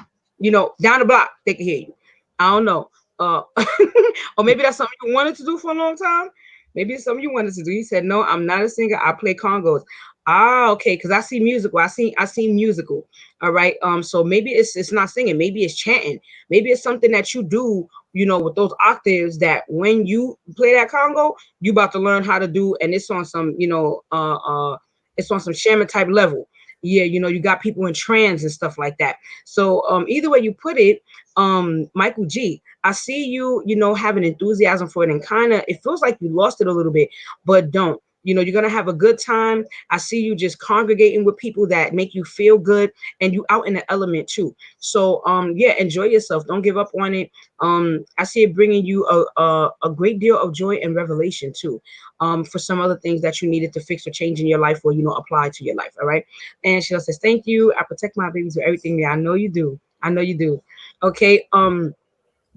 down the block, they can hear you. I don't know. Or maybe that's something you wanted to do for a long time. Maybe it's something you wanted to do. You said, no, I'm not a singer. I play congos. Ah, okay. Because I see musical. I see musical. All right. So maybe it's not singing. Maybe it's chanting. Maybe it's something that you do, with those octaves that when you play that congo, you about to learn how to do, and it's on some, it's on some shaman type level. Yeah, you got people in trance and stuff like that. So either way you put it, Michael G, I see you, having enthusiasm for it, and kind of it feels like you lost it a little bit, but don't. You're gonna have a good time. I see you just congregating with people that make you feel good, and you out in the element too. So yeah, enjoy yourself. Don't give up on it. I see it bringing you a great deal of joy and revelation too. For some other things that you needed to fix or change in your life, or apply to your life. All right. And she says, "Thank you. I protect my babies with everything that I know you do. I know you do." Okay.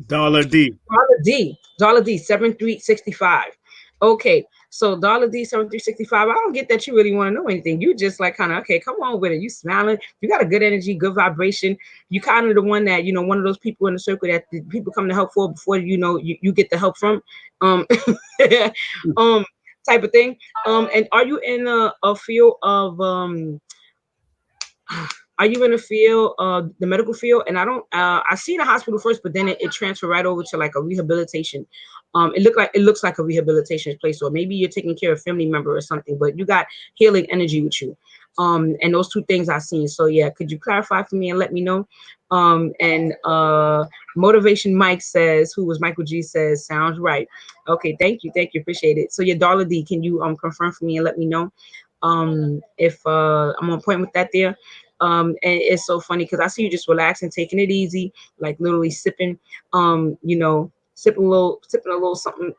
Dollar D. Dollar D 7365. Okay, so Dollar D 7365. I don't get that you really want to know anything. You just like kind of okay, come on with it. You smiling. You got a good energy, good vibration. You kind of the one that one of those people in the circle that the people come to help for before you get the help from. Um, um, type of thing. And are you in a field of are you in the field, the medical field? And I don't, I see the hospital first, but then it transferred right over to like a rehabilitation. It looks like a rehabilitation place, or maybe you're taking care of a family member or something. But you got healing energy with you, and those two things I've seen. So yeah, could you clarify for me and let me know? And Motivation Mike says, who was Michael G says, sounds right. Okay, thank you, appreciate it. So your Dollar D, can you confirm for me and let me know if I'm on point with that there? And it's so funny because I see you just relaxing, taking it easy, like literally sipping, sipping a little something,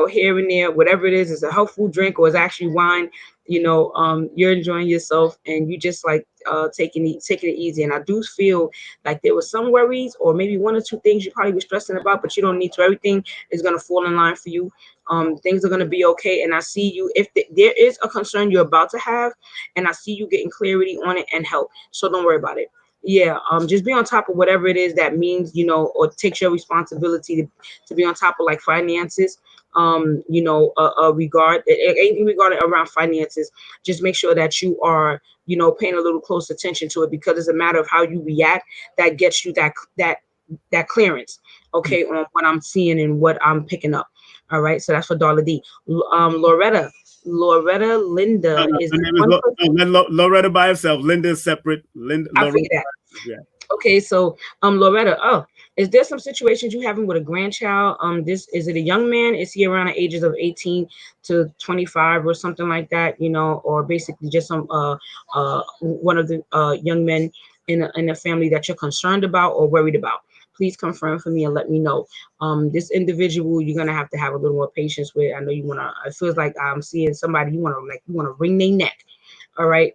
here and there, whatever it is a healthful drink or it's actually wine, you're enjoying yourself and you just like taking it easy. And I do feel like there was some worries or maybe one or two things you probably were stressing about, but you don't need to. Everything is gonna fall in line for you. Things are gonna be okay. And I see you if there is a concern you're about to have, and I see you getting clarity on it and help. So don't worry about it. Yeah, just be on top of whatever it is that means, or takes your responsibility to be on top of like finances, regard anything regarding around finances. Just make sure that you are, paying a little close attention to it, because it's a matter of how you react that gets you that clearance, okay, on what I'm seeing and what I'm picking up. All right, so that's for Dollar D. Loretta Linda is her name is Loretta by herself. Linda is separate. I figured that. Yeah. Okay, so Loretta, is there some situations you having with a grandchild? Is it a young man? Is he around the ages of 18 to 25 or something like that? Or basically just some one of the young men in a family that you're concerned about or worried about? Please confirm for me and let me know. This individual you're gonna have to have a little more patience with. I know you wanna. It feels like I'm seeing somebody you wanna wring their neck. All right.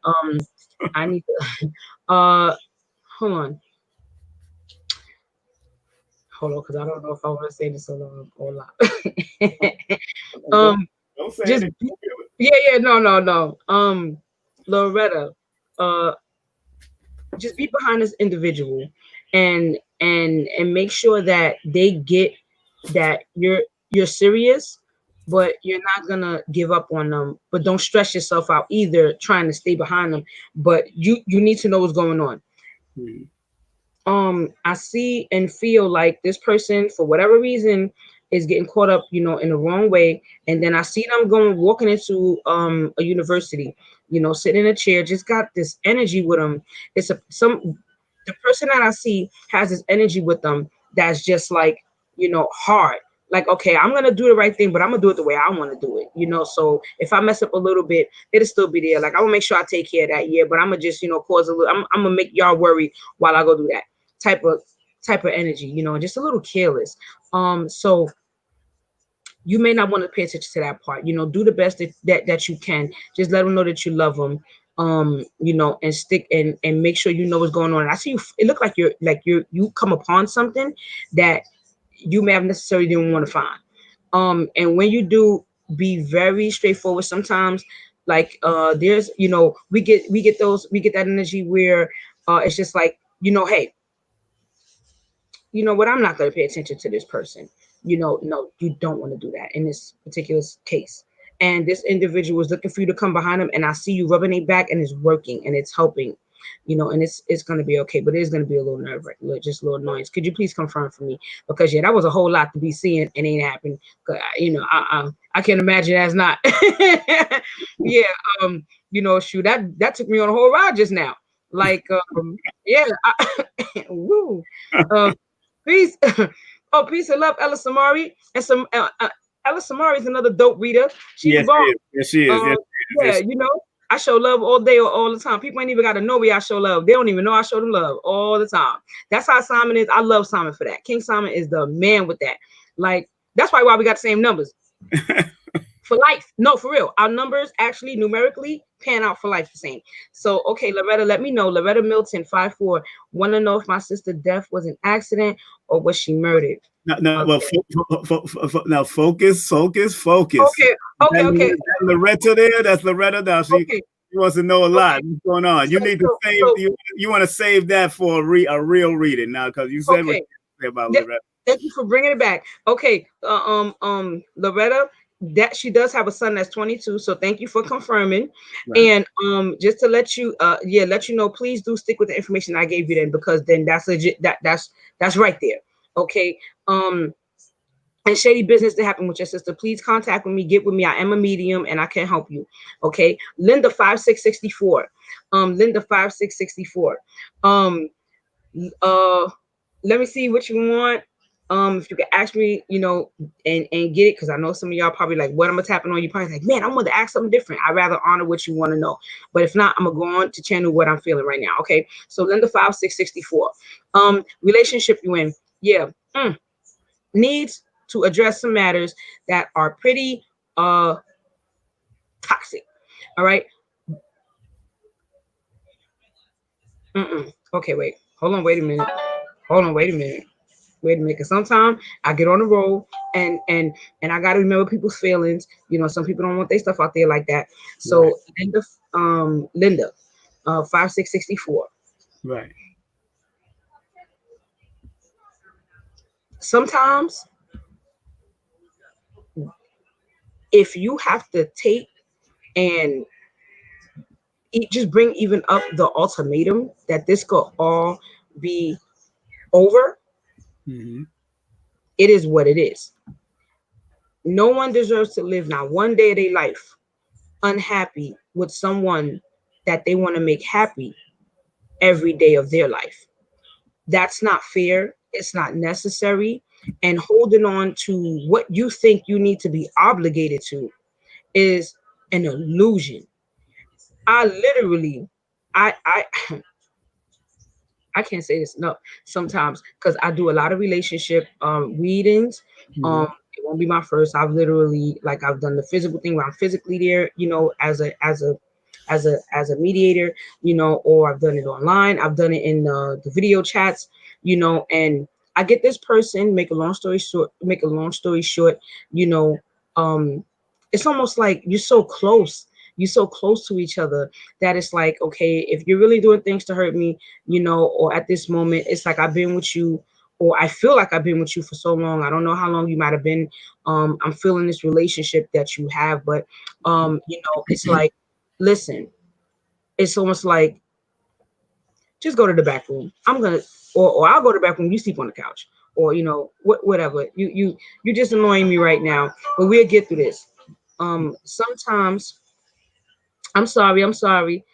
I need to. Hold on. Because I don't know if I want to say this or not. Don't say just it. no. Loretta, just be behind this individual, and make sure that they get that you're serious, but you're not gonna give up on them. But don't stress yourself out either trying to stay behind them. But you need to know what's going on. Mm-hmm. I see and feel like this person, for whatever reason, is getting caught up, in the wrong way. And then I see them walking into a university, sitting in a chair, just got this energy with them. The person that I see has this energy with them that's just like, hard. Like, okay, I'm gonna do the right thing, but I'm gonna do it the way I want to do it. So if I mess up a little bit, it'll still be there. Like, I will make sure I take care of that. Yeah, but I'm gonna just, cause a little. I'm gonna make y'all worry while I go do that type of energy. Just a little careless. So you may not want to pay attention to that part. Do the best that you can. Just let them know that you love them. And stick and make sure you know what's going on. And I see you. It looked like you come upon something that you may have necessarily didn't want to find. And when you do, be very straightforward. Sometimes, like there's we get that energy where it's just like, hey, you know what, I'm not going to pay attention to this person. No, you don't want to do that in this particular case. And this individual is looking for you to come behind them, and I see you rubbing it back, and it's working and it's helping, and it's going to be okay. But it is going to be a little nerve-wracking, just a little noise. Could you please confirm for me? Because that was a whole lot to be seeing and ain't happened. I can't imagine that's not. Yeah. Shoot, that took me on a whole ride just now. Like, yeah. Woo. Peace. Oh, peace and love, Ella Samari. And some Ella Samari is another dope reader. She's Yes, bomb. yes, she is. Yes, Yeah, I show love all day, all the time. People ain't even got to know me. I show love. They don't even know I show them love all the time. That's how Simon is. I love Simon for that. King Simon is the man with that. Like, that's why we got the same numbers. For life. No, for real. Our numbers actually numerically pan out for life the same. So, okay, Loretta, let me know. Loretta Milton, 5'4". Want to know if my sister death was an accident or was she murdered? No. Okay. Well, now focus. Okay. Okay. That Loretta there. That's Loretta. Now she wants to know a lot. What's going on? You need to save. You want to save that for a real reading now, because you said what you said about Loretta. Thank you for bringing it back. Okay. Loretta, that she does have a son that's 22. So thank you for confirming. Right. And just to let you know, please do stick with the information I gave you then, because then that's legit. That's right there. Okay. And shady business that happened with your sister, please contact with me. Get with me. I am a medium and I can help you. Okay. Linda 5664. Linda 5664. Let me see what you want. If you could ask me, and get it, because I know some of y'all probably like, what am I tapping on? You probably like, man, I want to ask something different. I'd rather honor what you want to know. But if not, I'm gonna go on to channel what I'm feeling right now. Okay. So Linda 5664. Relationship you in. Yeah. Needs to address some matters that are pretty toxic. All right. Okay, wait. Hold on, wait a minute. Because sometimes I get on the roll and I gotta remember people's feelings. Some people don't want their stuff out there like that. So right. Linda, 5664. Right. Sometimes if you have to take and just bring even up the ultimatum that this could all be over, it is what it is. No one deserves to live not one day of their life unhappy with someone that they want to make happy every day of their life. That's not fair. It's not necessary. And holding on to what you think you need to be obligated to is an illusion. I literally, I can't say this enough sometimes, because I do a lot of relationship readings. It won't be my first. I've literally, like, I've done the physical thing where I'm physically there, as a mediator, or I've done it online. I've done it in the video chats, and I get this person, make a long story short, it's almost like you're so close to each other that it's like, okay, if you're really doing things to hurt me, or at this moment, it's like I've been with you or I feel like I've been with you for so long. I don't know how long you might have been. I'm feeling this relationship that you have, but it's like, listen, it's almost like, just go to the back room. I'm gonna, or I'll go to the back room. You sleep on the couch, or whatever. You just annoying me right now, but we'll get through this. Sometimes I'm sorry. I'm sorry.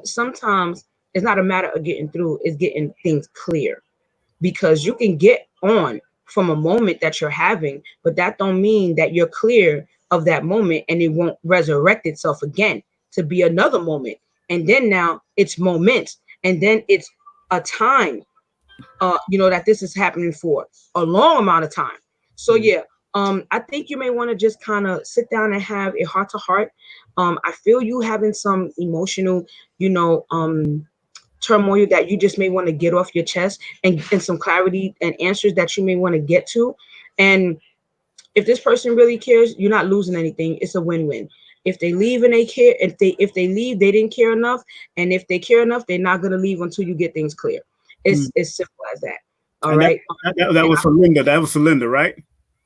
Sometimes it's not a matter of getting through; it's getting things clear, because you can get on from a moment that you're having, but that don't mean that you're clear of that moment, and it won't resurrect itself again to be another moment. And then now it's moments, and then it's a time, that this is happening for a long amount of time. So yeah, I think you may want to just kind of sit down and have a heart to heart. I feel you having some emotional, turmoil that you just may want to get off your chest, and some clarity and answers that you may want to get to. And if this person really cares, you're not losing anything. It's a win-win. If they leave and they care, if they leave, they didn't care enough. And if they care enough, they're not gonna leave until you get things clear. It's simple as that. All And right. that was for Linda. That was for Linda, right?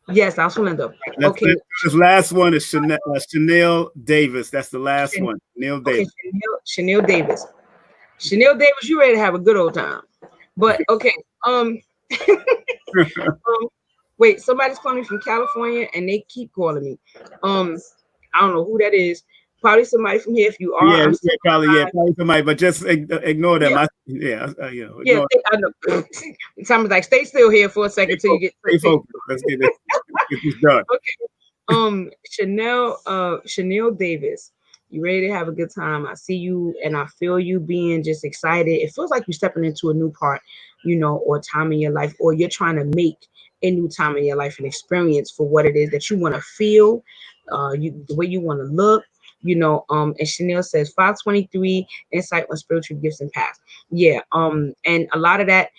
Yes, that's Linda. Let's Okay. this last one is Chanel Davis. That's the last one. Chanel Okay, Davis. Chanel Davis. Chanel Davis, you ready to have a good old time. But okay. Um, wait, somebody's calling me from California and they keep calling me. I don't know who that is. Probably somebody from here. If you are, Yeah, I'm still probably somebody, but just ignore them. yeah. Ignore I know. Someone's like, stay still here for a second till you get stay focused. Let's get this done. Okay. Chanel Davis, you ready to have a good time? I see you and I feel you being just excited. It feels like you're stepping into a new part, or time in your life, or you're trying to make a new time in your life an experience for what it is that you want to feel, the way you want to look. And Chanel says 523 insight on spiritual gifts and paths. Yeah. And a lot of that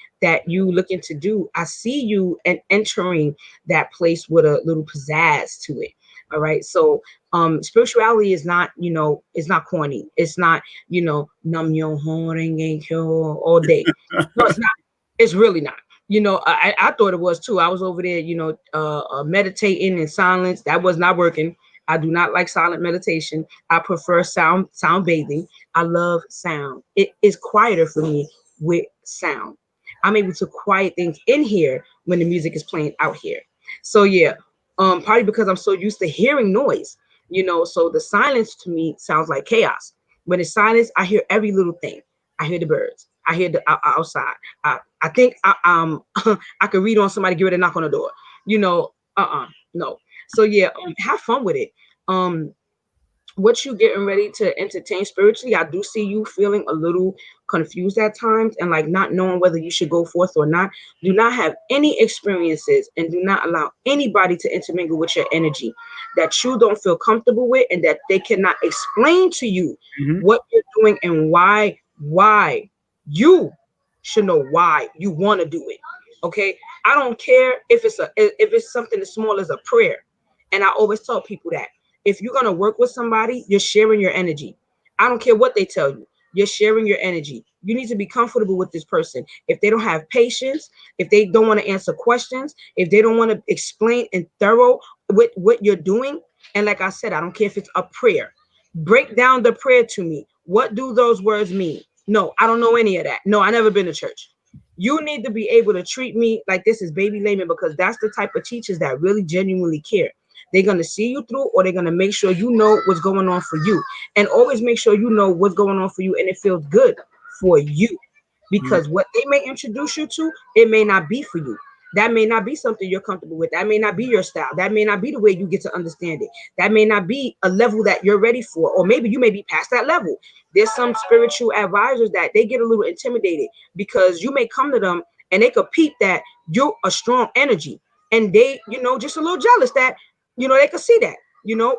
you looking to do, I see you and entering that place with a little pizzazz to it. All right. So spirituality is not, it's not corny. It's not, num your horn and kill all day. No, it's not. It's really not. I thought it was too. I was over there, meditating in silence. That was not working. I do not like silent meditation. I prefer sound bathing. I love sound. It is quieter for me with sound. I'm able to quiet things in here when the music is playing out here. So yeah, probably because I'm so used to hearing noise, so the silence to me sounds like chaos. When it's silence, I hear every little thing. I hear the birds. I hear the outside. I think I could read on somebody, get ready to knock on the door. No. So yeah, have fun with it. What you getting ready to entertain spiritually, I do see you feeling a little confused at times and like not knowing whether you should go forth or not. Do not have any experiences and do not allow anybody to intermingle with your energy that you don't feel comfortable with and that they cannot explain to you what you're doing and why you should know why you want to do it. Okay. I don't care if it's something as small as a prayer. And I always tell people that if you're going to work with somebody, you're sharing your energy. I don't care what they tell you. You're sharing your energy. You need to be comfortable with this person. If they don't have patience, if they don't want to answer questions, if they don't want to explain and thorough with what you're doing. And like I said, I don't care if it's a prayer. Break down the prayer to me. What do those words mean? No, I don't know any of that. No, I never been to church. You need to be able to treat me like this is baby layman, because that's the type of teachers that really genuinely care. They're going to see you through, or they're going to make sure you know what's going on for you, and always make sure you know what's going on for you and it feels good for you, because what they may introduce you to, it may not be for you. That may not be something you're comfortable with. That may not be your style. That may not be the way you get to understand it. That may not be a level that you're ready for, or maybe you may be past that level. There's some spiritual advisors that they get a little intimidated because you may come to them and they could peep that you're a strong energy, and they, just a little jealous that, they could see that,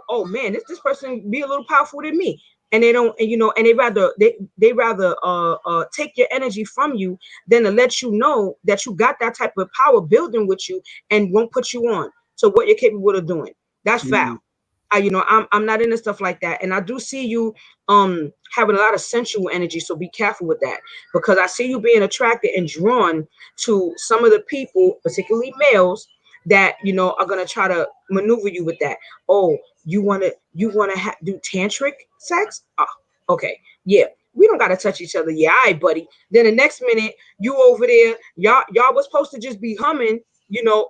oh man, this person be a little powerful than me. And they don't, and they rather take your energy from you than to let you know that you got that type of power building with you and won't put you on to what you're capable of doing. That's foul. I'm not into stuff like that. And I do see you having a lot of sensual energy. So be careful with that, because I see you being attracted and drawn to some of the people, particularly males, that are gonna try to maneuver you with that. Oh, you wanna do tantric sex? Oh, okay, yeah. We don't gotta touch each other. Yeah, all right, buddy. Then the next minute you over there, y'all was supposed to just be humming,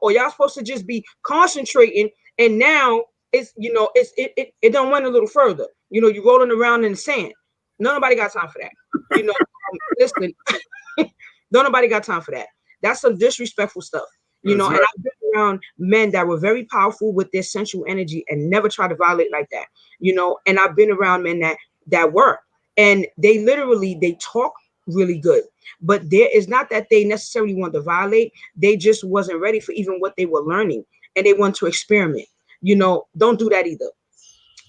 or y'all supposed to just be concentrating, and now it don't went a little further. You rolling around in the sand. Nobody got time for that. Listen, don't nobody got time for that. That's some disrespectful stuff. That's And right. I've been around men that were very powerful with their sensual energy and never tried to violate like that. And I've been around men that were, and they talk really good, but there is not that they necessarily want to violate. They just wasn't ready for even what they were learning, and they want to experiment. Don't do that either.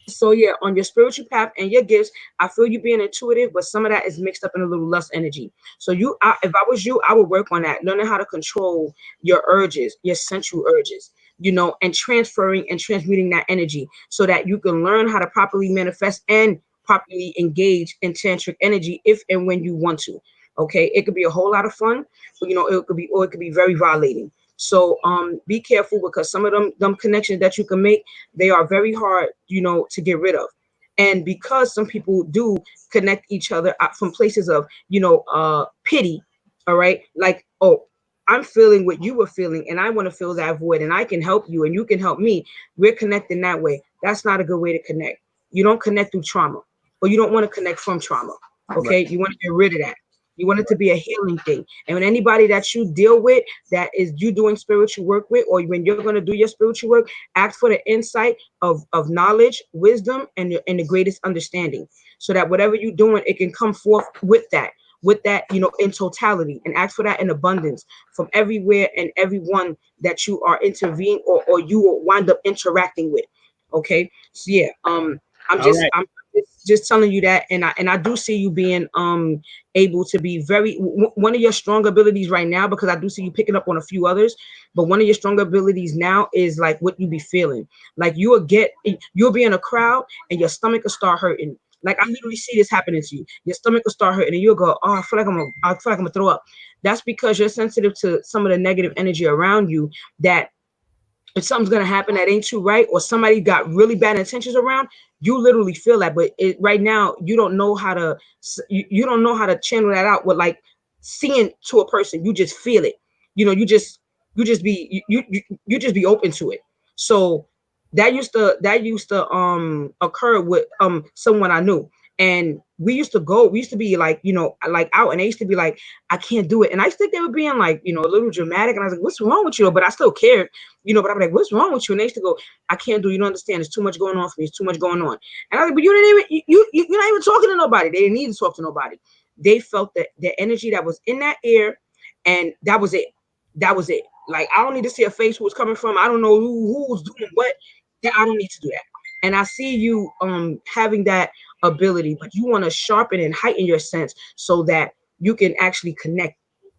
So yeah, on your spiritual path and your gifts, I feel you being intuitive, but some of that is mixed up in a little lust energy. So if I was you, I would work on that, learning how to control your urges, your sensual urges, and transferring and transmuting that energy so that you can learn how to properly manifest and properly engage in tantric energy if and when you want to. Okay, it could be a whole lot of fun, but it could be very violating. So be careful, because some of them connections that you can make, they are very hard, to get rid of. And because some people do connect each other from places of, pity, all right, like, oh, I'm feeling what you were feeling, and I want to fill that void, and I can help you, and you can help me. We're connecting that way. That's not a good way to connect. You don't connect through trauma, or you don't want to connect from trauma. Right. Okay, you want to get rid of that. You want it to be a healing thing. And when anybody that you deal with, that is you doing spiritual work with, or when you're going to do your spiritual work, ask for the insight of knowledge, wisdom, and the greatest understanding, so that whatever you're doing, it can come forth with that, in totality, and ask for that in abundance from everywhere and everyone that you are intervening, or you will wind up interacting with. Okay. So yeah, I'm All just right. I'm just telling you that, and I do see you being able to be one of your strong abilities right now, because I do see you picking up on a few others, but one of your strong abilities now is like what you be feeling. Like you'll be in a crowd and your stomach will start hurting. Like I literally see this happening to you. Your stomach will start hurting and you'll go, oh, I feel like I'm gonna throw up. That's because you're sensitive to some of the negative energy around you, that if something's gonna happen that ain't too right, or somebody got really bad intentions around, you literally feel that. But right now, you don't know how to you don't know how to channel that out with like seeing to a person. You just feel it. You just be open to it. So that used to occur with someone I knew. And we used to be like, like out, and they used to be like, I can't do it. And I think they were being like, a little dramatic. And I was like, what's wrong with you? But I still cared, but I'm like, what's wrong with you? And they used to go, I can't do it. You don't understand. There's too much going on for me. It's too much going on. And I was like, but you didn't even, you're not even talking to nobody. They didn't need to talk to nobody. They felt that the energy that was in that air, and that was it. That was it. Like, I don't need to see a face who was coming from. I don't know who's doing what. That I don't need to do that. And I see you having that ability, but you want to sharpen and heighten your sense so that you can actually connect.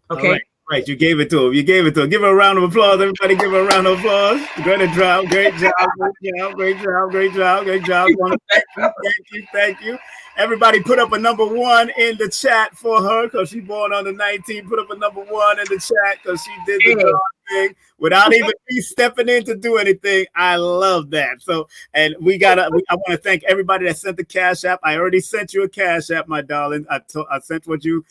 All right. Okay. Right. You gave it to him. You gave it to him. Give her a round of applause. Everybody give her a round of applause. Great job. Great job. Great job. Great job. Great job. Great job. Want to thank you. Thank you. Thank you. Everybody put up a number one in the chat for her, because she's born on the 19th. Put up a number one in the chat because she did the darn thing without even me stepping in to do anything. I love that. So, and I want to thank everybody that sent the Cash App. I already sent you a Cash App, my darling. I sent what you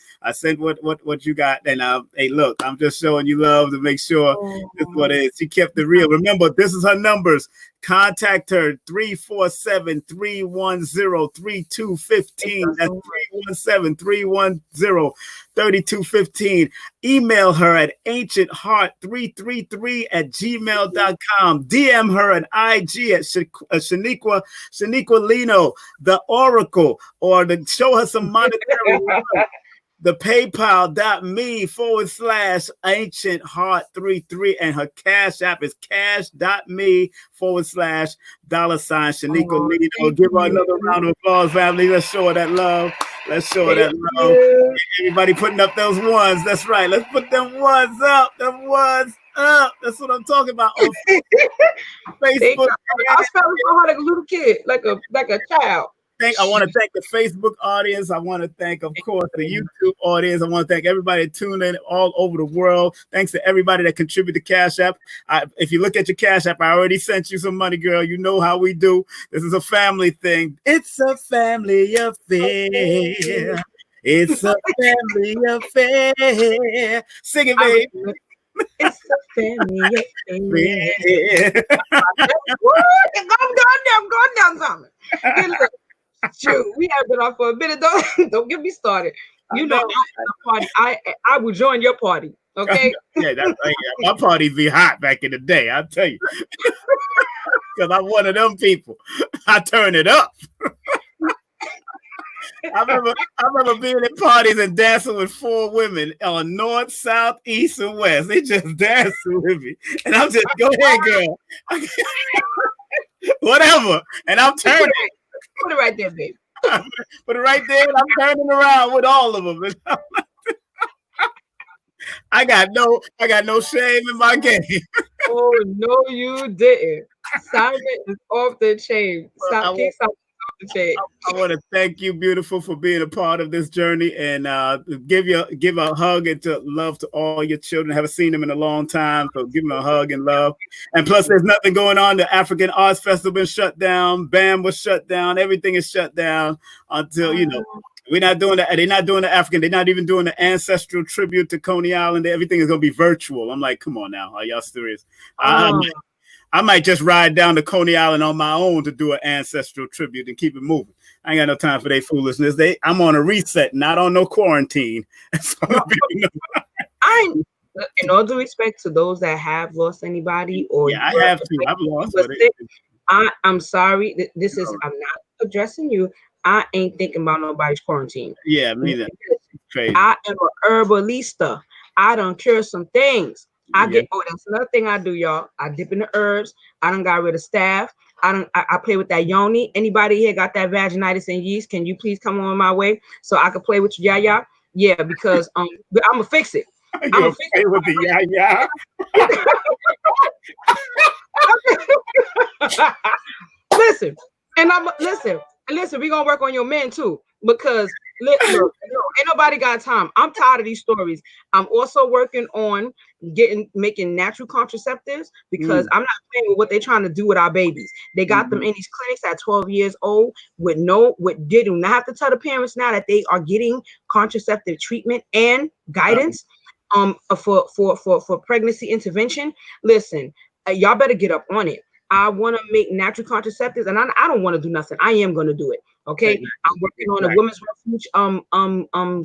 got. And hey, look, I'm just showing you love to make sure this is what it is. She kept it real. Remember, this is her numbers. Contact her 347-310-3215. That's 317-310-3215. Email her at ancientheart333@gmail.com. DM her at IG at Shaniquewa Lino, the Oracle, or to show her some monetary love. the PayPal.me/ancientheart33, and her Cash App is cash.me/$Shaniquewa Oh, Lino. thank Give her you. another round of applause, family. Let's show her that love. Let's show her that Thank love. you. Everybody putting up those ones. That's right. Let's put them ones up. Them ones up. That's what I'm talking about on Facebook. I spelled it so hard like a little kid, like a child. I want to thank the Facebook audience. I want to thank, of course, the YouTube audience. I want to thank everybody that tuned in all over the world. Thanks to everybody that contributed to Cash App. If you look at your Cash App, I already sent you some money, girl. You know how we do. This is a family thing. It's a family affair. It's a family affair. Sing it, baby. It's a family affair. I'm going down something. Shoot, we have been off for a minute. Don't get me started. You know, I will join your party. Okay. Yeah, my parties be hot back in the day. I'll tell you, because I'm one of them people. I turn it up. I remember being at parties and dancing with 4 women on north, south, east, and west. They just dancing with me, and I'm just go ahead, girl. Whatever, and I'm turning. Put it right there, baby. Put it right there, and I'm turning around with all of them. I got no shame in my game. Oh no, you didn't. Simon is off the chain. Stop the chain. I want to thank you, beautiful, for being a part of this journey, and give a hug and love to all your children. I haven't seen them in a long time, so give them a hug and love. And plus, there's nothing going on. The African Arts Festival been shut down. BAM was shut down. Everything is shut down until we're not doing that. They're not doing the African. They're not even doing the ancestral tribute to Coney Island. Everything is going to be virtual. I'm like, come on now, are y'all serious? I might just ride down to Coney Island on my own to do an ancestral tribute and keep it moving. I ain't got no time for their foolishness. I'm on a reset, not on no quarantine. In all due respect to those that have lost anybody, or I have to. I've lost. I'm sorry. I'm not addressing you. I ain't thinking about nobody's quarantine. Yeah, me neither. Crazy. I am an herbalista. I don't cure some things. That's another thing I do, y'all. I dip in the herbs. I done got rid of staph. I play with that yoni. Anybody here got that vaginitis and yeast? Can you please come on my way so I can play with you, yeah? Yeah, because I'm gonna fix it. I'm gonna fix it with the yeah. Listen, we're gonna work on your men too, because look, ain't nobody got time. I'm tired of these stories. I'm also working on making natural contraceptives, because I'm not playing with what they're trying to do with our babies. They got them in these clinics at 12 years old they do not have to tell the parents now that they are getting contraceptive treatment and guidance for pregnancy intervention. Listen, y'all better get up on it. I want to make natural contraceptives, and I don't want to do nothing. I am going to do it. Okay. I'm working on a women's refuge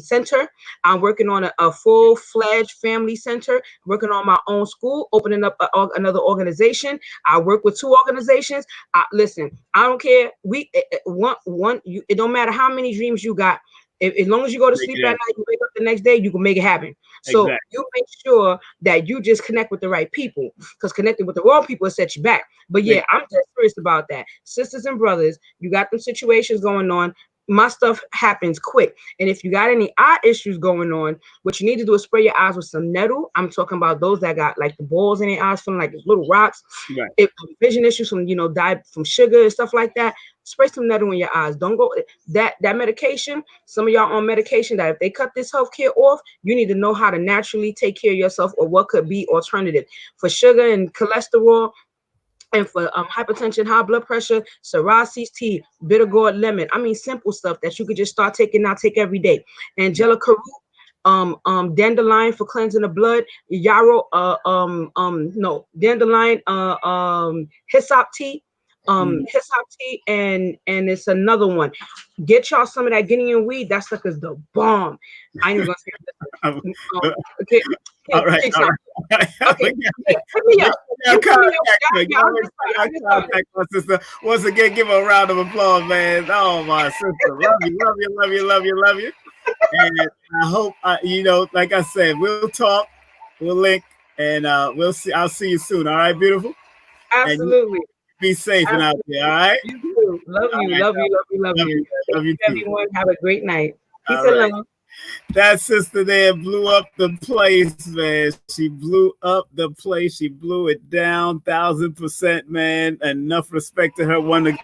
center. I'm working on a full-fledged family center, working on my own school, opening up another organization. I work with 2 organizations. Listen, I don't care. It don't matter how many dreams you got. As long as you go to sleep at night, you wake up the next day, you can make it happen. So you make sure that you just connect with the right people, because connecting with the wrong people will set you back. But yeah, I'm just serious about that. Sisters and brothers, you got them situations going on. My stuff happens quick. And if you got any eye issues going on, what you need to do is spray your eyes with some nettle. I'm talking about those that got like the balls in their eyes feeling like there's little rocks. Right. If vision issues from diet from sugar and stuff like that, spray some nettle in your eyes. Don't go that medication. Some of y'all on medication that if they cut this healthcare off, you need to know how to naturally take care of yourself, or what could be alternative for sugar and cholesterol. And for hypertension, high blood pressure, psoriasis tea, bitter gourd lemon. I mean, simple stuff that you could just start taking now, take every day. Angelica root, dandelion for cleansing the blood, yarrow, dandelion, hyssop tea, and it's another one. Get y'all some of that Guinean weed. That stuff is the bomb. I ain't even gonna say okay. All right. Okay. Hit me up. Contact my sister. Once again, give her a round of applause, man. Oh, my sister. Love you. And I hope, like I said, we'll talk, we'll link, and we'll see. I'll see you soon. All right, beautiful. And you Absolutely. be safe and out there. All right. You too. Love All you. right, Love you. Love you. Love love you. you. Love Thank you you, too. everyone. Have a great night. Peace All and right. love. That sister there blew up the place, man. She blew up the place. She blew it down 1,000%, man. Enough respect to her. Once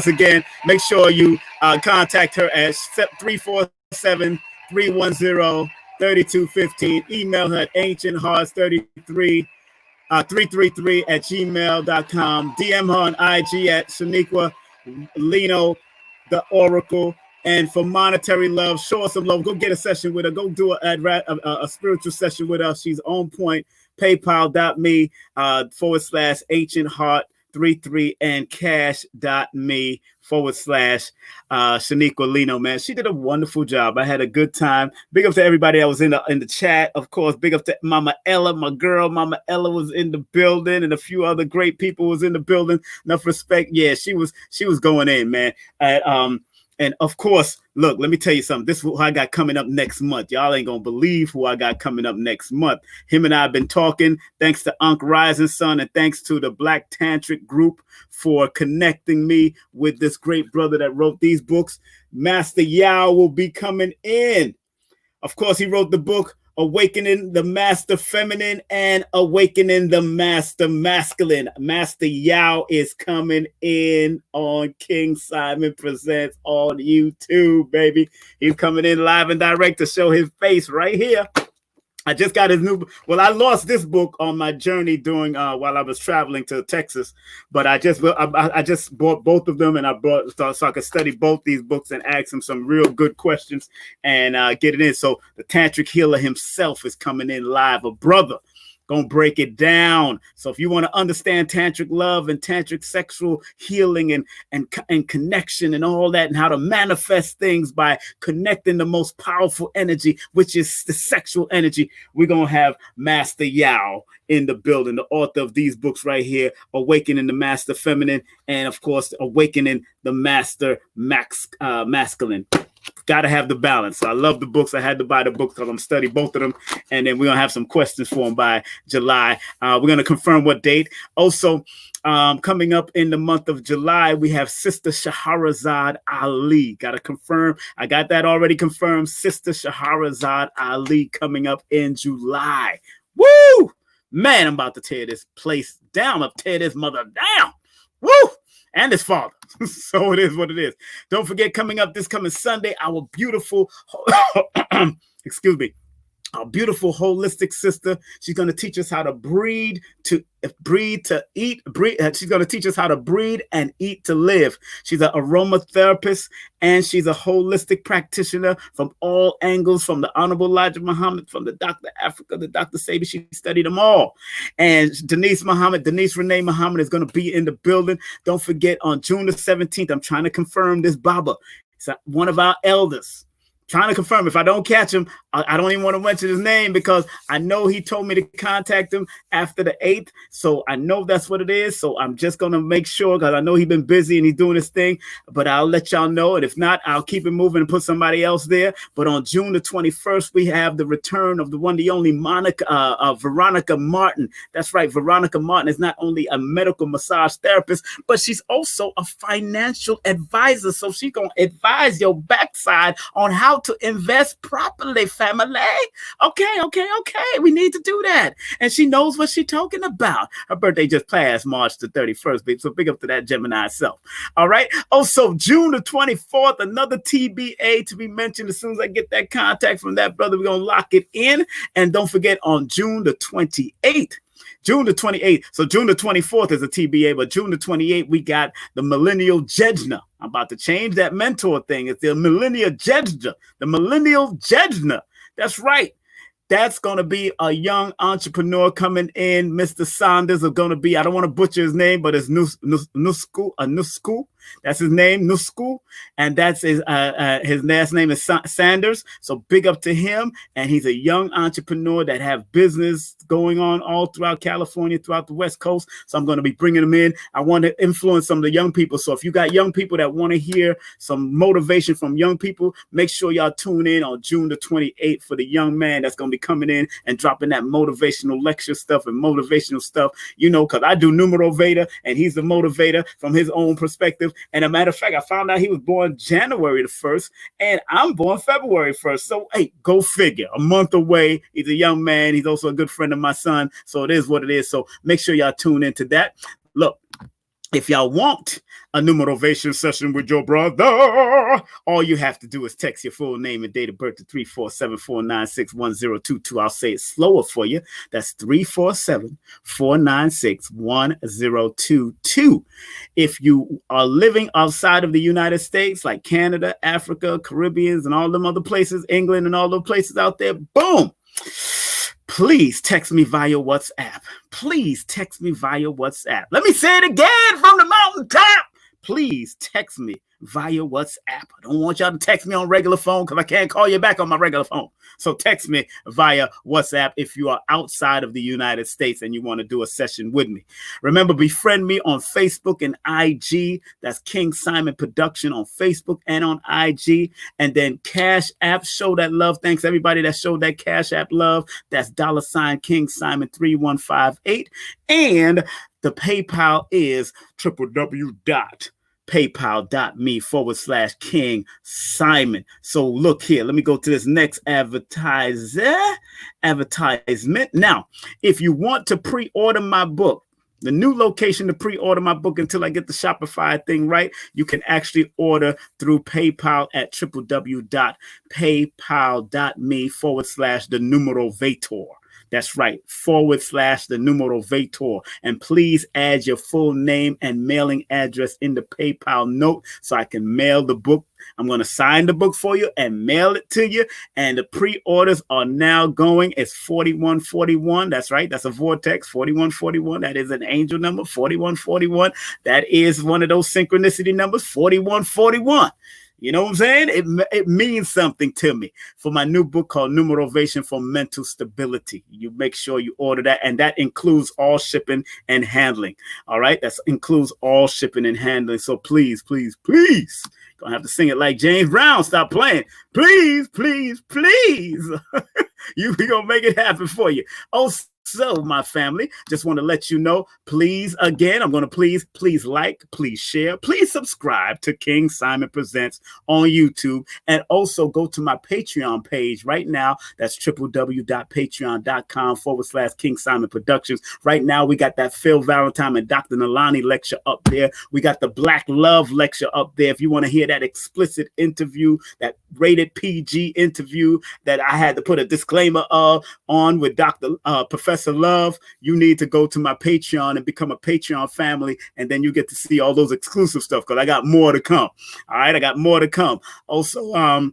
again, make sure you contact her at 347-310-3215. Email her at ancienthearts333 at gmail.com. DM her on IG at Shaniquewa Lino, the Oracle. And for monetary love, show us some love. Go get a session with her. Go do a spiritual session with us. She's on point. PayPal.me /Ancient Heart 33 and cash.me /Shaniquewa Lino, man. She did a wonderful job. I had a good time. Big up to everybody that was in the chat. Of course, big up to Mama Ella, my girl. Mama Ella was in the building, and a few other great people was in the building. Enough respect. Yeah, she was going in, man. And of course, look, let me tell you something. This is who I got coming up next month. Y'all ain't going to believe who I got coming up next month. Him and I have been talking, thanks to Unc Rising Sun, and thanks to the Black Tantric Group for connecting me with this great brother that wrote these books. Master Yao will be coming in. Of course, he wrote the book, Awakening the Master Feminine and Awakening the Master Masculine. Master Yao is coming in on King Simon Presents on YouTube, baby. He's coming in live and direct to show his face right here. I just got his I lost this book on my journey during while I was traveling to Texas, but I just bought both of them, and I brought so I could study both these books and ask him some real good questions and get it in. So the tantric healer himself is coming in live, a brother. Gonna break it down. So if you want to understand tantric love and tantric sexual healing and connection and all that, and how to manifest things by connecting the most powerful energy, which is the sexual energy, we're gonna have Master Yao in the building, the author of these books right here, Awakening the Master Feminine, and of course, Awakening the Master Masculine. Got to have the balance. So I love the books. I had to buy the books because I'm studying both of them. And then we're going to have some questions for them by July. We're going to confirm what date. Also, coming up in the month of July, we have Sister Shahrazad Ali. Got to confirm. I got that already confirmed. Sister Shahrazad Ali coming up in July. Woo! Man, I'm about to tear this place down. I'm about to tear this mother down. Woo! And his father. So it is what it is. Don't forget, coming up this coming Sunday, our beautiful, excuse me, our beautiful holistic sister. She's going to teach us how to breed to eat. She's going to teach us how to breed and eat to live. She's an aromatherapist, and she's a holistic practitioner from all angles, from the Honorable Elijah Muhammad, from the Dr. Africa, the Dr. Sabi. She studied them all. And Denise Renee Muhammad is going to be in the building. Don't forget, on June the 17th, I'm trying to confirm this Baba. It's one of our elders. Trying to confirm. If I don't catch him, I don't even want to mention his name, because I know he told me to contact him after the 8th. So I know that's what it is. So I'm just going to make sure, because I know he's been busy and he's doing his thing, but I'll let y'all know. And if not, I'll keep it moving and put somebody else there. But on June the 21st, we have the return of the one, the only Veronica Martin. That's right. Veronica Martin is not only a medical massage therapist, but she's also a financial advisor. So she's going to advise your backside on how to invest properly, family. Okay. We need to do that. And she knows what she's talking about. Her birthday just passed March the 31st, babe. So big up to that Gemini self. All right. Also, June the 24th, another TBA to be mentioned. As soon as I get that contact from that brother, we're going to lock it in. And don't forget, on June the 28th, June the 28th. So June the 24th is a TBA, but June the 28th, we got the Millennial Jejna. I'm about to change that mentor thing. It's the Millennial Jejna. The Millennial Jejna. That's right. That's going to be a young entrepreneur coming in. Mr. Saunders is going to be, I don't want to butcher his name, but it's Nusku. That's his name, Nusku, and that's his last name is Sanders. So big up to him, and he's a young entrepreneur that have business going on all throughout California, throughout the West Coast. So I'm going to be bringing him in. I want to influence some of the young people. So if you got young people that want to hear some motivation from young people, make sure y'all tune in on June the 28th for the young man that's going to be coming in and dropping that motivational lecture stuff and motivational stuff, you know, because I do Numerovation and he's the motivator from his own perspective. And a matter of fact, I found out he was born January the 1st and I'm born February 1st. So, hey, go figure. A month away. He's a young man. He's also a good friend of my son. So it is what it is. So make sure y'all tune into that. Look, if y'all want a Numerovation session with your brother, all you have to do is text your full name and date of birth to 347-496-1022. I'll say it slower for you. That's 347-496-1022. If you are living outside of the United States, like Canada, Africa, Caribbeans, and all them other places, England and all those places out there, boom. Please text me via WhatsApp. Please text me via WhatsApp. Let me say it again from the mountaintop. Please text me via WhatsApp. I don't want y'all to text me on regular phone because I can't call you back on my regular phone. So text me via WhatsApp if you are outside of the United States and you want to do a session with me. Remember, befriend me on Facebook and IG. That's King Simon Production on Facebook and on IG. And then Cash App, show that love. Thanks everybody that showed that Cash App love. That's $ King Simon 3158. And the PayPal is www.paypal.me/King Simon. So look here, let me go to this next advertisement. Now, if you want to pre-order my book, the new location to pre-order my book until I get the Shopify thing right, you can actually order through PayPal at www.paypal.me/the Numerovator. That's right, /the Numerovator. And please add your full name and mailing address in the PayPal note so I can mail the book. I'm going to sign the book for you and mail it to you. And the pre-orders are now going. It's 4141. That's right. That's a vortex. 4141. That is an angel number. 4141. That is one of those synchronicity numbers. 4141. You know what I'm saying? It means something to me for my new book called Numerovation for Mental Stability. You make sure you order that, and that includes all shipping and handling. All right? That includes all shipping and handling. So please, please, please, gonna have to sing it like James Brown. Stop playing. Please, please, please. We gonna make it happen for you. So, my family, just want to let you know, please, again, I'm going to please like, please share, please subscribe to King Simon Presents on YouTube, and also go to my Patreon page right now. That's www.patreon.com/King Simon Productions. Right now, we got that Phil Valentine and Dr. Nalani lecture up there. We got the Black Love lecture up there. If you want to hear that explicit interview, that rated PG interview that I had to put a disclaimer on with Professor Love, you need to go to my Patreon and become a Patreon family, and then you get to see all those exclusive stuff because I got more to come. All right, I got more to come. Also,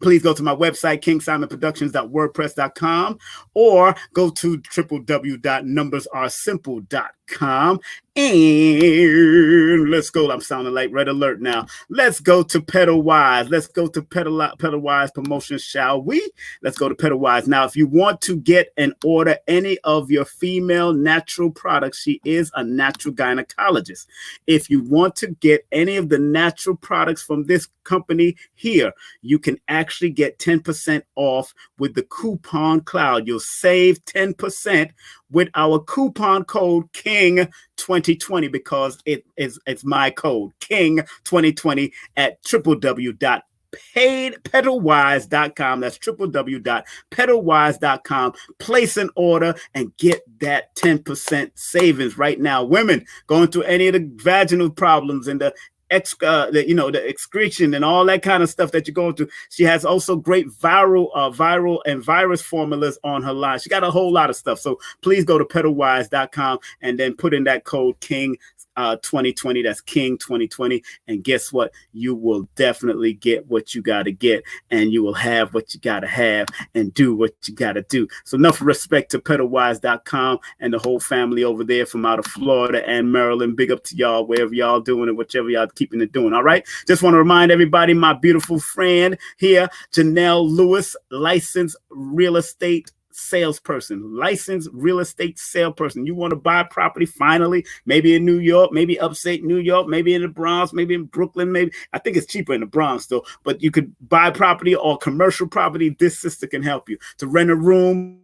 please go to my website, kingsimonproductions.wordpress.com, or go to www.numbersaresimple.com. And let's go. I'm sounding like Red Alert now. Let's go to Pedalwise. Let's go to Pedalwise promotion, shall we? Let's go to Pedalwise. Now, if you want to get and order any of your female natural products, she is a natural gynecologist. If you want to get any of the natural products from this company here, you can actually get 10% off with the coupon cloud. You'll save 10% with our coupon code King 2020 because it's my code King 2020 at www.pedalwise.com. That's www.pedalwise.com. Place an order and get that 10% savings right now. Women going through any of the vaginal problems and the excretion and all that kind of stuff that you're going through. She has also great viral and virus formulas on her line. She got a whole lot of stuff. So please go to pedalwise.com and then put in that code King 2020. That's King 2020. And guess what? You will definitely get what you got to get, and you will have what you got to have, and do what you got to do. So enough respect to pedalwise.com and the whole family over there from out of Florida and Maryland. Big up to y'all, wherever y'all doing and whichever y'all keeping it doing. All right. Just want to remind everybody, my beautiful friend here, Janelle Lewis, licensed real estate salesperson, licensed real estate salesperson. You want to buy property finally, maybe in New York, maybe upstate New York, maybe in the Bronx, maybe in Brooklyn, maybe. I think it's cheaper in the Bronx though, but you could buy property or commercial property. This sister can help you. To rent a room,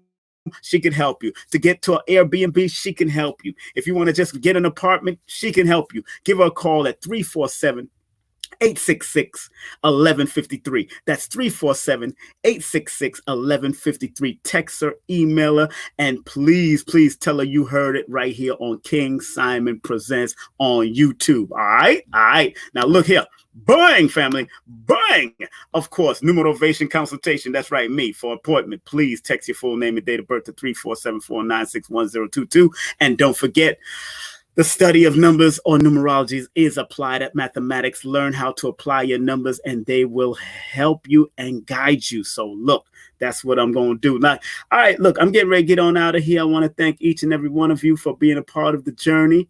she can help you. To get to an Airbnb, she can help you. If you want to just get an apartment, she can help you. Give her a call at 347-866-1153. That's 347-866-1153. Text her, email her, and please tell her you heard it right here on King Simon Presents on YouTube. All right? All right. Now look here. Bang, family. Bang. Of course, Numerovation consultation. That's right, me. For appointment, please text your full name and date of birth to 347-496-1022. And don't forget, the study of numbers or numerologies is applied at mathematics. Learn how to apply your numbers and they will help you and guide you. So look, that's what I'm going to do. Now, all right, look, I'm getting ready to get on out of here. I want to thank each and every one of you for being a part of the journey.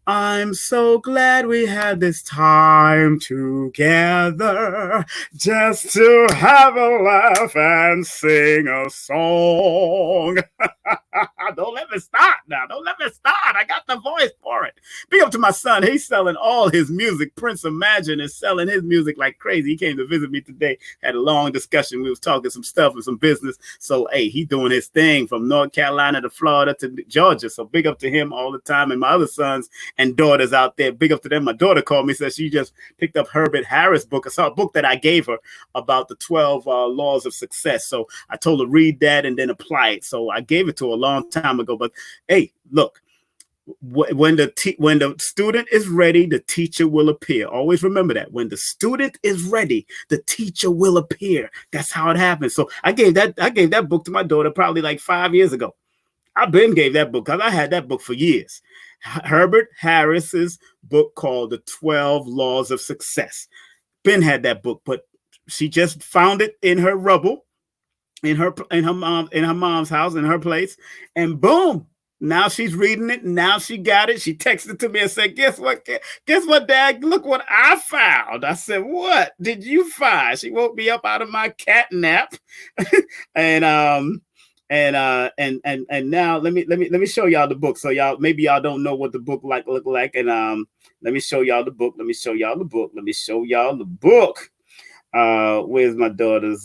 I'm so glad we had this time together just to have a laugh and sing a song. Don't let me start now. Don't let me start. I got the voice for it. Big up to my son. He's selling all his music. Prince Imagine is selling his music like crazy. He came to visit me today. Had a long discussion. We was talking some stuff and some business. So, hey, he doing his thing from North Carolina to Florida to Georgia. So big up to him all the time. And my other sons and daughters out there, big up to them. My daughter called me, said she just picked up Herbert Harris' book. I saw a book that I gave her about the 12 laws of success. So I told her read that and then apply it. So I gave it to her a long time ago. But hey, look, when the student is ready, the teacher will appear. Always remember that. When the student is ready, the teacher will appear. That's how it happens. So I gave that book to my daughter probably like 5 years ago. I been gave that book because I had that book for years. Herbert Harris's book called The 12 Laws of Success. Ben had that book, but she just found it in her rubble, in her mom's house, in her place, and boom. Now she's reading it. Now she got it. She texted to me and said, guess what, Dad? Look what I found. I said, what did you find? She woke me up out of my cat nap. And now let me show y'all the book. So y'all don't know what the book look like. And let me show y'all the book. Where's my daughter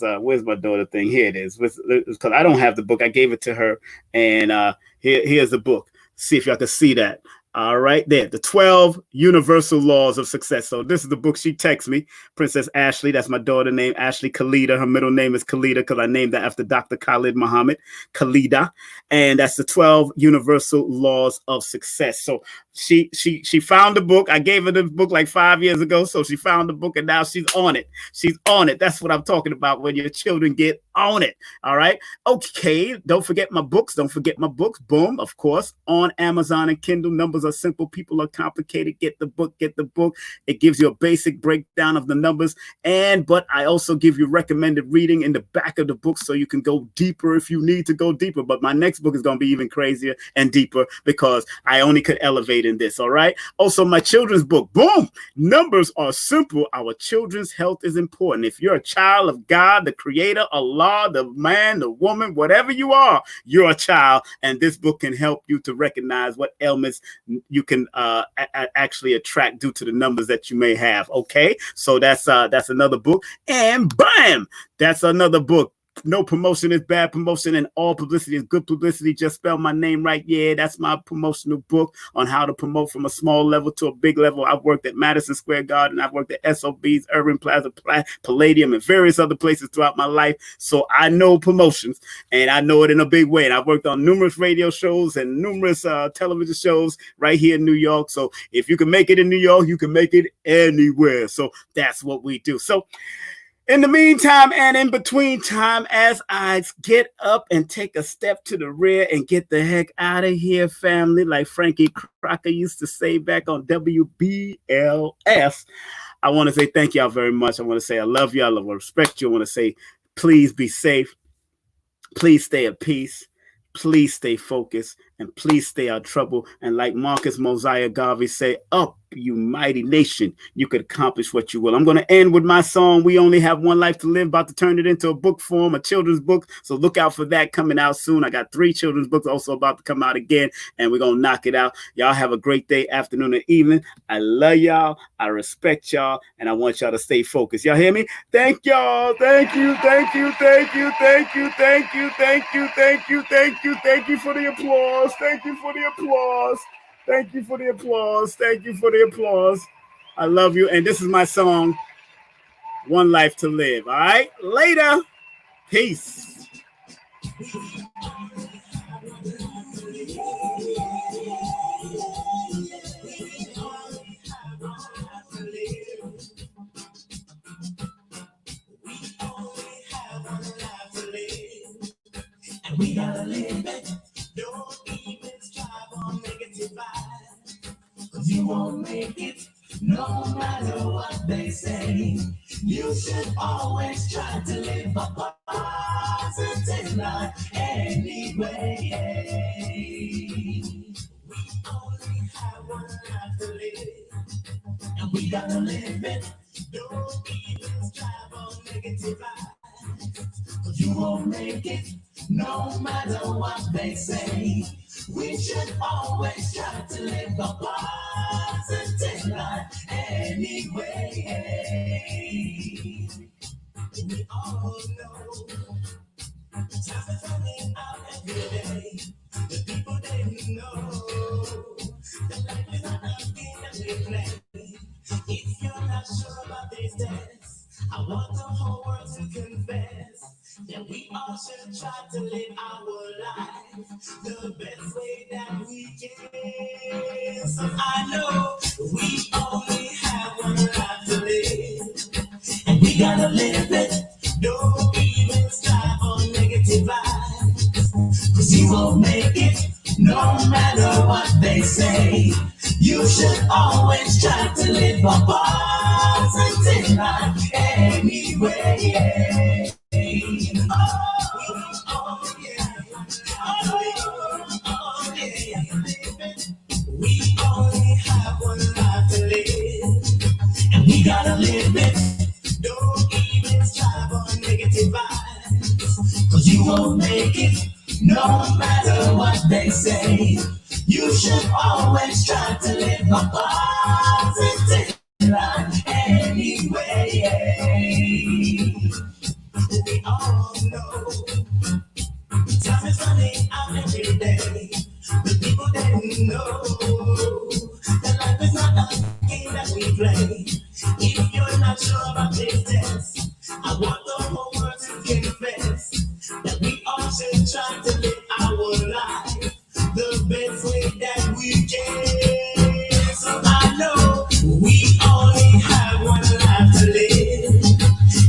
thing? Here it is. Because I don't have the book. I gave it to her. And here's the book. See if y'all can see that. All right, there, the 12 Universal Laws of Success. So this is the book she texts me. Princess Ashley, that's my daughter named Ashley Khalida. Her middle name is Khalida because I named her after Dr. Khalid Muhammad, Khalida. And that's the 12 Universal Laws of Success. So she found the book. I gave her the book like 5 years ago. So she found the book and now she's on it. She's on it. That's what I'm talking about when your children get on it. All right. Okay. Don't forget my books. Boom. Of course, on Amazon and Kindle. Numbers are simple. People are complicated. Get the book. It gives you a basic breakdown of the numbers. But I also give you recommended reading in the back of the book so you can go deeper if you need to go deeper. But my next book is going to be even crazier and deeper because I only could elevate in this. All right. Also, my children's book. Boom. Numbers are simple. Our children's health is important. If you're a child of God, the creator, Allah, the man, the woman, whatever you are, you're a child. And this book can help you to recognize what ailments you can actually attract due to the numbers that you may have. Okay. So that's another book. And bam, that's another book. No promotion is bad promotion and all publicity is good publicity. Just spell my name right. Yeah, that's my promotional book on how to promote from a small level to a big level. I've worked at Madison Square Garden. I've worked at SOBs, Urban Plaza, Palladium, and various other places throughout my life. So I know promotions and I know it in a big way. And I've worked on numerous radio shows and numerous television shows right here in New York. So if you can make it in New York, you can make it anywhere. So that's what we do. So In the meantime and in between time, as I get up and take a step to the rear and get the heck out of here, family, like Frankie Crocker used to say back on WBLS, I want to say thank y'all very much. I want to say I love you. I love, respect you. I want to say please be safe. Please stay at peace. Please stay focused, and please stay out of trouble. And like Marcus Mosiah Garvey say, up, you mighty nation, you could accomplish what you will. I'm going to end with my song, We Only Have One Life to Live, about to turn it into a book form, a children's book. So look out for that coming out soon. I got 3 children's books also about to come out again, and we're going to knock it out. Y'all have a great day, afternoon, and evening. I love y'all. I respect y'all, and I want y'all to stay focused. Y'all hear me? Thank y'all. Thank you. Thank you. Thank you. Thank you. Thank you. Thank you. Thank you. Thank you. Thank you for the applause. Thank you for the applause. Thank you for the applause. Thank you for the applause. I love you. And this is my song, One Life to Live. All right? Later. Peace. We gotta live it. Don't even strive on negative vibes. Cause you won't make it, no matter what they say. You should always try to live a positive life anyway. We only have one life to live, and we gotta live it. Don't even strive on negative vibes. Cause you won't make it, no matter what they say. We should always try to live a positive life anyway. We all know time is running out every day. The people they know that life is not a game that we play. If you're not sure about these days, I want the whole world to confess that we all should try to live our life the best way that we can. So I know we only have one life to live, and we gotta live it. Don't even strive on negative vibes, cause you won't make it, no matter what they say. You should always try to live a positive life anyway. Oh, yeah. Oh, yeah. We only have one life to live, and we gotta live it. Don't even strive on negative vibes, cause you won't make it, no matter what they say. You should always try to live a positive life anyway. We all know time is running out every day. The people they know that life is not a game that we play. If you're not sure about this test, I want the whole world to confess that we all should try to live our life the best way that we can. So I know we only have one life to live,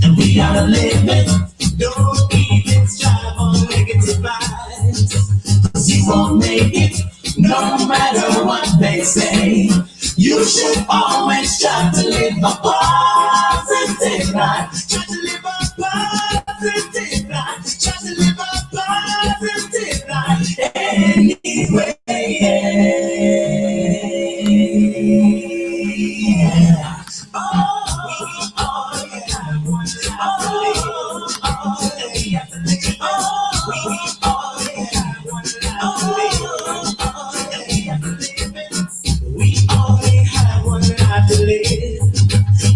and we gotta live it. Don't even strive on negative vibes, cause you won't make it, no matter what they say. You should always try to live a positive life. Try to live a positive life. Try to live a positive life anyway.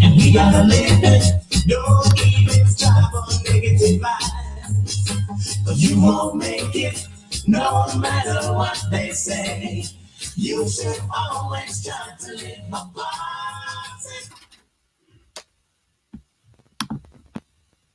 And we gotta live it. Don't even strive on negative vibes, cause you won't make it, no matter what they say. You should always try to live a